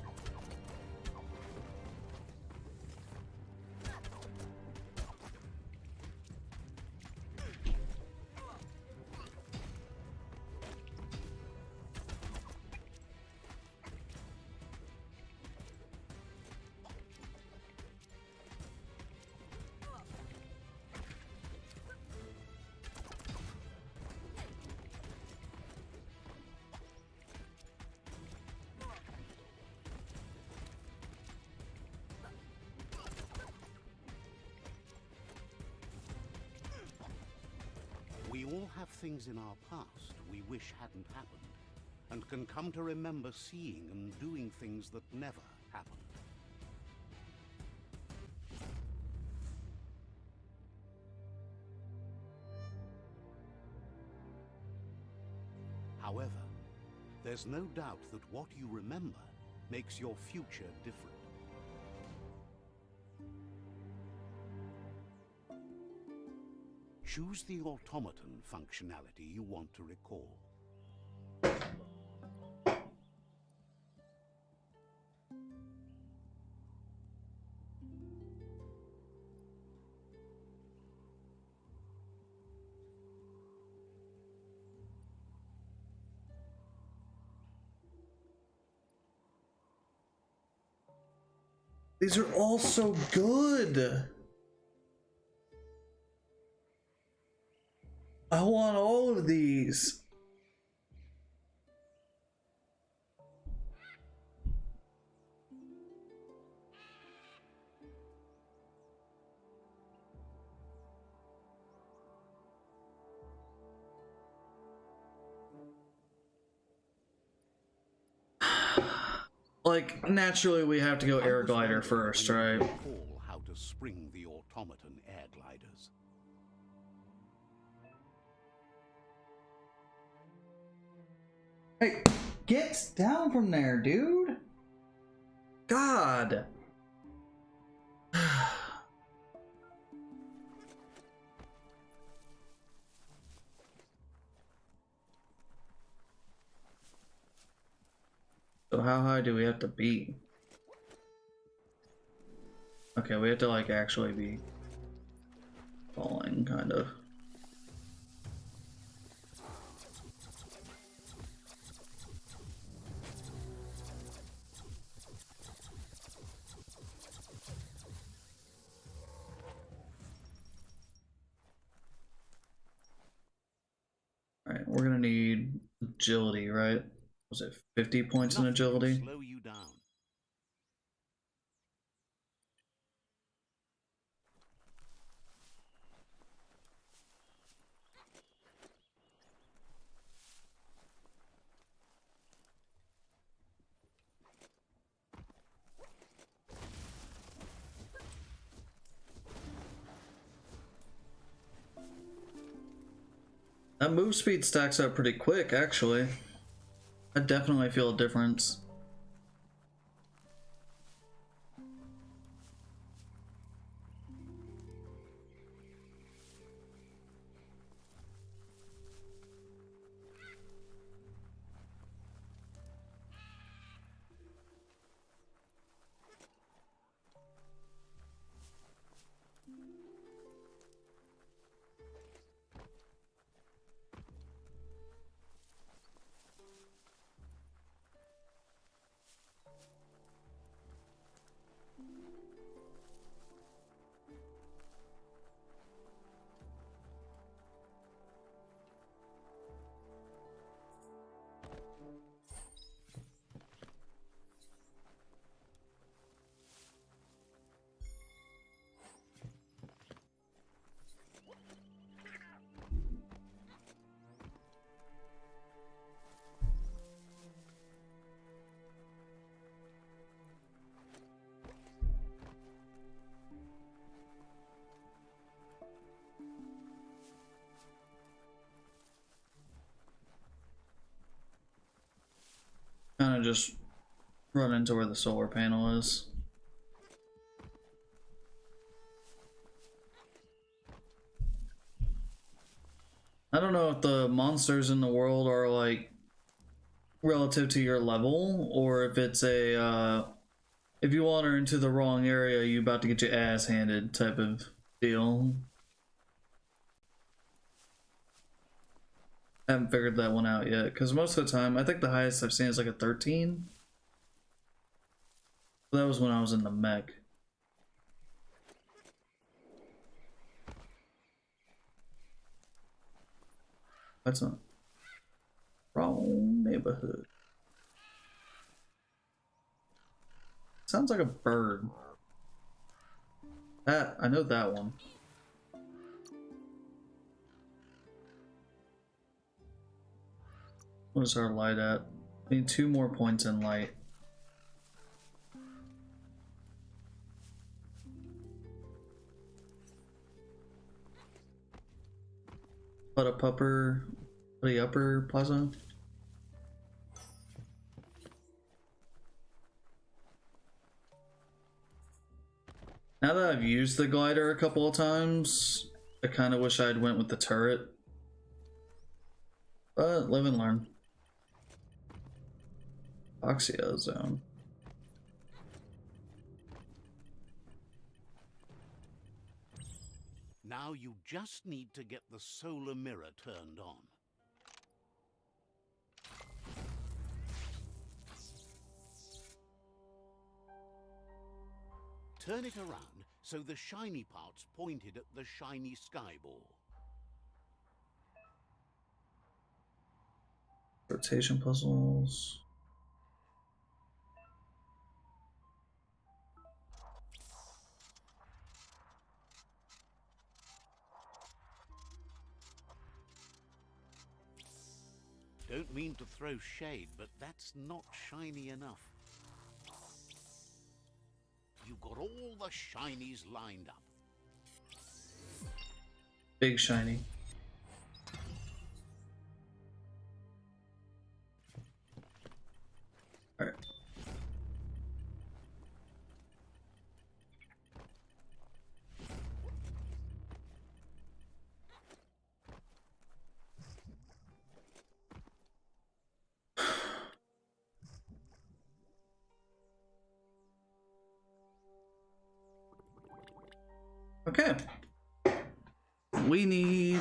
We all have things in our past we wish hadn't happened, and can come to remember seeing and doing things that never happened. However, there's no doubt that what you remember makes your future different. Choose the automaton functionality you want to recall.
These are all so good. I want all of these. Like, naturally we have to go air glider first, right?
Recall how to spring the automaton air gliders.
Hey, get down from there, dude. God. So how high do we have to be? Okay, we have to like actually be falling, kind of. Alright, we're gonna need agility, right? Was it 50 points in
Nothing can
agility?
slow you down.
That move speed stacks up pretty quick, actually. I definitely feel a difference. Kind of just run into where the solar panel is. I don't know if the monsters in the world are like relative to your level, or if it's a if you wander into the wrong area, you about to get your ass handed type of deal. I haven't figured that one out yet, because most of the time, I think the highest I've seen is like a 13. That was when I was in the mech. That's not wrong neighborhood. Sounds like a bird. That I know that one. What is our light at? We need 2 more points in light. Put a pupper, putty upper plaza. Now that I've used the glider a couple of times, I kind of wish I'd went with the turret. But live and learn. Oxia zone.
Now you just need to get the solar mirror turned on. Turn it around so the shiny part's pointed at the shiny sky ball.
Rotation puzzles.
Don't mean to throw shade, but that's not shiny enough. You've got all the shinies lined up.
Big shiny. Alright. Okay. We need...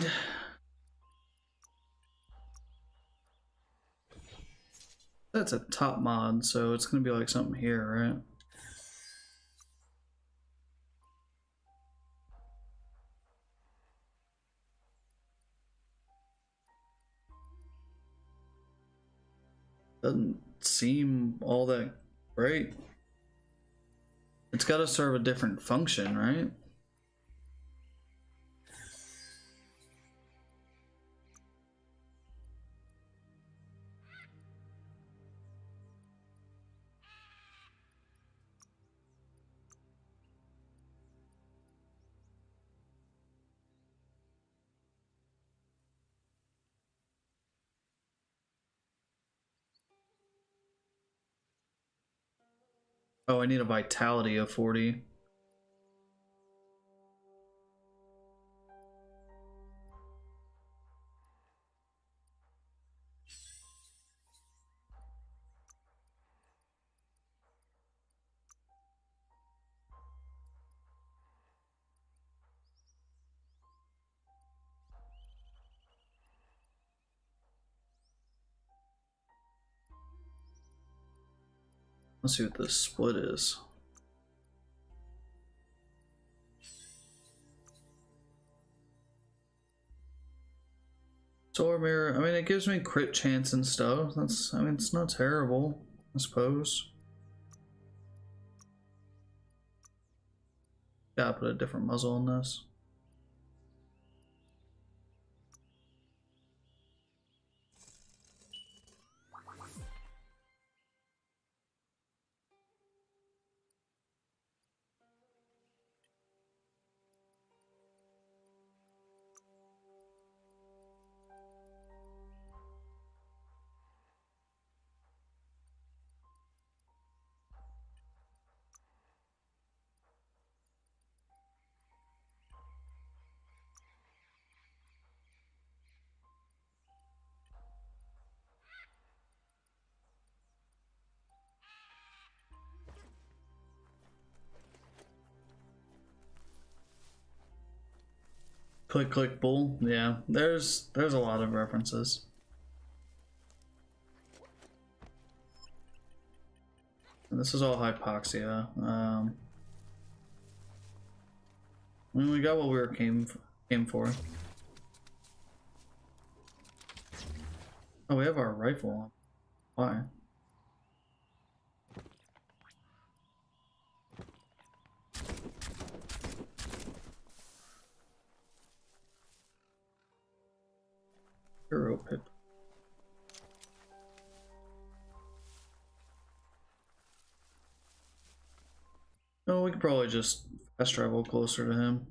That's a top mod, so it's gonna be like something here, right? Doesn't seem all that great. It's gotta serve a different function, right? Oh, I need a vitality of 40. Let's see what this split is. Solar mirror, I mean, it gives me crit chance and stuff. That's, I mean, it's not terrible, I suppose. Gotta put a different muzzle on this. Click, click, bull. Yeah, there's a lot of references. And this is all hypoxia. I mean, we got what we were came for. Oh, we have our rifle on. Why? Hero pip. Oh, we could probably just fast travel closer to him.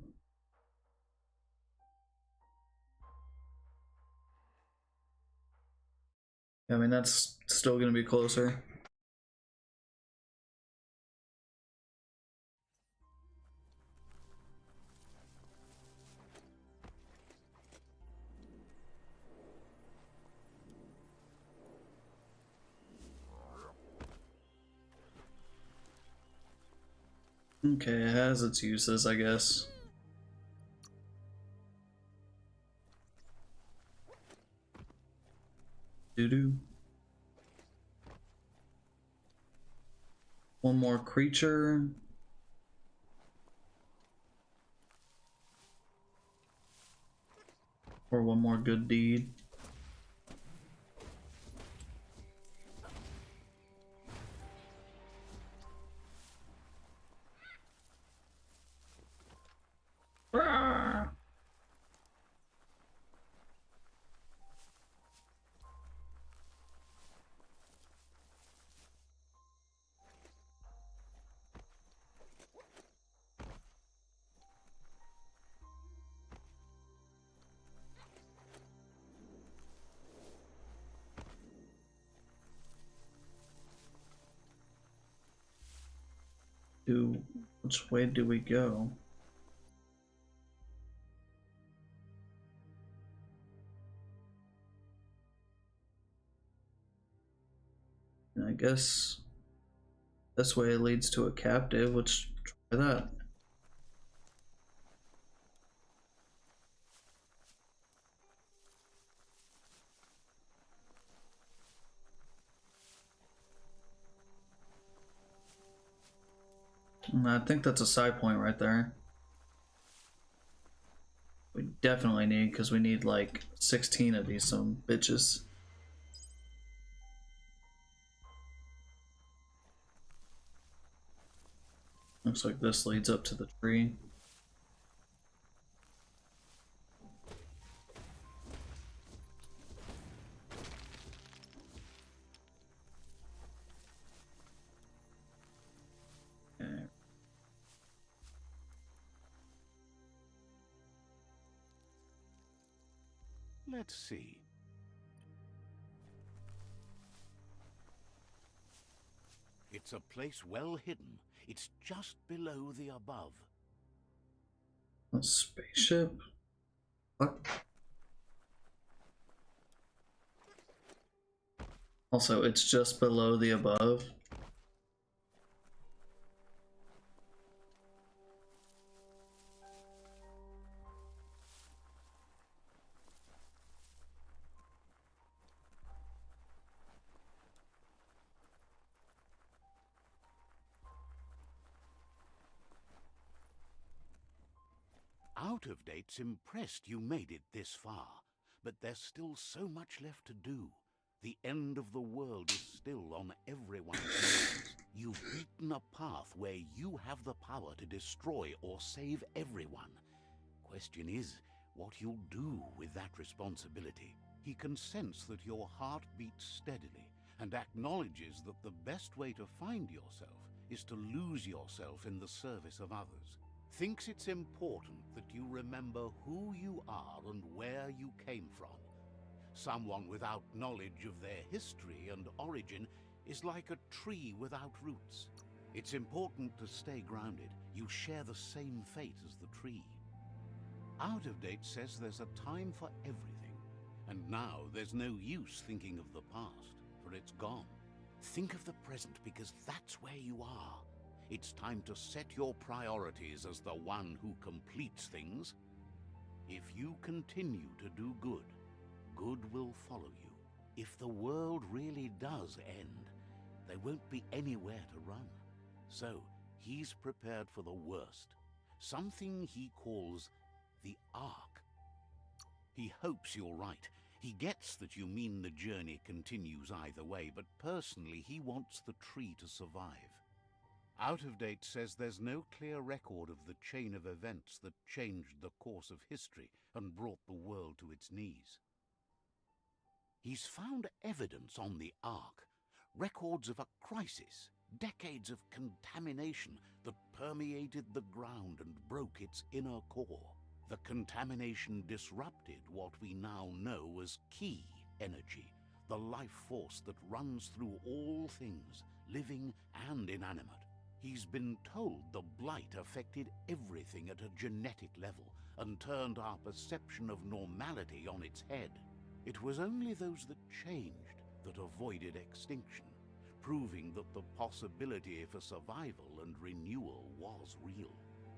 I mean, that's still gonna be closer. Okay, it has its uses, I guess. Doo-doo. One more creature. Or one more good deed. Rah! Which way do we go? And I guess this way leads to a captive. Let's try that. And I think that's a side point right there. We definitely need, because we need like 16 of these some bitches. Looks like this leads up to the tree. Okay.
Let's see. It's a place well hidden. It's just below the above.
A spaceship? What? Also, it's just below the above.
Out of Date's impressed you made it this far, but there's still so much left to do. The end of the world is still on everyone's minds. You've beaten a path where you have the power to destroy or save everyone. Question is, what you'll do with that responsibility. He can sense that your heart beats steadily and acknowledges that the best way to find yourself is to lose yourself in the service of others. Thinks it's important that you remember who you are and where you came from. Someone without knowledge of their history and origin is like a tree without roots. It's important to stay grounded. You share the same fate as the tree. Out of Date says there's a time for everything, and now there's no use thinking of the past, for it's gone. Think of the present, because that's where you are. It's time to set your priorities as the one who completes things. If you continue to do good, good will follow you. If the world really does end, there won't be anywhere to run. So he's prepared for the worst, something he calls the Ark. He hopes you're right. He gets that you mean the journey continues either way, but personally he wants the tree to survive. Out of Date says there's no clear record of the chain of events that changed the course of history and brought the world to its knees. He's found evidence on the Ark, records of a crisis, decades of contamination that permeated the ground and broke its inner core. The contamination disrupted what we now know as Ki energy, the life force that runs through all things, living and inanimate. He's been told the blight affected everything at a genetic level and turned our perception of normality on its head. It was only those that changed that avoided extinction, proving that the possibility for survival and renewal was real.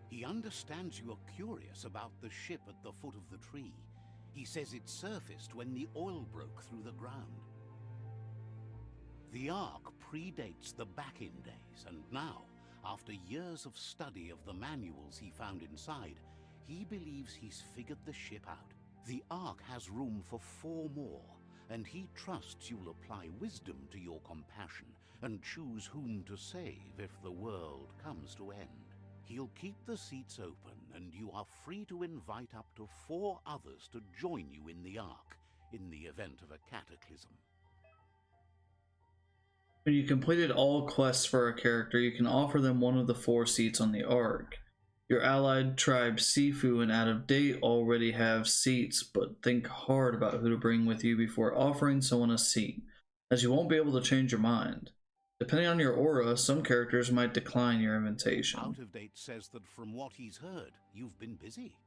He understands you are curious about the ship at the foot of the tree. He says it surfaced when the oil broke through the ground. The Ark predates the back-in days, and now, after years of study of the manuals he found inside, he believes he's figured the ship out. The Ark has room for 4 more, and he trusts you'll apply wisdom to your compassion and choose whom to save if the world comes to end. He'll keep the seats open, and you are free to invite up to 4 others to join you in the Ark in the event of a cataclysm.
When you completed all quests for a character, you can offer them one of the 4 seats on the Ark. Your allied tribe Sifu and Out of Date already have seats, but think hard about who to bring with you before offering someone a seat, as you won't be able to change your mind. Depending on your aura, some characters might decline your invitation.
Out of Date says that from what he's heard, you've been busy.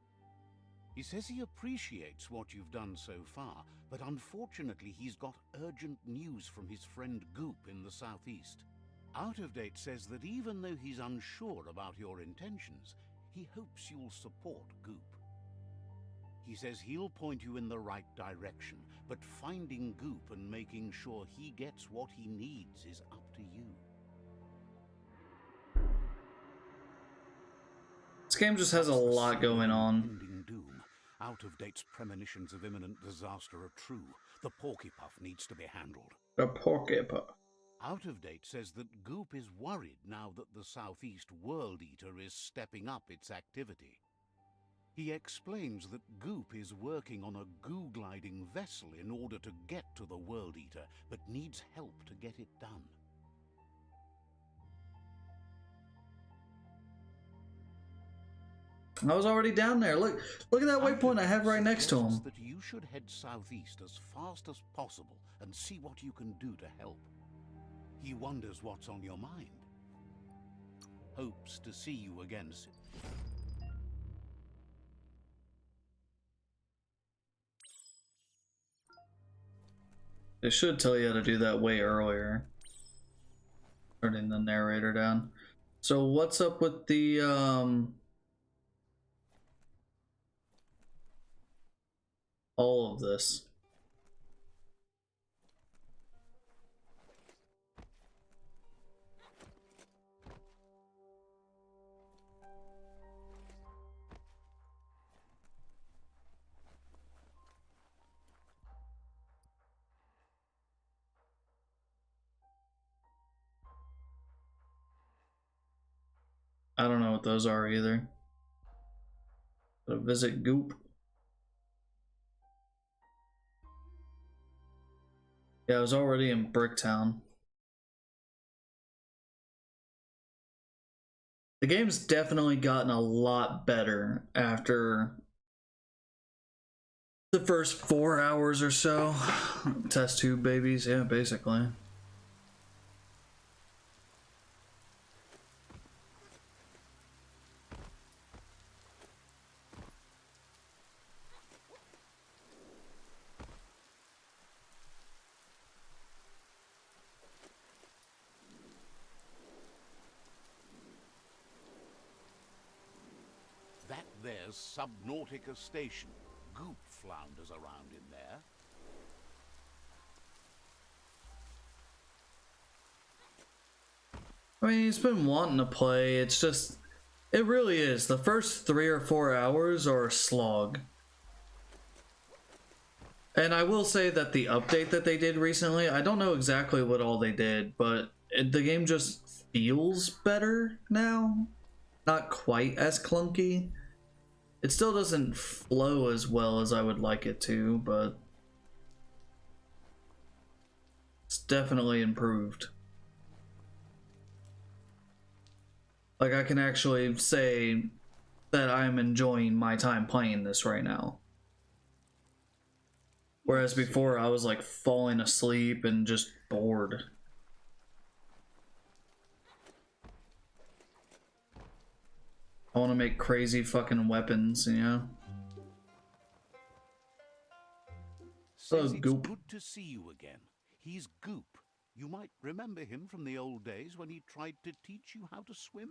He says he appreciates what you've done so far, but unfortunately he's got urgent news from his friend Goop in the southeast. Out of Date says that even though he's unsure about your intentions, he hopes you'll support Goop. He says he'll point you in the right direction, but finding Goop and making sure he gets what he needs is up to you.
This game just has a lot going on.
Impending doom. Out of Date's premonitions of imminent disaster are true. The Porkypuff needs to be handled.
The Porkypuff.
Out of Date says that Goop is worried now that the Southeast World Eater is stepping up its activity. He explains that Goop is working on a goo-gliding vessel in order to get to the World Eater, but needs help to get it done.
I was already down there. Look at that waypoint I have right next to him.
That you should head southeast as fast as possible and see what you can do to help. He wonders what's on your mind. Hopes to see you again soon.
They should tell you how to do that way earlier. Turning the narrator down. So what's up with the all of this? I don't know what those are either. Gotta visit Goop. Yeah, I was already in Bricktown. The game's definitely gotten a lot better after the first 4 hours or so. Test tube babies, yeah, basically.
That There's Subnautica Station. Goop flounders around in there.
I mean, he's been wanting to play. It's just, it really is. The first 3 or 4 hours are a slog. And I will say that the update that they did recently, I don't know exactly what all they did, but the game just feels better now. Not quite as clunky. It still doesn't flow as well as I would like it to, but it's definitely improved. Like, I can actually say that I'm enjoying my time playing this right now. Whereas before, I was like falling asleep and just bored. I want to make crazy fucking weapons, you know?
Says
Oh,
it's
Goop.
good to see you again. He's Goop. You might remember him from the old days when he tried to teach you how to swim.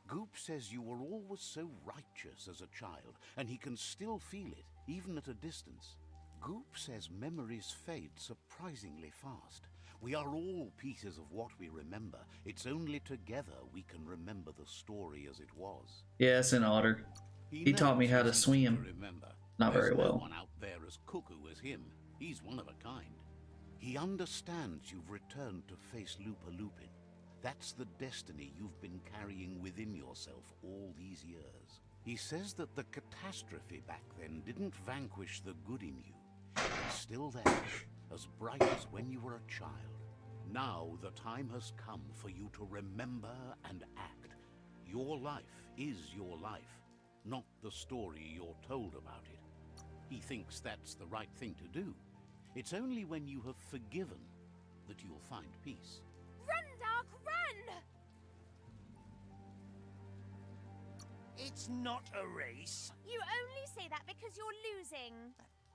Goop says you were always so righteous as a child, and he can still feel it, even at a distance. Goop says memories fade surprisingly fast. We are all pieces of what we remember. It's only together we can remember the story as it was.
Yes, an otter. He taught me how to
knows it's easy
swim.
remember.
Not very
There's
well.
no one out there as cuckoo as him. He's one of a kind. He understands you've returned to face Lupa Lupin. That's the destiny you've been carrying within yourself all these years. He says that the catastrophe back then didn't vanquish the good in you. It's still there, as bright as when you were a child. Now the time has come for you to remember and act. Your life is your life, not the story you're told about it. He thinks that's the right thing to do. It's only when you have forgiven that you'll find peace.
Run, Dark, run!
It's not a race.
You only say that because you're losing.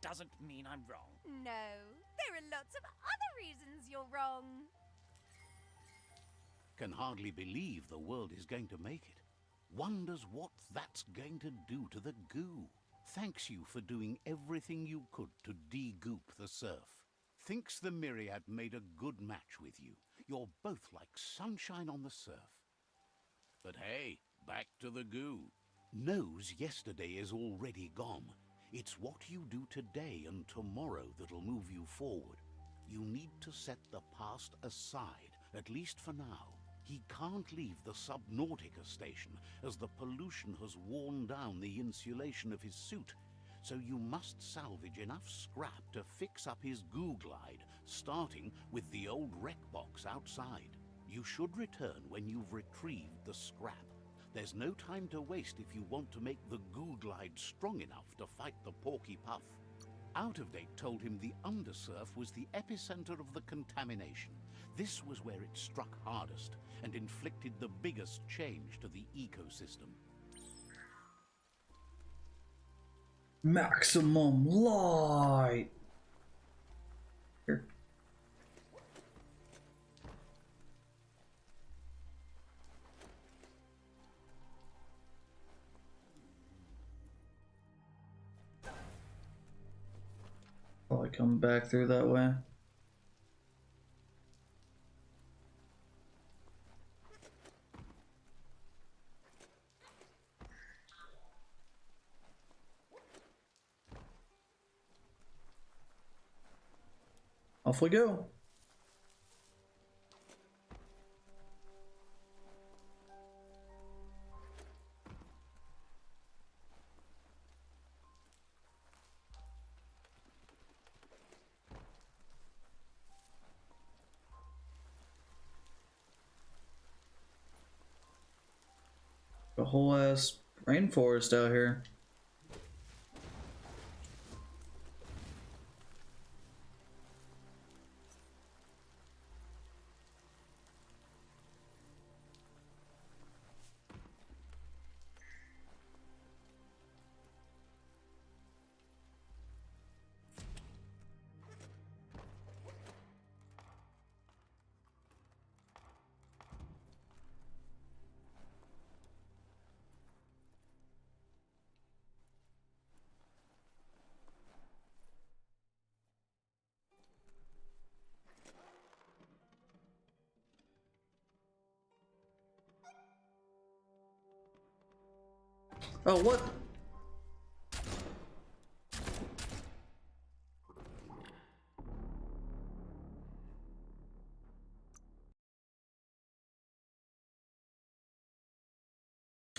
Doesn't mean I'm wrong.
No, there are lots of other reasons you're wrong.
Can hardly believe the world is going to make it. Wonders what that's going to do to the goo. Thanks you for doing everything you could to de-goop the surf. Thinks the Myriad made a good match with you. You're both like sunshine on the surf. But hey, back to the goo. Knows yesterday is already gone. It's what you do today and tomorrow that'll move you forward. You need to set the past aside, at least for now. He can't leave the Subnautica station, as the pollution has worn down the insulation of his suit. So you must salvage enough scrap to fix up his goo glide, starting with the old wreck box outside. You should return when you've retrieved the scrap. There's no time to waste if you want to make the goo glide strong enough to fight the Porky Puff. Out of Date told him the undersurf was the epicenter of the contamination. This was where it struck hardest and inflicted the biggest change to the ecosystem.
Maximum light. Here. Probably come back through that way. Off we go. A whole ass rainforest out here. Oh, what?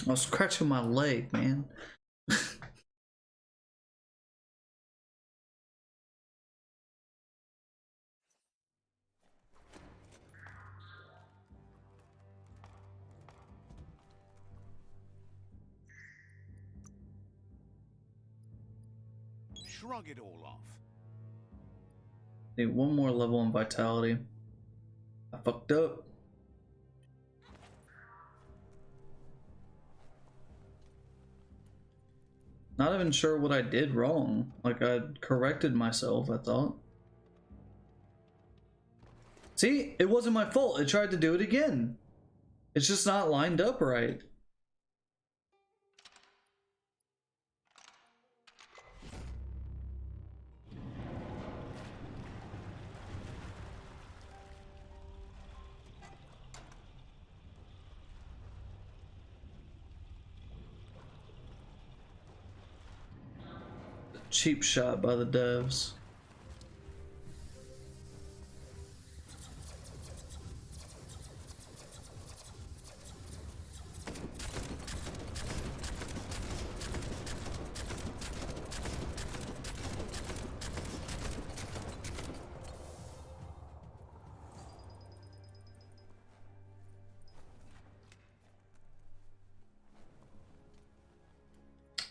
I was scratching my leg, man.
Shrug it all off.
Need one more level in vitality. I fucked up. Not even sure what I did wrong. Like, I corrected myself, I thought. See? It wasn't my fault. It tried to do it again. It's just not lined up right. Cheap shot by the devs.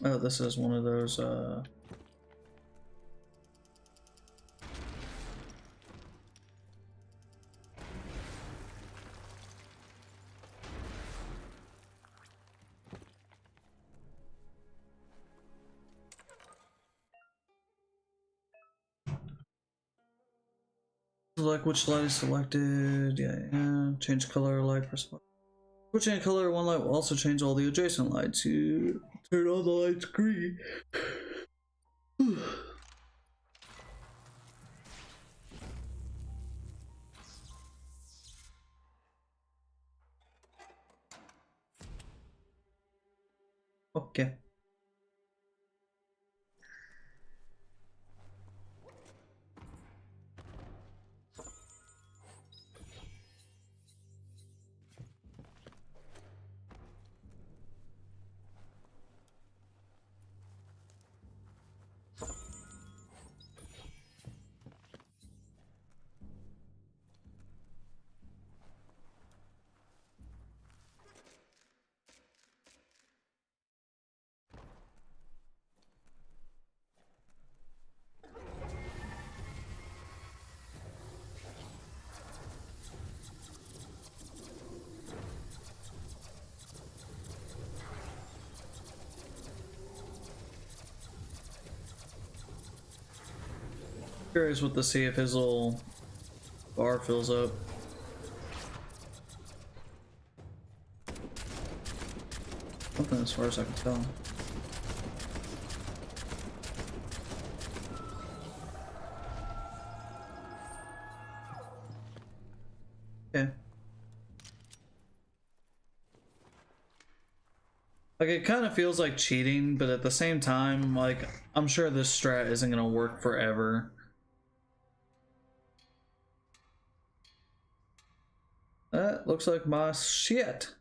Oh, this is one of those, select which light is selected. Yeah. Change color light for spot. Switching color one light will also change all the adjacent lights. You turn all the lights green. Okay. Curious what to see if his little bar fills up. Nothing as far as I can tell. Okay. Like, it kind of feels like cheating, but at the same time, like, I'm sure this strat isn't gonna work forever. That looks like my shit.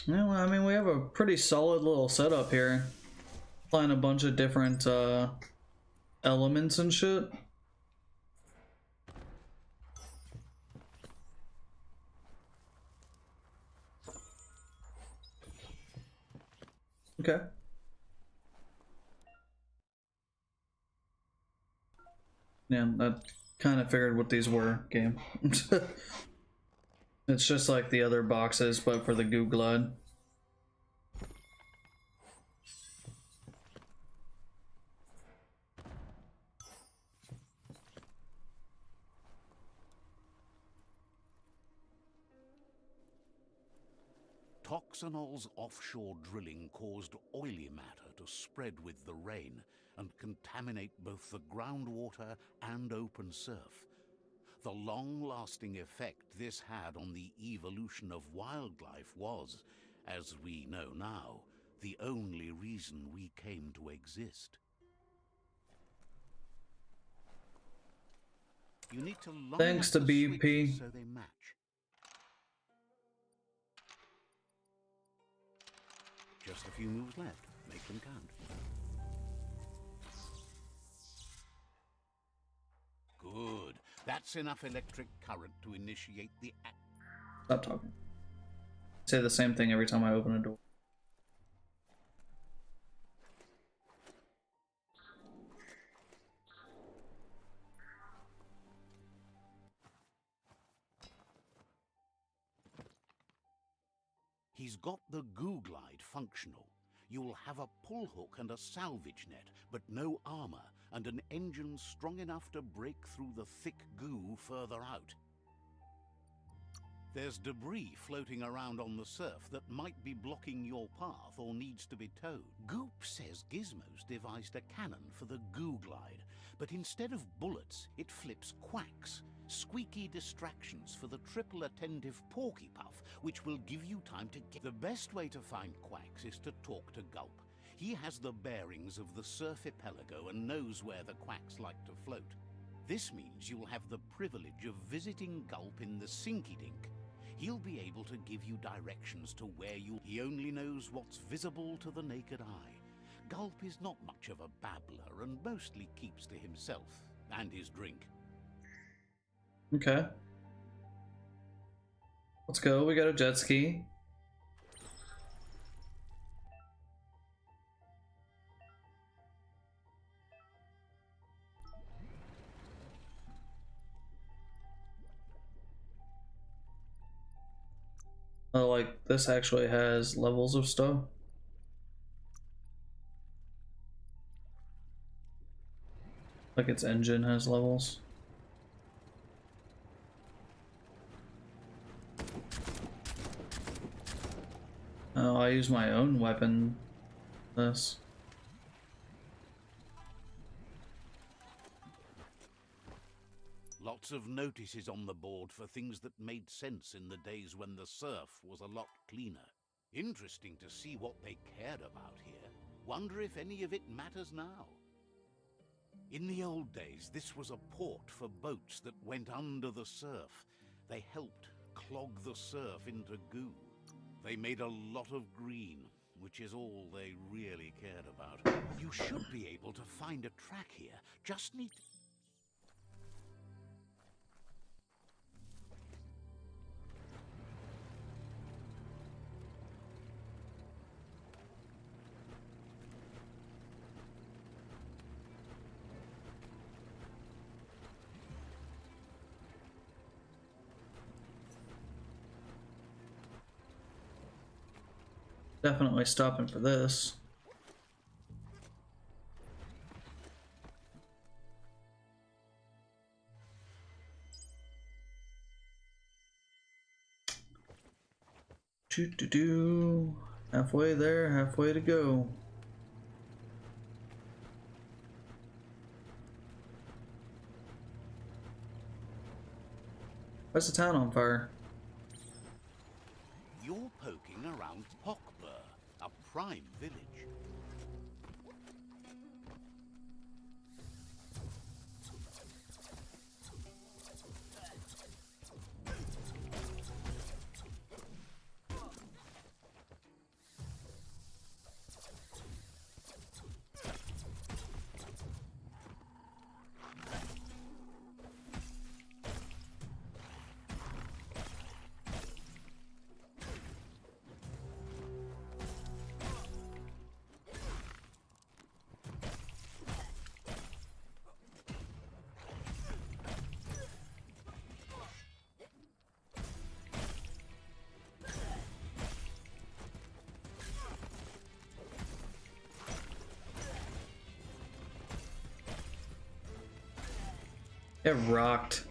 Yeah, well, I mean, we have a pretty solid little setup here. Playing a bunch of different elements and shit. Okay. Yeah, I kind of figured what these were, game. It's just like the other boxes, but for the goo glide.
Toxanol's offshore drilling caused oily matter to spread with the rain and contaminate both the groundwater and open surf. The long-lasting effect this had on the evolution of wildlife was, as we know now, the only reason we came to exist. You need to line
Thanks
up
to
the
BP.
switches so they match. Just a few moves left. Make them count. Good. That's enough electric current to initiate the act.
Stop talking. Say the same thing every time I open a door.
He's got the goo glide functional. You'll have a pull hook and a salvage net, but no armor, and an engine strong enough to break through the thick goo further out. There's debris floating around on the surf that might be blocking your path or needs to be towed. Goop says Gizmo's devised a cannon for the goo glide, but instead of bullets, it flips quacks. Squeaky distractions for the triple attentive Porky Puff, which will give you time to get... The best way to find quacks is to talk to Gulp. He has the bearings of the surf archipelago and knows where the quacks like to float. This means you'll have the privilege of visiting Gulp in the Sinky Dink. He'll be able to give you directions to where you... He only knows what's visible to the naked eye. Gulp is not much of a babbler and mostly keeps to himself and his drink.
Okay. Let's go. We got a jet ski. Oh, like this actually has levels of stuff. Like its engine has levels. Oh, I use my own weapon. This.
Lots of notices on the board for things that made sense in the days when the surf was a lot cleaner. Interesting to see what they cared about here. Wonder if any of it matters now. In the old days, this was a port for boats that went under the surf. They helped clog the surf into goo. They made a lot of green, which is all they really cared about. You should be able to find a track here. Just need...
Definitely stopping for this. Doo-doo-doo. Halfway there, halfway to go. Why's the town on fire?
You're poking around Pockbur, a prime village.
It rocked.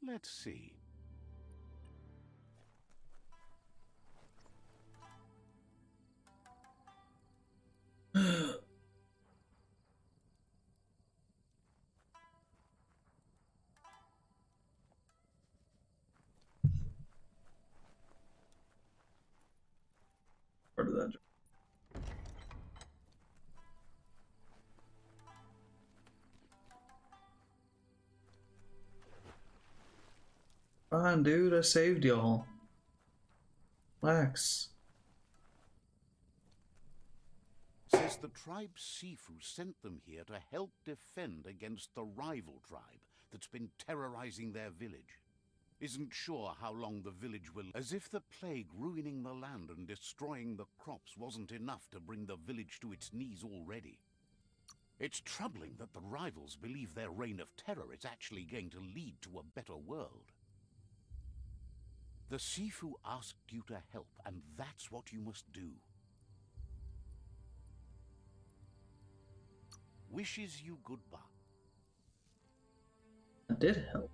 Let's see.
Part of that. Fine, dude. I saved y'all. Relax.
Says the tribe Sifu sent them here to help defend against the rival tribe that's been terrorizing their village. Isn't sure how long the village will... As if the plague ruining the land and destroying the crops wasn't enough to bring the village to its knees already. It's troubling that the rivals believe their reign of terror is actually going to lead to a better world. The Sifu asked you to help, and that's what you must do. Wishes you goodbye.
That did help.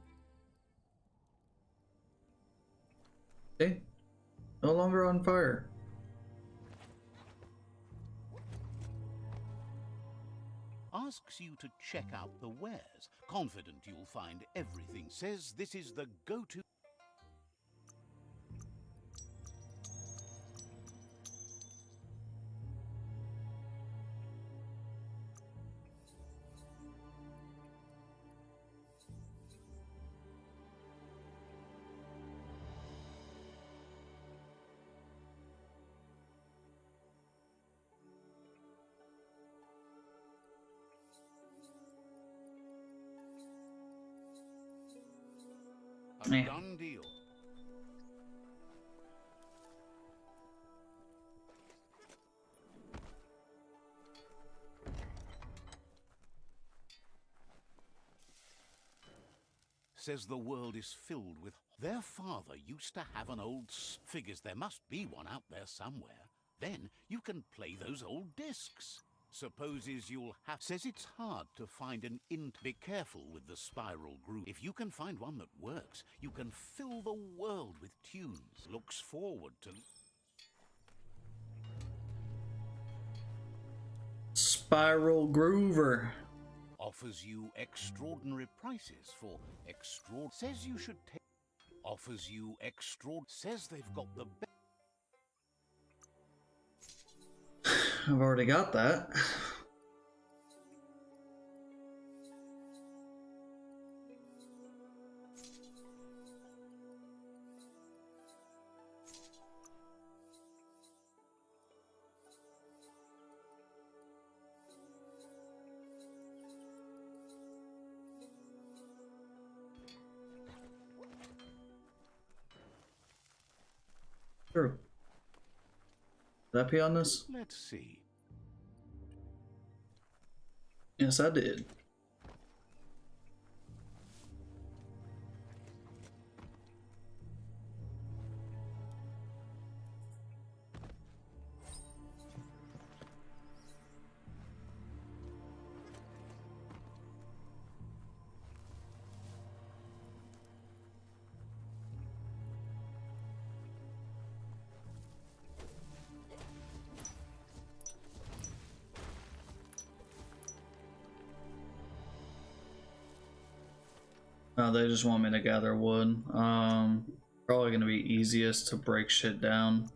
See? No longer on fire.
Asks you to check out the wares. Confident you'll find everything. Says this is the go-to... A
Yeah.
done deal. Says the world is filled with... Their father used to have an old... Figures there must be one out there somewhere. Then you can play those old discs. Supposes you'll have... Says it's hard to find an Be careful with the spiral groove. If you can find one that works, you can fill the world with tunes. Looks forward to...
Spiral Groover.
Offers you extraordinary prices for Says you should take... Offers you Says they've got the best...
I've already got that. True. Did I pee on this?
Let's see.
Yes, I did. They just want me to gather wood. Probably gonna be easiest to break shit down.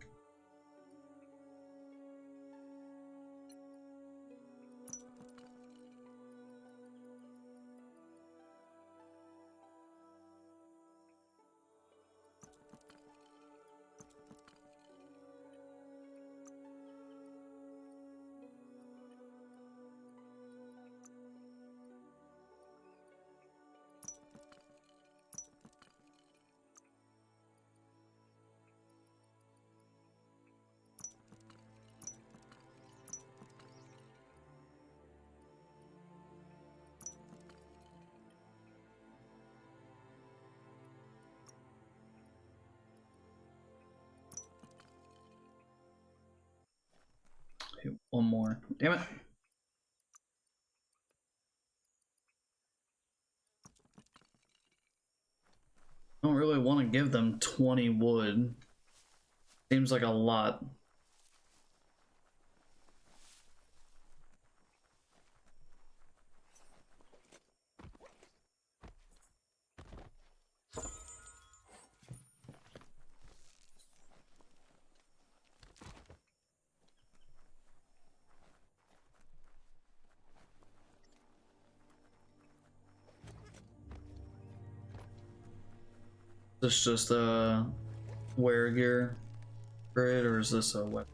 one more. Damn it. I don't really want to give them 20 wood. Seems like a lot. Is this just a wear gear for it, or is this a weapon?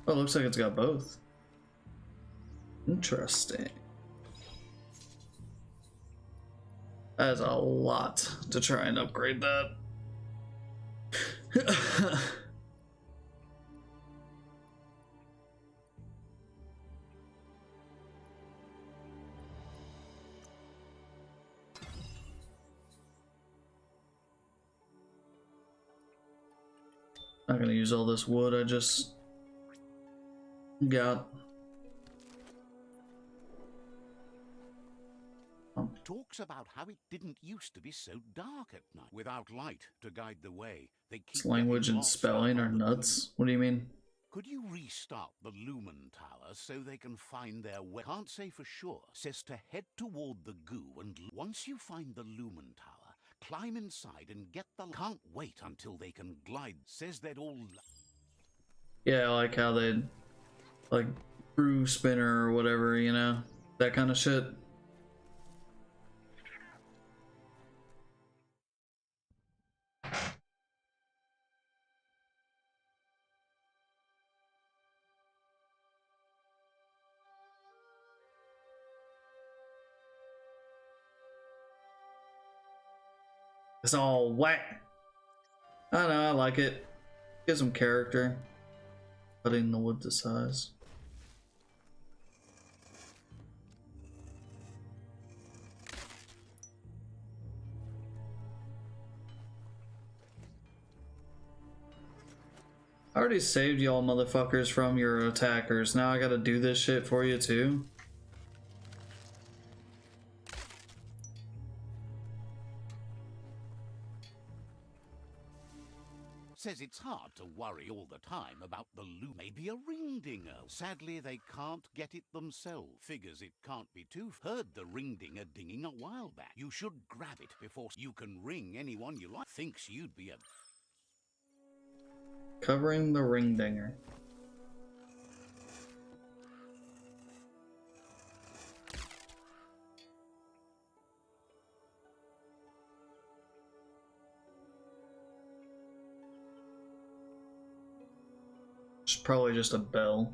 Oh, it looks like it's got both. Interesting. That is a lot to try and upgrade that. Not gonna use all this wood I just got.
Talks about how it didn't used to be so dark at night. Without light to guide the way, they keep
This language
getting
and
lost
spelling
out
are
on the
nuts. What do you mean?
Could you restart the Lumen Tower so they can find their way? Can't say for sure. Says to head toward the goo, and once you find the Lumen Tower, climb inside and get the... Can't wait until they can glide. Says they'd all...
Yeah, I like how they like brew spinner or whatever, you know, that kind of shit. It's all whack. I don't know, I like it. Gives some character. Cutting the wood to size. I already saved y'all motherfuckers from your attackers. Now I gotta do this shit for you too.
Says it's hard to worry all the time about the loot. Maybe a ring dinger. Sadly, they can't get it themselves. Figures it can't be too. Heard the ring dinger dinging a while back. You should grab it before you can ring anyone you like. Thinks you'd be a...
Covering the ring dinger. It's probably just a bell.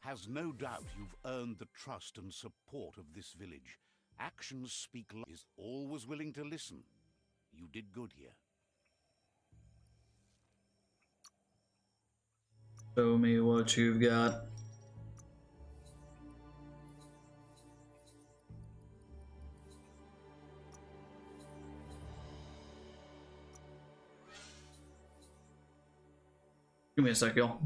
Has no doubt you've earned the trust and support of this village. Actions speak is always willing to listen. You did good here.
Show me what you've got. Give me a sec, y'all.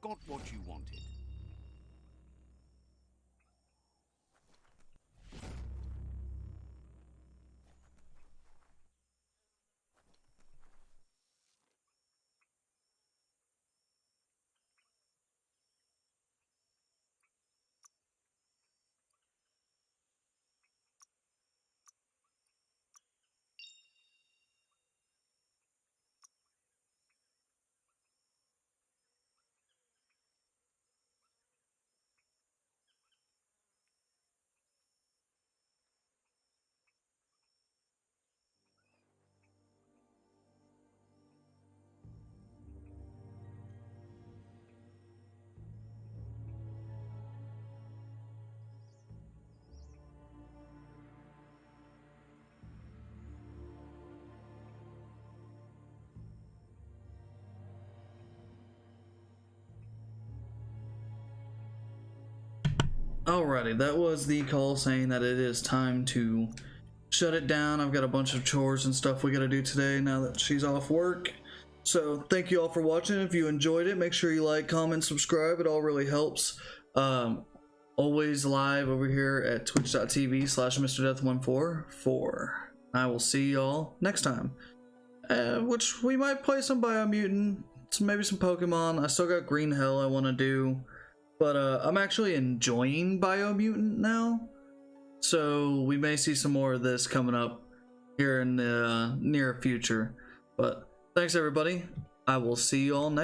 Got what you wanted.
Alrighty, that was the call saying that it is time to shut it down. I've got a bunch of chores and stuff we gotta do today now that she's off work. So thank you all for watching. If you enjoyed it, make sure you like, comment, subscribe. It all really helps. Always live over here at twitch.tv/MrDeath144. I will see y'all next time. Which we might play some Biomutant, maybe some Pokemon. I still got Green Hell I want to do. But I'm actually enjoying Biomutant now. So we may see some more of this coming up here in the near future. But thanks everybody. I will see you all next time.